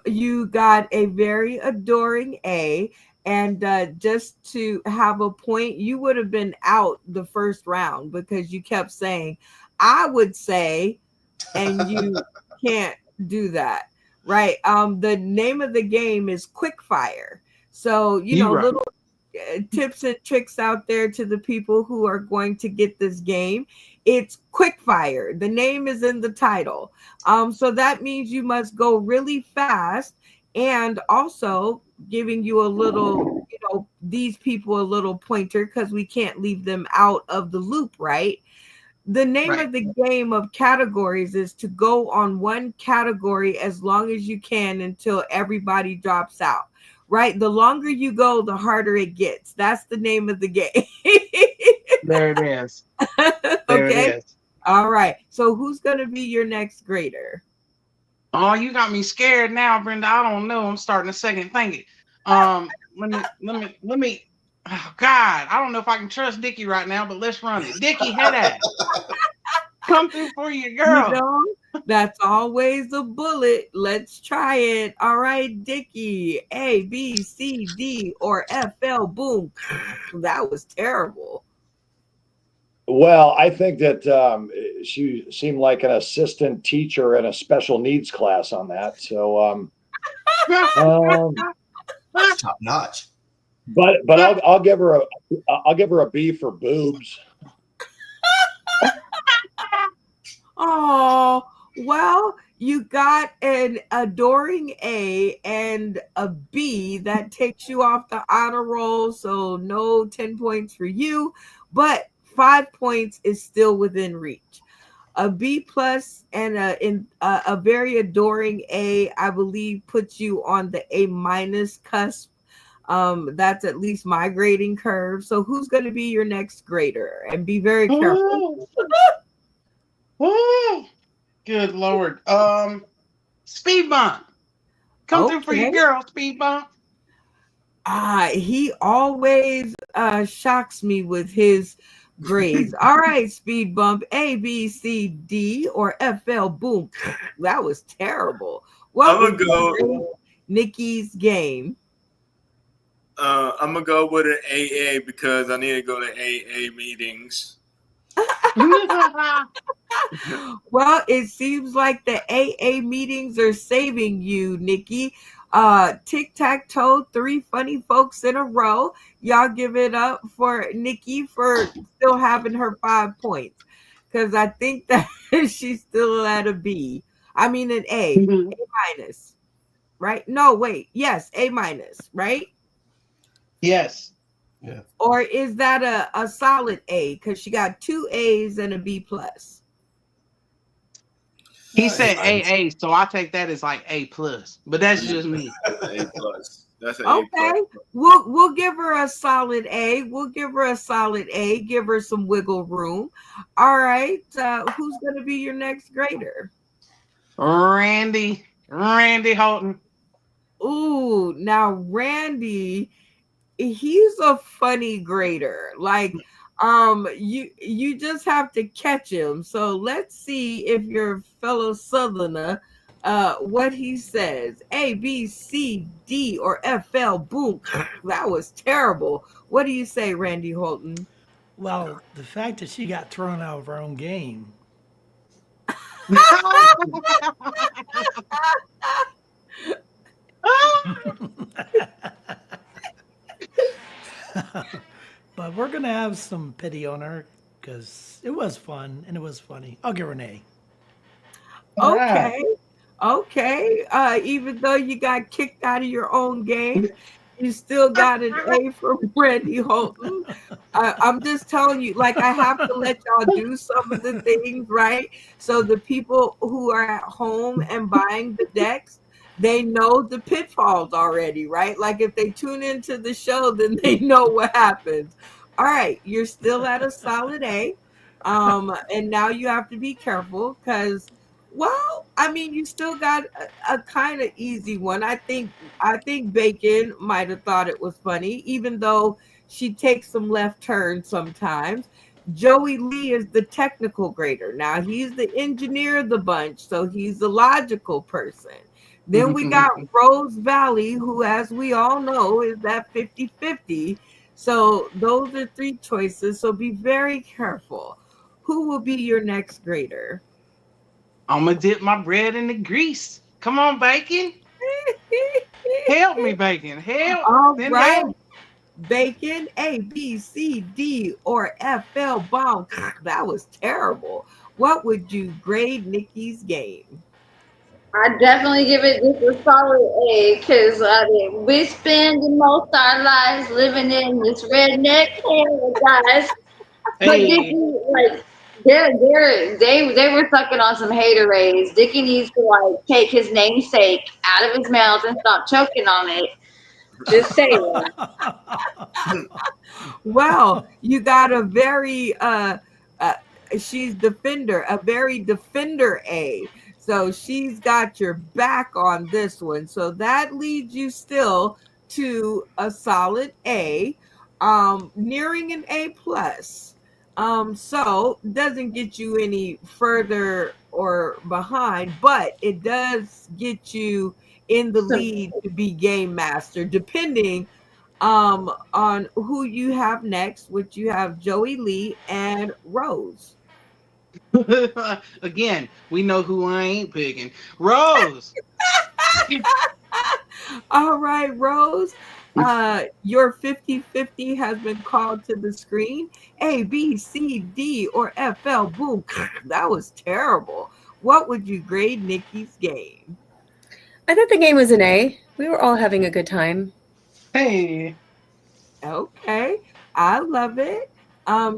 You got a very adoring A. And just to have a point, you would have been out the first round because you kept saying, I would say, and you can't do that. Right. The name of the game is Quickfire. So, little tips and tricks out there to the people who are going to get this game. It's Quickfire. The name is in the title. So that means you must go really fast, and also giving you a little, these people a little pointer because we can't leave them out of the loop, right? The name of the game of categories is to go on one category as long as you can until everybody drops out, right? The longer you go, the harder it gets. That's the name of the game. There it is. Okay. It is. All right. So who's going to be your next grader? Oh, you got me scared now, Brenda. I don't know. I'm starting to second think it. Let me. Oh God, I don't know if I can trust Dickie right now, but let's run it. Dickie, head at. Come through for your girl. That's always a bullet. Let's try it. All right, Dickie. A, B, C, D, or FL, boom. That was terrible. Well, I think that she seemed like an assistant teacher in a special needs class on that. So, top notch. But I'll give her a B for boobs. Oh, well, you got an adoring A and a B. That takes you off the honor roll. So no 10 points for you, but 5 points is still within reach. A B plus and a very adoring A, I believe, puts you on the A minus cusp. That's at least my grading curve. So who's going to be your next grader? And be very careful. Good Lord. Speed Bump. Come through for your girl, Speed Bump. He always shocks me with his grades. All right, Speed Bump. A, B, C, D, or FL, boom. That was terrible. What I'm gonna go Nikki's game? I'm gonna go with an AA because I need to go to AA meetings. Well, it seems like the AA meetings are saving you, Nikki. Tic-tac-toe, 3 funny folks in a row. Y'all give it up for Nikki for still having her 5 points. Because I think that she's still at a B. I mean an A. A minus. Right? No, wait. Yes, A minus, right? Yes. Yeah. Or is that a solid A? Because she got 2 A's and a B plus. He said AA, so I take that as like A plus, but that's just me. A plus. That's an Okay. A plus. We'll give her a solid A. We'll give her a solid A. Give her some wiggle room. All right. Who's going to be your next grader? Randy Holton. Ooh, now Randy, he's a funny grader. Like, you just have to catch him. So let's see if your fellow Southerner, what he says. A, B, C, D, or FL, boom. That was terrible. What do you say, Randy Holton? Well, the fact that she got thrown out of her own game. But we're going to have some pity on her because it was fun and it was funny. I'll give her an A. Okay. Even though you got kicked out of your own game, You still got an A from Brandy Holton. I'm just telling you, like, I have to let y'all do some of the things, right? So the people who are at home and buying the decks, they know the pitfalls already, right? Like if they tune into the show, then they know what happens. All right, you're still at a solid A. And now you have to be careful because, well, I mean, you still got a kind of easy one. I think Bacon might have thought it was funny, even though she takes some left turns sometimes. Joey Lee is the technical grader. Now he's the engineer of the bunch, so he's the logical person. Then we got Rose Valley, who, as we all know, is that 50-50. So those are three choices. So be very careful. Who will be your next grader? I'm going to dip my bread in the grease. Come on, Bacon. Help me, Bacon. Help. All Then right. help. Bacon, A, B, C, D, or F, L, bomb. That was terrible. What would you grade Nikki's game? I definitely give it just a solid A because we spend most of our lives living in this redneck paradise. But Hey. Dickie, like, they were sucking on some haterades. Dickie needs to like take his namesake out of his mouth and stop choking on it. Just saying. Well, you got a very she's defender, a very defender A. So she's got your back on this one. So that leads you still to a solid A, nearing an A plus. So doesn't get you any further or behind, but it does get you in the lead to be game master, depending on who you have next, which you have Joey Lee and Rose. Again, we know who I ain't picking. Rose. All right, Rose. Your 50-50 has been called to the screen. A, B, C, D, or F, L. Boom. That was terrible. What would you grade Nikki's game? I thought the game was an A. We were all having a good time. Hey. Okay, I love it.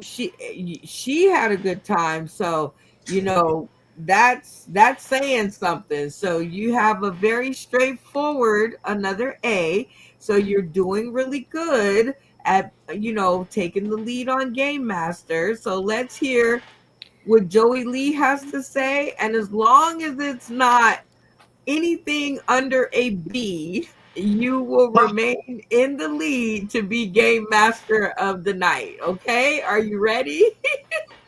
She had a good time, so you know that's saying something. So you have a very straightforward another A. So you're doing really good at taking the lead on Game Master. So let's hear what Joey Lee has to say, and as long as it's not anything under a B, you will remain in the lead to be Game Master of the night. Okay, are you ready?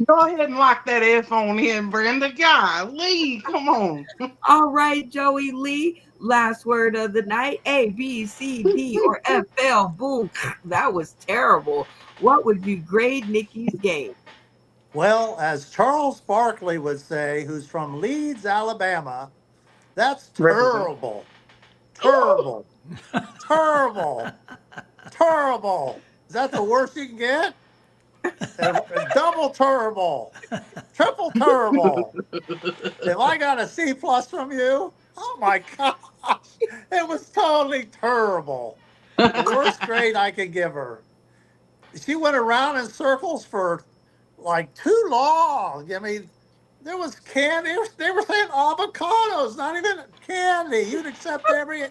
Go ahead and lock that F on in, Brenda. Golly, come on. All right, Joey Lee. Last word of the night. A, B, C, D, or F, L. Boom. That was terrible. What would you grade Nikki's game? Well, as Charles Barkley would say, who's from Leeds, Alabama, that's terrible. Terrible. Terrible. Terrible. Is that the worst you can get? Double terrible. Triple terrible. If I got a C plus from you, oh my gosh, it was totally terrible. The worst grade I could give her. She went around in circles for like too long. I mean, there was candy. They were saying avocados, not even candy. You'd accept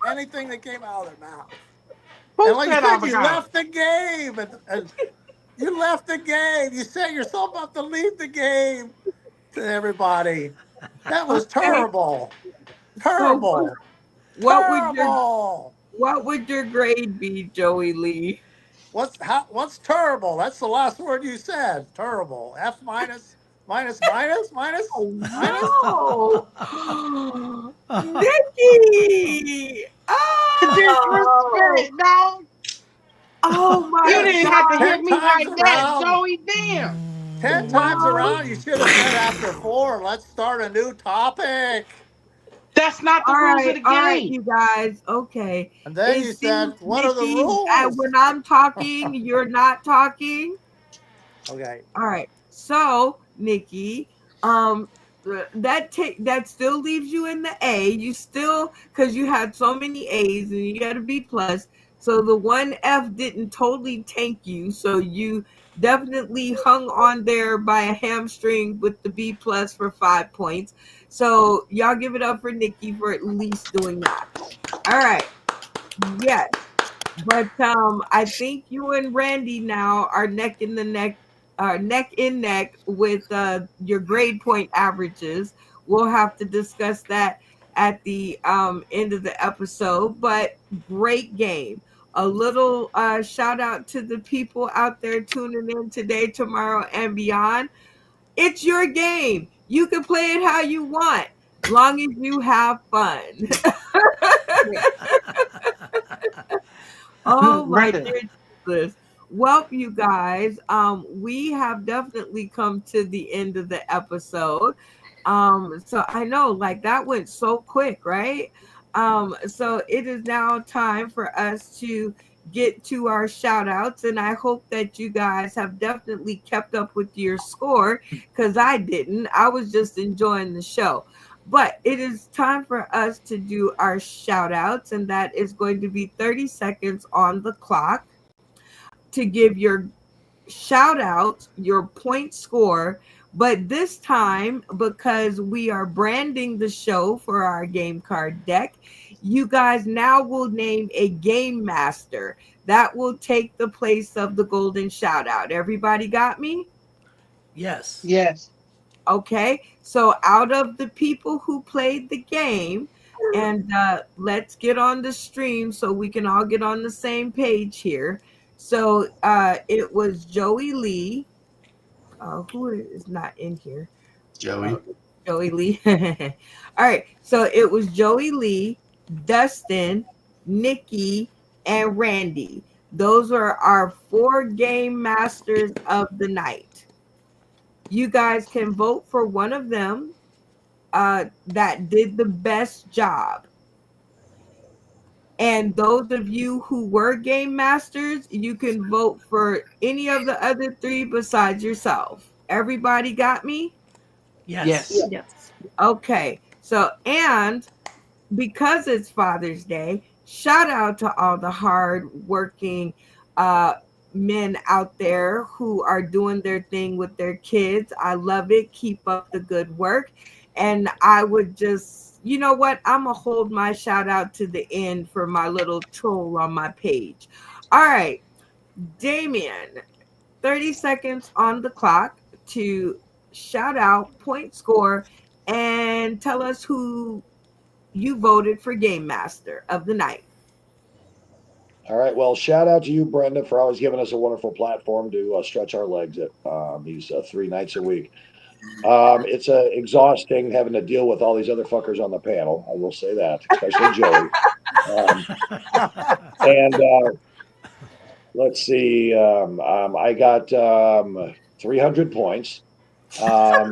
anything that came out of their mouth. And like you said, you left the game. And you left the game. You set yourself up to leave the game to everybody. That was terrible. Terrible. So what would your grade be, Joey Lee? What's terrible? That's the last word you said. Terrible. F minus. Minus. No. Nikki! Disrespect, dog. Oh my You didn't have to hit me like that, Joey. Damn. 10 times around, you should have said after 4, let's start a new topic. That's not the rules of the game. All right, you guys. Okay. And then you said, what are the rules? When I'm talking, you're not talking. Okay. All right. So, Nikki, that still leaves you in the A. You still, because you had so many A's and you got a B plus. So the 1F didn't totally tank you. So you definitely hung on there by a hamstring with the B plus for 5 points. So y'all give it up for Nikki for at least doing that. All right. Yes. But I think you and Randy now are neck in neck with your grade point averages. We'll have to discuss that at the end of the episode. But great game. A little shout out to the people out there tuning in today, tomorrow, and beyond. It's your game. You can play it how you want, long as you have fun. Oh my goodness. Well, you guys, we have definitely come to the end of the episode. So I know, like, that went so quick, right? So it is now time for us to get to our shout outs, and I hope that you guys have definitely kept up with your score, because I didn't. I was just enjoying the show. But it is time for us to do our shout outs, and that is going to be 30 seconds on the clock to give your shout out, your point score. But this time, because we are branding the show for our game card deck, you guys now will name a game master that will take the place of the golden shout out. Everybody got me? Yes. Yes. Okay, so out of the people who played the game, and let's get on the stream so we can all get on the same page here. So it was Joey Lee. Who is not in here? Joey. Joey Lee. All right, so it was Joey Lee, Dustin, Nikki, and Randy. Those are our 4 game masters of the night. You guys can vote for one of them that did the best job. And those of you who were game masters, you can vote for any of the other 3 besides yourself. Everybody got me? Yes. Yes. Okay. So, and because it's Father's Day, shout out to all the hard-working men out there who are doing their thing with their kids. I love it. Keep up the good work. And I would just, you know what? I'm going to hold my shout out to the end for my little troll on my page. All right. Damien, 30 seconds on the clock to shout out, point score, and tell us who you voted for Game Master of the night. All right. Well, shout out to you, Brenda, for always giving us a wonderful platform to stretch our legs at these 3 nights a week. It's exhausting having to deal with all these other fuckers on the panel. I will say that, especially Joey. Let's see. I got 300 points. Well,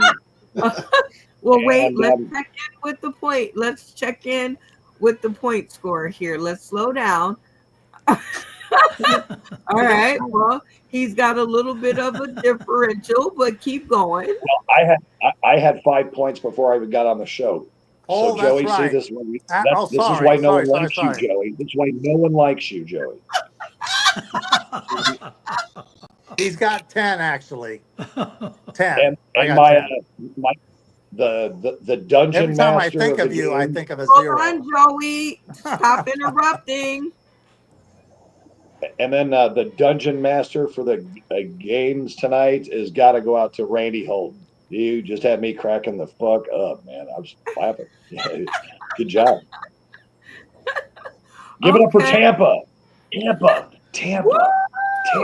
wait. Let's check in with the point. Let's check in with the point score here. Let's slow down. All right. Well, he's got a little bit of a differential, but keep going. Well, I had 5 points before I even got on the show. Oh, so Joey, that's right. see, this is Sorry, why no one sorry, likes sorry. you, Joey. This is why no one likes you, Joey. He's got 10 actually. 10. And I got my 10. the dungeon Every time I master think of the you, I game- think of a Hold 0. on, Joey. Stop interrupting. And then the dungeon master for the games tonight has got to go out to Randy Holden. You just had me cracking the fuck up, man. I was laughing. Yeah, good job. Give it up for Okay. Tampa.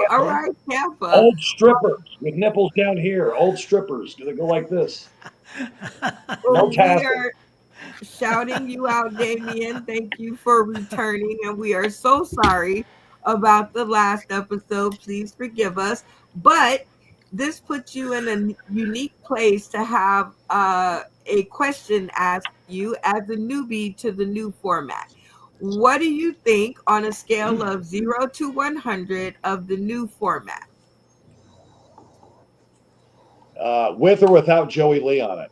All right, Tampa. Old strippers with nipples down here. Old strippers. Do they go like this? Well, No we tassel. are shouting you out, Damien. Thank you for returning, and we are so sorry about the last episode. Please forgive us. But this puts you in a unique place to have a question asked you as a newbie to the new format. What do you think on a scale of 0 to 100 of the new format? With or without Joey Lee on it?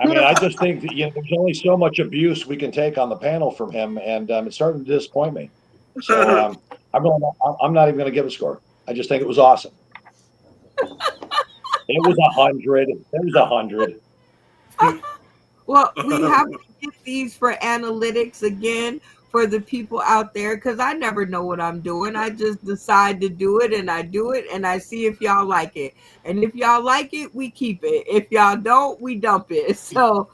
I mean, I just think that there's only so much abuse we can take on the panel from him, and it's starting to disappoint me. So I'm not even going to give a score. I just think it was awesome. It was 100. It was 100. Well, we have to get these for analytics again for the people out there, because I never know what I'm doing. I just decide to do it, and I do it, and I see if y'all like it. And if y'all like it, we keep it. If y'all don't, we dump it. So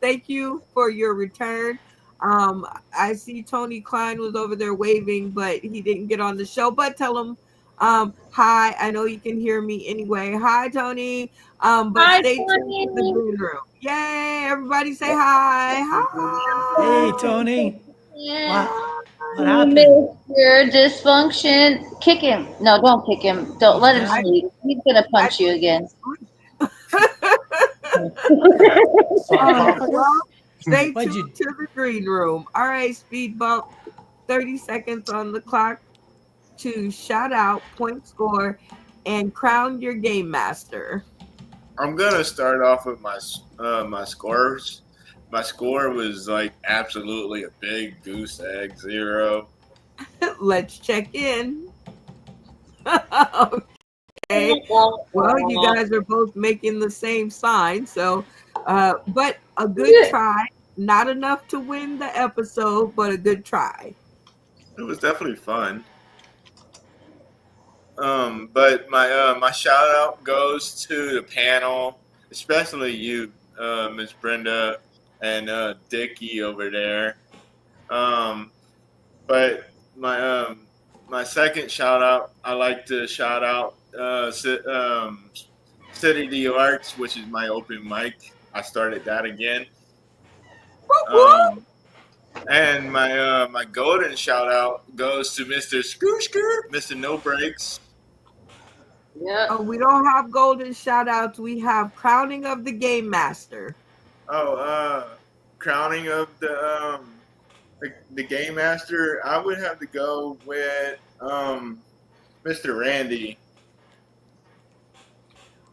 thank you for your return. I see Tony Klein was over there waving, but he didn't get on the show. But tell him hi. I know you can hear me anyway. Hi, Tony. But Hi, stay tuned Tony. to the green room. Yay! Everybody say hi. Hi. Hey, Tony. Yeah. What happened? Mr. Dysfunction. Kick him. No, don't kick him. Don't let him sleep. He's going to punch you again. Well, stay What'd tuned to the green room. All right, speed bump. 30 seconds on the clock to shout out, point score, and crown your game master. I'm gonna start off with my scores. My score was like absolutely a big goose egg 0. Let's check in. Okay. Well, you guys are both making the same sign, so but a good try. Not enough to win the episode, but a good try. It was definitely fun. But my shout out goes to the panel, especially you, Miss Brenda, and Dickie over there. But my second shout out, I like to shout out City of the Arts, which is my open mic. I started that again. And my golden shout out goes to Mr. Skoosker, Mr. No Breaks. Yeah. Oh, we don't have golden shout outs. We have crowning of the game master. Crowning of the game master. I would have to go with Mr. Randy.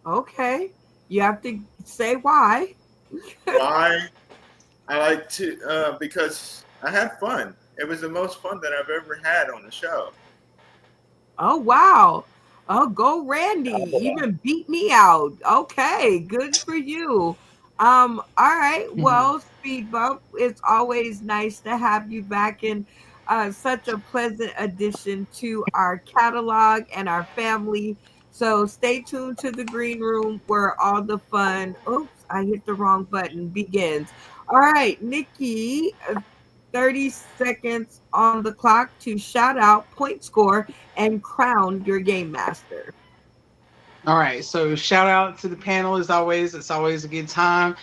Okay, you have to say why. Why? I like to because I had fun. It was the most fun that I've ever had on the show. Oh wow. Oh, go Randy. Even beat me out. Okay, good for you. All right. Well, Speed Bump, it's always nice to have you back, in such a pleasant addition to our catalog and our family. So stay tuned to the green room where all the fun, oops, I hit the wrong button, begins. All right, Nikki, 30 seconds on the clock to shout out, point score, and crown your game master. All right, so shout out to the panel as always. It's always a good time.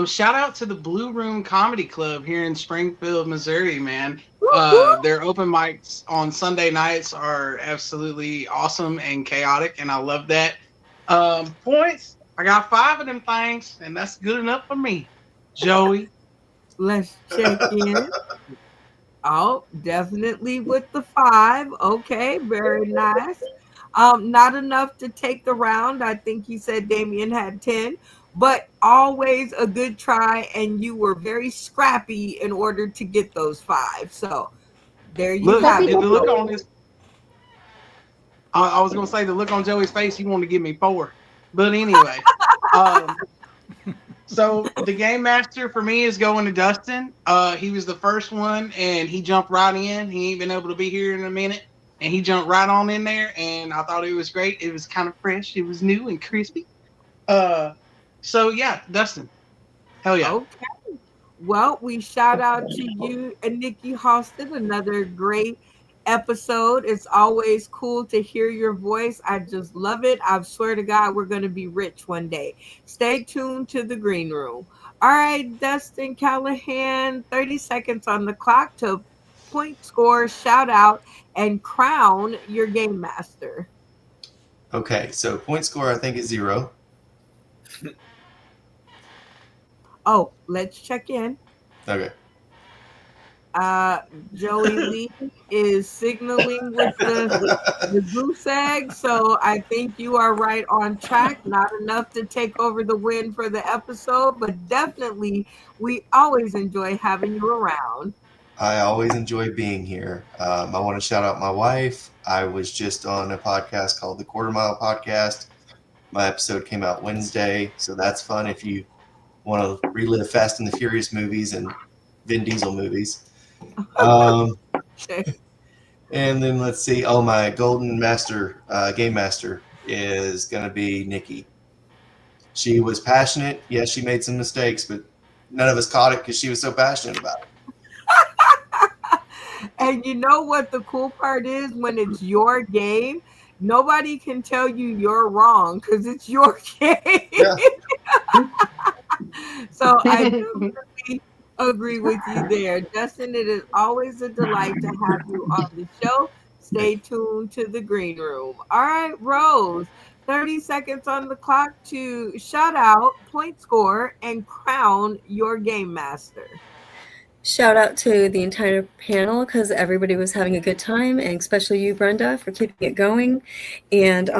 Shout out to the Blue Room Comedy Club here in Springfield, Missouri, man. Their open mics on Sunday nights are absolutely awesome and chaotic, and I love that. Points, I got 5 of them things, and that's good enough for me. Joey. Let's check in. Oh, definitely with the 5. Okay, very nice. Not enough to take the round. I think you said Damien had 10, but always a good try, and you were very scrappy in order to get those 5. So there you have it. The look on his, I was going to say the look on Joey's face, he wanted to give me 4. But anyway, so the game master for me is going to Dustin. He was the first one, and he jumped right in. He ain't been able to be here in a minute, and he jumped right on in there, and I thought it was great. It was kind of fresh. It was new and crispy. So yeah, Dustin. Hell yeah. Okay. Well, we shout out to you and Nikki Halston. Another great episode. It's always cool to hear your voice. I just love it. I swear to God, we're going to be rich one day. Stay tuned to the green room. All right, Dustin Callahan, 30 seconds on the clock to point score, shout out, and crown your game master. Okay, so point score I think is 0. Oh, let's check in. Okay. Joey Lee is signaling with the goose egg, so I think you are right on track. Not enough to take over the win for the episode, but definitely we always enjoy having you around. I always enjoy being here. I want to shout out my wife. I was just on a podcast called the Quarter Mile Podcast. My episode came out Wednesday, so that's fun if you want to relive Fast and the Furious movies and Vin Diesel movies. Okay. And then let's see. Oh, my Golden Master, Game Master is going to be Nikki. She was passionate. Yes, she made some mistakes, but none of us caught it because she was so passionate about it. And you know what the cool part is? When it's your game, nobody can tell you you're wrong because it's your game. Yeah. So I definitely agree with you there. Justin, it is always a delight to have you on the show. Stay tuned to the green room. All right, Rose, 30 seconds on the clock to shout out, point score, and crown your game master. Shout out to the entire panel because everybody was having a good time, and especially you, Brenda, for keeping it going. And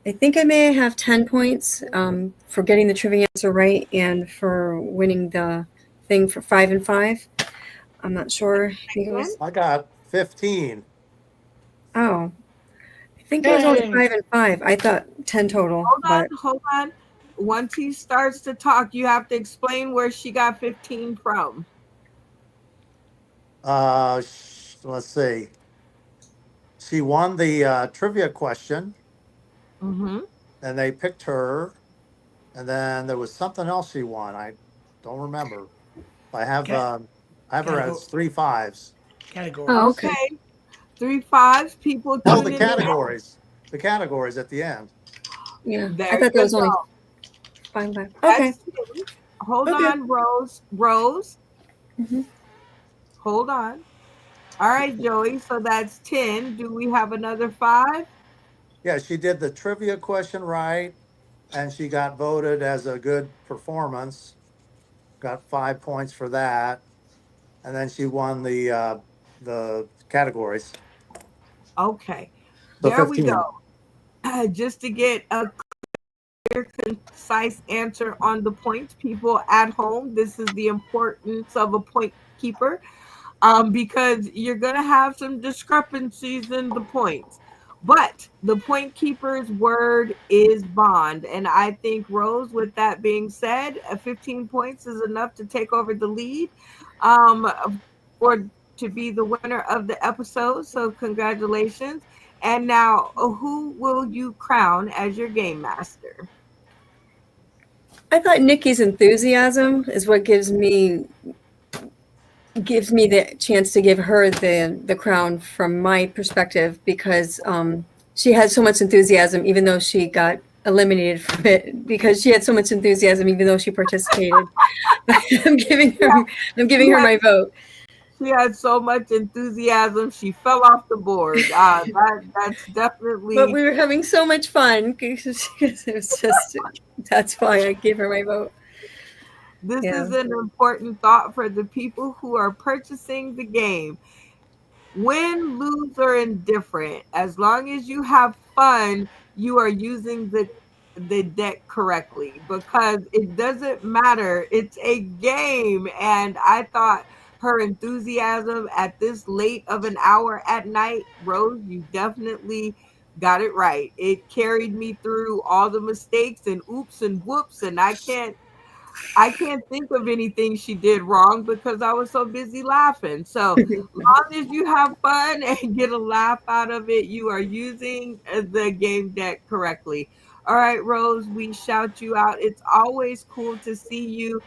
I think I may have 10 points for getting the trivia answer right and for winning the thing for 5 and 5. I'm not sure. I got 15. Oh, I think it was only 5 and 5. I thought 10 total. Hold on. Once he starts to talk, you have to explain where she got 15 from. Let's see. She won the trivia question, Mm-hmm. and they picked her. And then there was something else she won. I don't remember. I have her as 3 5s. Categories. Oh, okay. 3 5s. People. Oh, the tuning in. categories. The categories at the end. Yeah, There I thought that was you only go. 5 and 5. That's Okay. it. Hold Okay. on, Rose. Mhm. Hold on. All right, Joey. So that's 10. Do we have another 5? Yeah, she did the trivia question right, and she got voted as a good performance. Got 5 points for that, and then she won the categories. Okay. So There 15. we go. Just to get a clear, concise answer on the points, people at home, this is the importance of a point keeper, because you're going to have some discrepancies in the points. But the point keeper's word is bond. And I think, Rose, with that being said, 15 points is enough to take over the lead or to be the winner of the episode. So congratulations. And now, who will you crown as your game master? I thought Nikki's enthusiasm is what gives me the chance to give her the crown from my perspective, because she had so much enthusiasm, even though she got eliminated from it, because she had so much enthusiasm, even though she participated. I'm giving her my vote. She had so much enthusiasm, she fell off the board. That's definitely. But we were having so much fun because it was just, that's why I gave her my vote. This Yeah. is an important thought for the people who are purchasing the game. Win, lose, or indifferent, as long as you have fun, you are using the deck correctly, because it doesn't matter. It's a game. And I thought her enthusiasm at this late of an hour at night, Rose, you definitely got it right. It carried me through all the mistakes and oops and whoops, and I can't think of anything she did wrong because I was so busy laughing. So long as you have fun and get a laugh out of it, you are using the game deck correctly. All right, Rose, we shout you out. It's always cool to see you.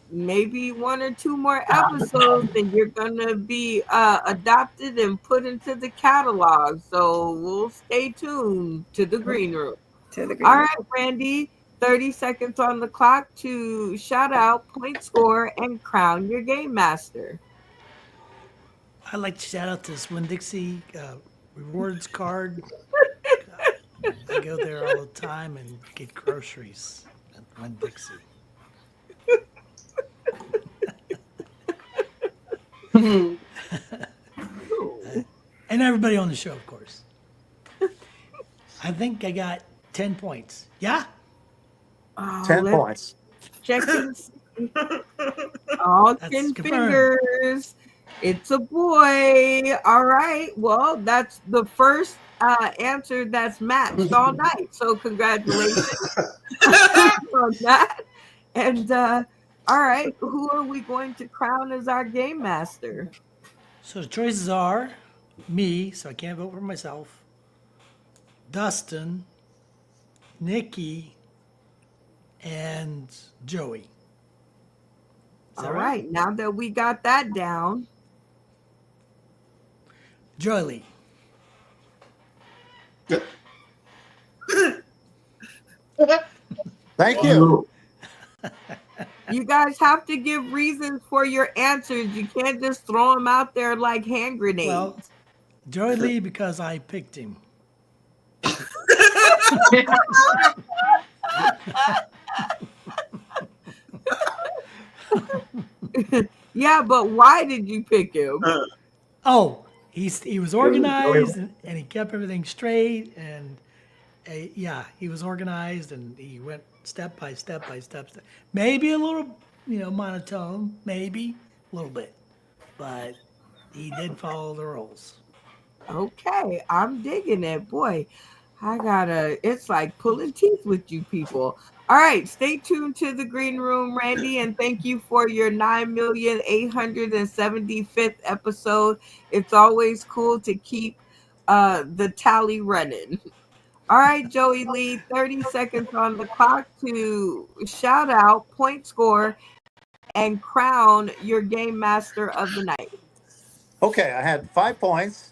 Maybe 1 or 2 more episodes and you're gonna be adopted and put into the catalog. So we'll stay tuned to the green room. All right, Randy, 30 seconds on the clock to shout out, point score, and crown your game master. I'd like to shout out to this Winn-Dixie rewards card. I go there all the time and get groceries at Winn-Dixie. And everybody on the show, of course. I think I got 10 points. Yeah? 10 let's points. check and see. All That's 10 confirmed. fingers. It's a boy. All right. Well, that's the first answer that's matched all night. So congratulations on that. And all right, who are we going to crown as our game master? So the choices are me, so I can't vote for myself, Dustin, Nikki, and Joey. Is that All right. Now that we got that down, Joey. Good. Thank you. you guys have to give reasons for your answers. You can't just throw them out there like hand grenades. Well, Joey Lee because I picked him. Yeah, but why did you pick him? Oh, he was organized and he kept everything straight and yeah, he was organized and he went step by step. Maybe a little, monotone, maybe a little bit, but he did follow the rules. Okay, I'm digging it. Boy, it's like pulling teeth with you people. All right, stay tuned to the Green Room, Randy, and thank you for your 9,875th episode. It's always cool to keep the tally running. All right, Joey Lee, 30 seconds on the clock to shout out, point score, and crown your game master of the night. Okay, I had 5 points.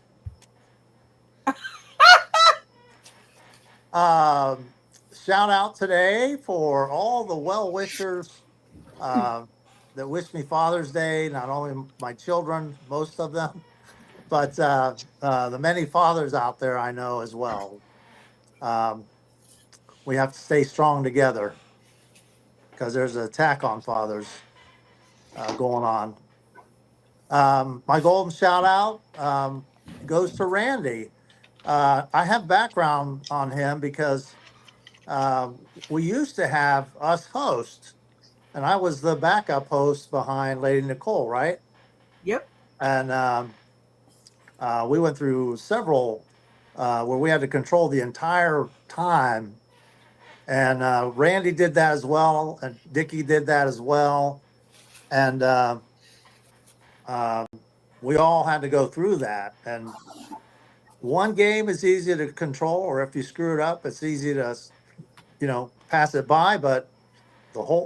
Shout out today for all the well-wishers that wish me Father's Day, not only my children, most of them, but the many fathers out there I know as well. We have to stay strong together because there's an attack on fathers going on. My golden shout out goes to Randy. I have background on him because we used to have us host, and I was the backup host behind Lady Nicole, right? Yep. And we went through several where we had to control the entire time. And Randy did that as well, and Dickie did that as well. And we all had to go through that. And one game is easy to control, or if you screw it up, it's easy to, pass it by. But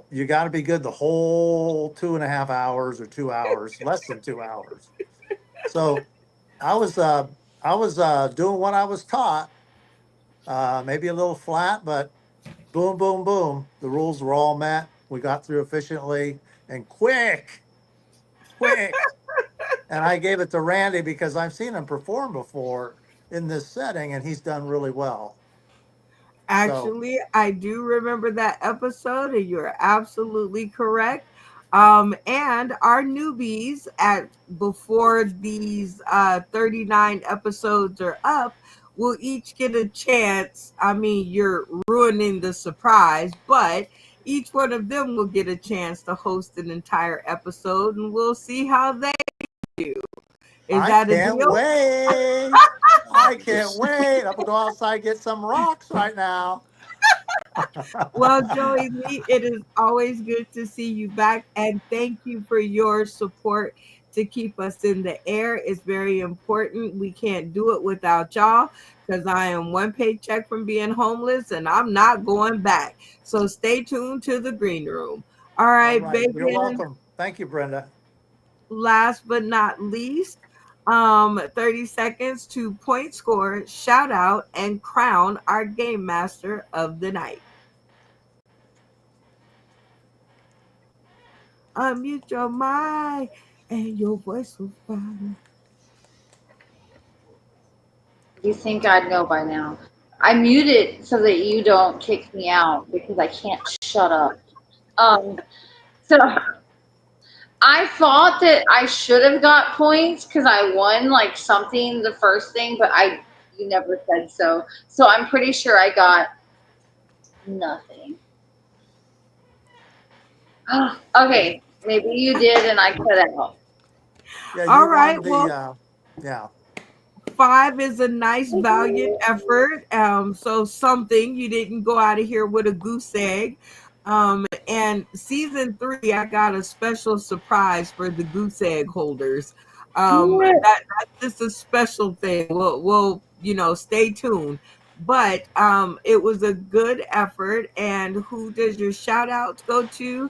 you got to be good the whole 2.5 hours or 2 hours, less than 2 hours. So I was doing what I was taught, maybe a little flat, but boom, boom, boom. The rules were all met. We got through efficiently and quick. And I gave it to Randy because I've seen him perform before in this setting, and he's done really well. Actually, I do remember that episode, and you're absolutely correct. And our newbies before these 39 episodes are up will each get a chance. I mean, you're ruining the surprise, but each one of them will get a chance to host an entire episode, and we'll see how they do. I can't wait. I can't wait. I'm going to go outside and get some rocks right now. Well, Joey Lee, it is always good to see you back, and thank you for your support to keep us in the air. It's very important. We can't do it without y'all because I am one paycheck from being homeless, and I'm not going back. So stay tuned to the Green Room. All right, baby. You're welcome. Thank you, Brenda. Last but not least, 30 seconds to point score, shout out, and crown our game master of the night. Unmute your mic and your voice will follow. You think I'd know by now. I mute it so that you don't kick me out because I can't shut up. So I thought that I should have got points because I won like something the first thing, but you never said so. So I'm pretty sure I got nothing. Okay, maybe you did and I cut out. Yeah, you All won right. the, Well, yeah. 5 is a nice, valiant effort. So something you didn't go out of here with a goose egg. And season 3, I got a special surprise for the goose egg holders. That's just a special thing. We'll stay tuned. But it was a good effort. And who does your shout out go to?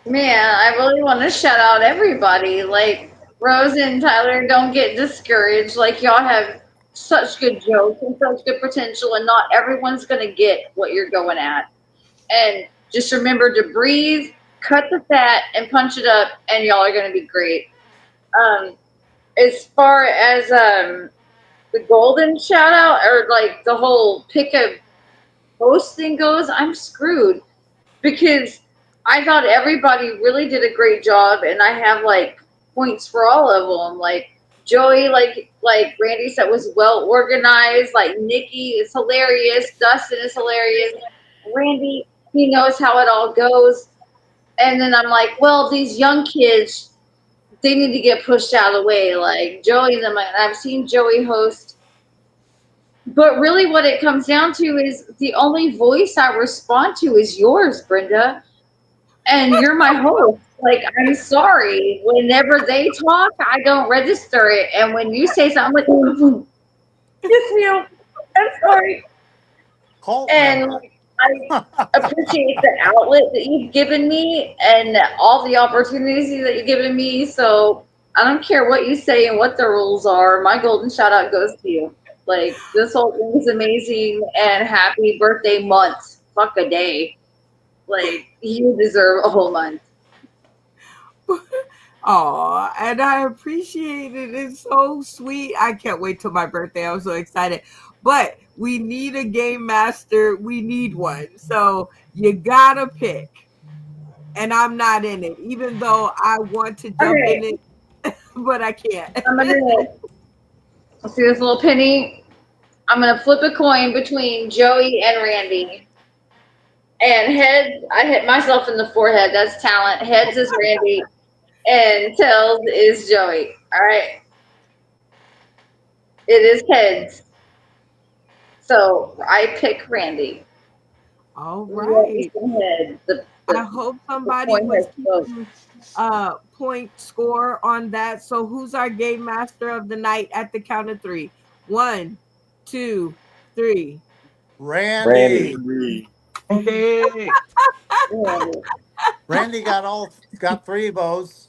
Man, I really want to shout out everybody. Like Rose and Tyler, don't get discouraged. Like y'all have such good jokes and such good potential, and not everyone's gonna get what you're going at. And just remember to breathe, cut the fat, and punch it up, and y'all are gonna be great. As far as the golden shout out or like the whole pick a host thing goes, I'm screwed because I thought everybody really did a great job, and I have like points for all of them. Like Joey, like Randy said, was well organized. Like Nikki is hilarious. Dustin is hilarious. Randy, he knows how it all goes. And then I'm like, well, these young kids, they need to get pushed out of the way. Like Joey and them, and I've seen Joey host. But really what it comes down to is the only voice I respond to is yours, Brenda. And you're my host. Like, I'm sorry. Whenever they talk, I don't register it. And when you say something, I'm like, yes, ma'am. I'm sorry. And I appreciate the outlet that you've given me and all the opportunities that you've given me. So I don't care what you say and what the rules are. My golden shout out goes to you. Like, this whole thing is amazing, and happy birthday month. Fuck a day. Like, you deserve a whole month. Oh, and I appreciate it. It's so sweet. I can't wait till my birthday. I'm so excited. But we need a game master. We need one. So you gotta pick. And I'm not in it, even though I want to jump in it, but I can't. I'm gonna see this little penny. I'm gonna flip a coin between Joey and Randy. And heads, I hit myself in the forehead. That's talent. Heads is Randy, and tails is Joey. All right. It is heads. So I pick Randy. All right. I hope somebody was keeping point score on that. So who's our game master of the night at the count of 3? 1, 2, 3. Randy. Hey. Randy got 3 votes.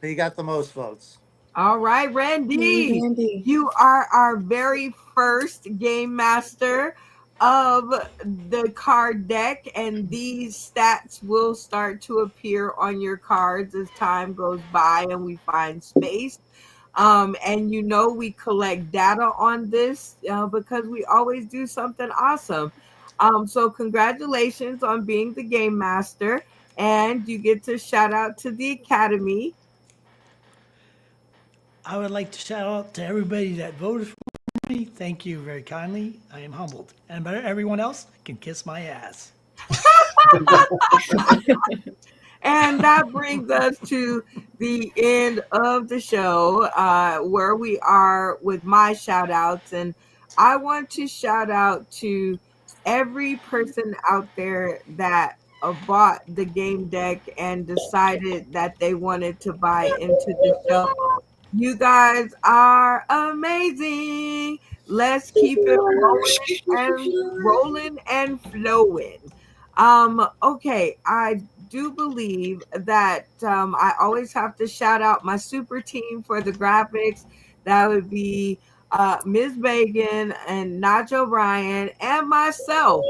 He got the most votes. All right, Randy, you are our very first game master of the card deck, and these stats will start to appear on your cards as time goes by and we find space. And we collect data on this because we always do something awesome. So congratulations on being the game master, and you get to shout out to the Academy. I would like to shout out to everybody that voted for me. Thank you very kindly. I am humbled. And everyone else can kiss my ass. And that brings us to the end of the show where we are with my shout outs. And I want to shout out to every person out there that bought the game deck and decided that they wanted to buy into the show. You guys are amazing. Let's keep it rolling and flowing. Okay, I do believe that I always have to shout out my super team for the graphics. That would be Ms. Bagan and Nacho Bryan and myself.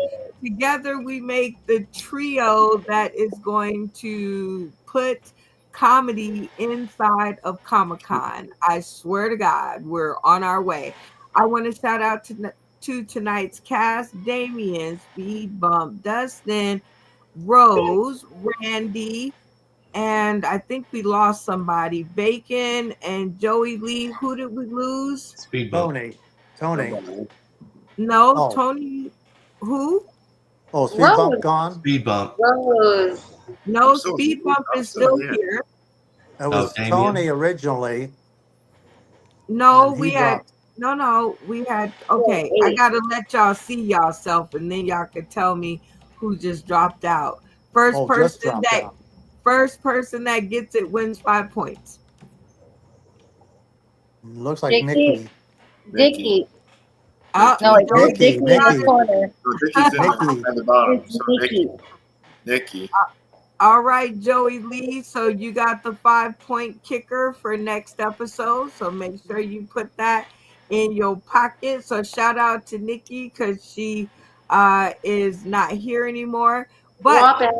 Together we make the trio that is going to put comedy inside of Comic-Con. I swear to God, we're on our way. I want to shout out to tonight's cast: Damien, Speed Bump, Dustin, Rose, Randy, and I think we lost somebody. Bacon and Joey Lee. Who did we lose? Speed bump. Tony. No, Oh. Tony. Who? Oh, Speed Bump gone? Speed bump. Rose. No, Speed Bump is still here. It was Damien. Tony originally. No, And he we had dropped. no, we had okay. I gotta let y'all see y'allself, and then y'all could tell me who just dropped out. First Oh, just person dropped out. first person that gets it wins 5 points. Looks like Dickie. Nicky. Dicky. Oh, No, it's don't Nicky, Dicky in the Nicky. corner. So Dicky's Nicky. at the bottom. It's So Dicky. Nicky. All right, Joey Lee. So you got the 5-point kicker for next episode. So make sure you put that in your pocket. So shout out to Nikki because she is not here anymore. But Swap it.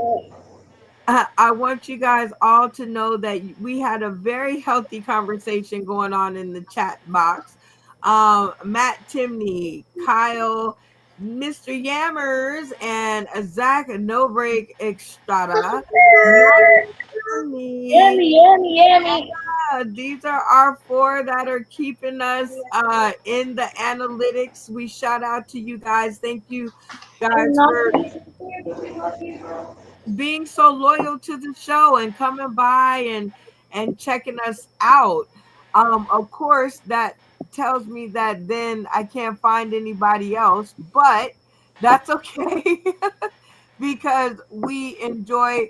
I want you guys all to know that we had a very healthy conversation going on in the chat box. Matt Timney, Kyle, Mr. Yammers, and Zach No Break Extrada. Yummy. These are our 4 that are keeping us in the analytics. We shout out to you guys. Thank you guys for being so loyal to the show and coming by and checking us out. Of course, that tells me that then I can't find anybody else, but that's okay because we enjoy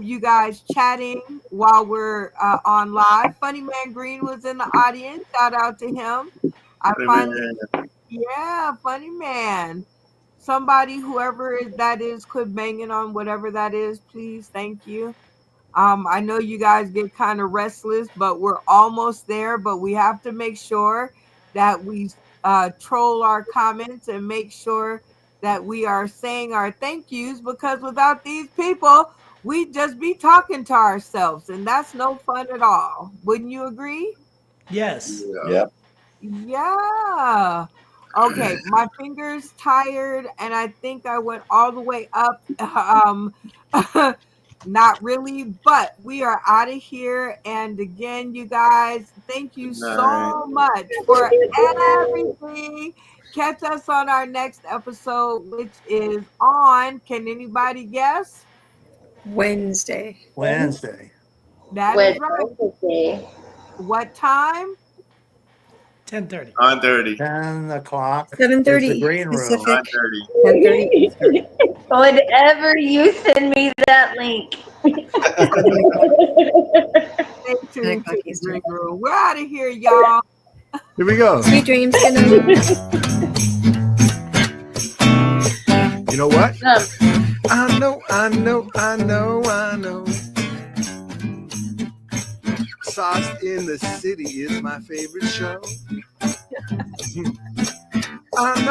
you guys chatting while we're on live. Funny Man Green was in the audience. Shout out to him. Funny Man. Somebody, whoever that is, quit banging on whatever that is, please. Thank you. I know you guys get kind of restless, but we're almost there. But we have to make sure that we troll our comments and make sure that we are saying our thank yous, because without these people, we'd just be talking to ourselves, and that's no fun at all. Wouldn't you agree? Yes. Yep. Yeah. Okay, my finger's tired, and I think I went all the way up. Not really, but we are out of here. And again, you guys, thank you so much for everything. Catch us on our next episode, which is on, can anybody guess? Wednesday. That is right. What time? 10:30. 9:30. 10 o'clock. 7:30 It's the green room. Pacific. 9:30. Whenever you send me that link. Stay tuned to the Green Room. We're out of here, y'all. Here we go. Sweet dreams. Good night. You know what? I know. Sauce in the City is my favorite show. I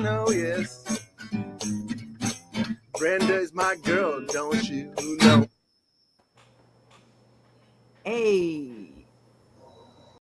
know, yes. Brenda is my girl, don't you know? Hey.